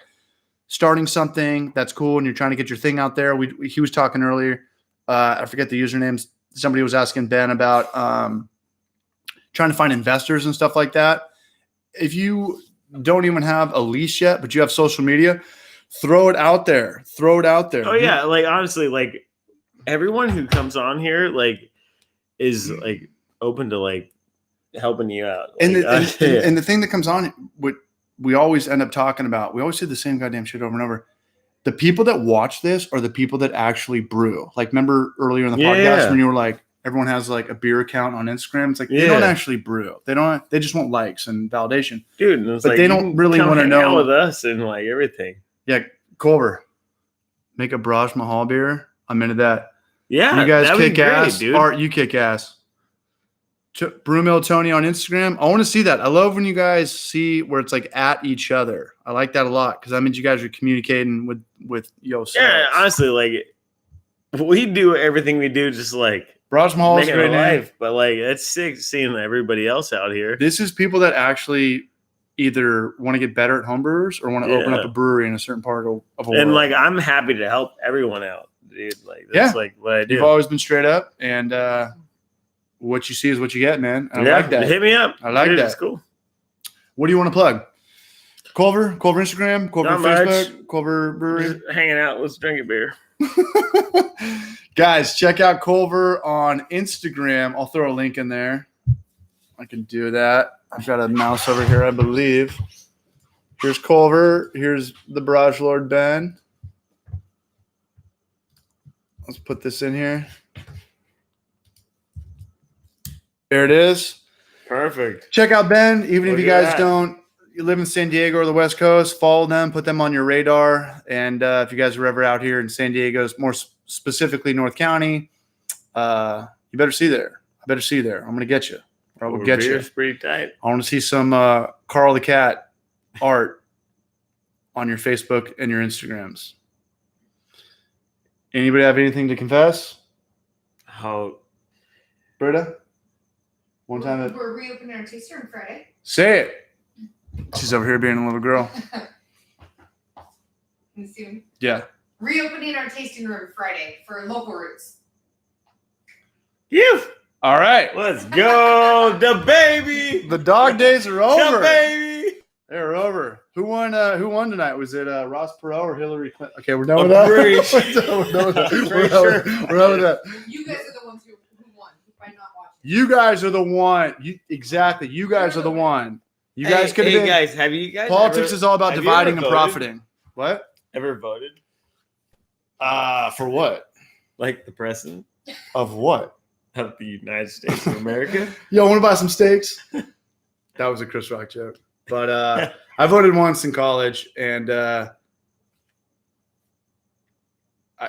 starting something that's cool and you're trying to get your thing out there, he was talking earlier. I forget the usernames. Somebody was asking Ben about trying to find investors and stuff like that. If you don't even have a lease yet, but you have social media, throw it out there. Oh yeah, like honestly, like everyone who comes on here, like is like open to like helping you out. Like, And the thing that comes on with we always end up talking about. We always say the same goddamn shit over and over. The people that watch this are the people that actually brew. Like, remember earlier in the podcast when you were like, everyone has like a beer account on Instagram. It's like they don't actually brew. They just want likes and validation, dude. And but they don't really want to know with us and like everything. Yeah, Culver, make a Braj Mahal beer. I'm into that. Yeah, you guys kick ass. dude. Art, you kick ass. Brewmill Tony on Instagram. I want to see that. I love when you guys see where it's like at each other. I like that a lot because that means you guys are communicating with yourselves. Yeah, honestly, like we do everything we do just like Braj Mahal is great life, but like it's sick seeing everybody else out here. This is people that actually either want to get better at homebrewers or want to open up a brewery in a certain part of a world. And like I'm happy to help everyone out, dude. Like that's like what I do. You've always been straight up, and what you see is what you get, man. And I like that. Hit me up. I like that. It's cool. What do you want to plug? Culver Instagram, Culver Facebook, Culver Brewery. Just hanging out. Let's drink a beer. Guys, check out Culver on Instagram. I'll throw a link in there. I can do that. I've got a mouse over here, I believe. Here's Culver. Here's the Barrage Lord Ben. Let's put this in here. There it is. Perfect. Check out Ben. Even if you guys don't. You live in San Diego or the West Coast, follow them, put them on your radar. And if you guys are ever out here in San Diego, more specifically North County, you better see there. I better see there. I'm going to get you. Or I will get you. Pretty tight. I want to see some Carl the Cat art on your Facebook and your Instagrams. Anybody have anything to confess? How? Britta? One time we're reopening our taster on Friday. Say it. She's over here being a little girl. Soon. Yeah. Reopening our tasting room Friday for local roots. You. All right. Let's go. The baby. The dog days are over. The baby. They're over. Who won tonight? Was it Ross Perot or Hillary Clinton? Okay, we're done with that. We're done with that. We're done with that. You guys are the ones who won by not watching. You guys are the one. Exactly. You guys are the one. You guys could have been. Guys, have you guys? Politics is all about dividing and profiting. What? Ever voted? For what? Like the president of what? Of the United States of America. Yo, want to buy some steaks? That was a Chris Rock joke. But I voted once in college, and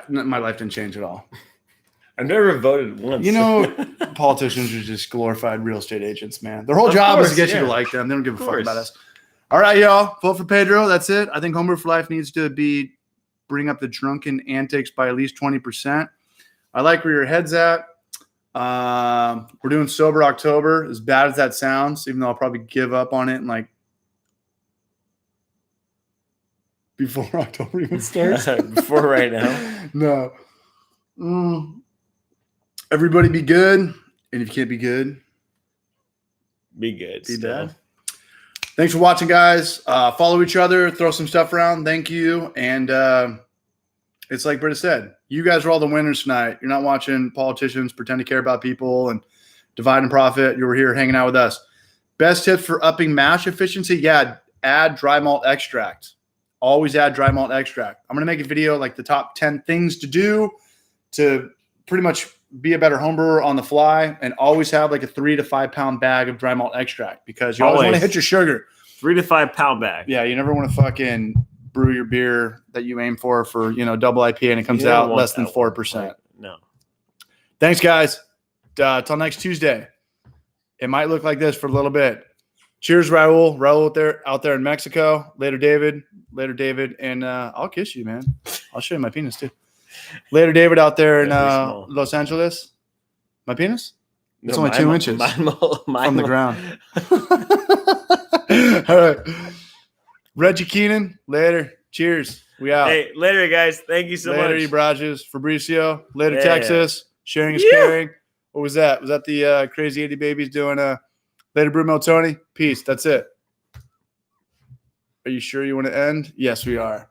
my life didn't change at all. I've never voted once. You know, politicians are just glorified real estate agents, man. Their whole job is to get you to like them. They don't give a fuck about us. All right, y'all. Vote for Pedro. That's it. I think Homebrew for Life needs to bring up the drunken antics by at least 20%. I like where your head's at. We're doing Sober October. As bad as that sounds, even though I'll probably give up on it and like before October even starts. Before right now. No. Everybody be good. And if you can't be good, be good. Be bad. Thanks for watching, guys. Follow each other. Throw some stuff around. Thank you. And it's like Britta said, you guys are all the winners tonight. You're not watching politicians pretend to care about people and divide and profit. You were here hanging out with us. Best tips for upping mash efficiency? Yeah, add dry malt extract. Always add dry malt extract. I'm going to make a video like the top 10 things to do to pretty much be a better homebrewer on the fly, and always have like a 3 to 5 pound bag of dry malt extract because you always want to hit your sugar. 3 to 5 pound bag. Yeah, you never want to fucking brew your beer that you aim for double IPA and it comes out less than 4%. No. Thanks, guys. Till next Tuesday. It might look like this for a little bit. Cheers, Raul. Raul out there in Mexico. Later, David. And I'll kiss you, man. I'll show you my penis too. Later, David, out there in Los Angeles. My penis? It's only 2 inches from the ground. All right. Reggie Keenan, later. Cheers. We out. Hey, later, guys. Thank you so much. Later, you Brages. Fabricio. Later, Texas. Sharing is caring. What was that? Was that the Crazy 80 Babies doing later, Brewmill Tony? Peace. That's it. Are you sure you want to end? Yes, we are.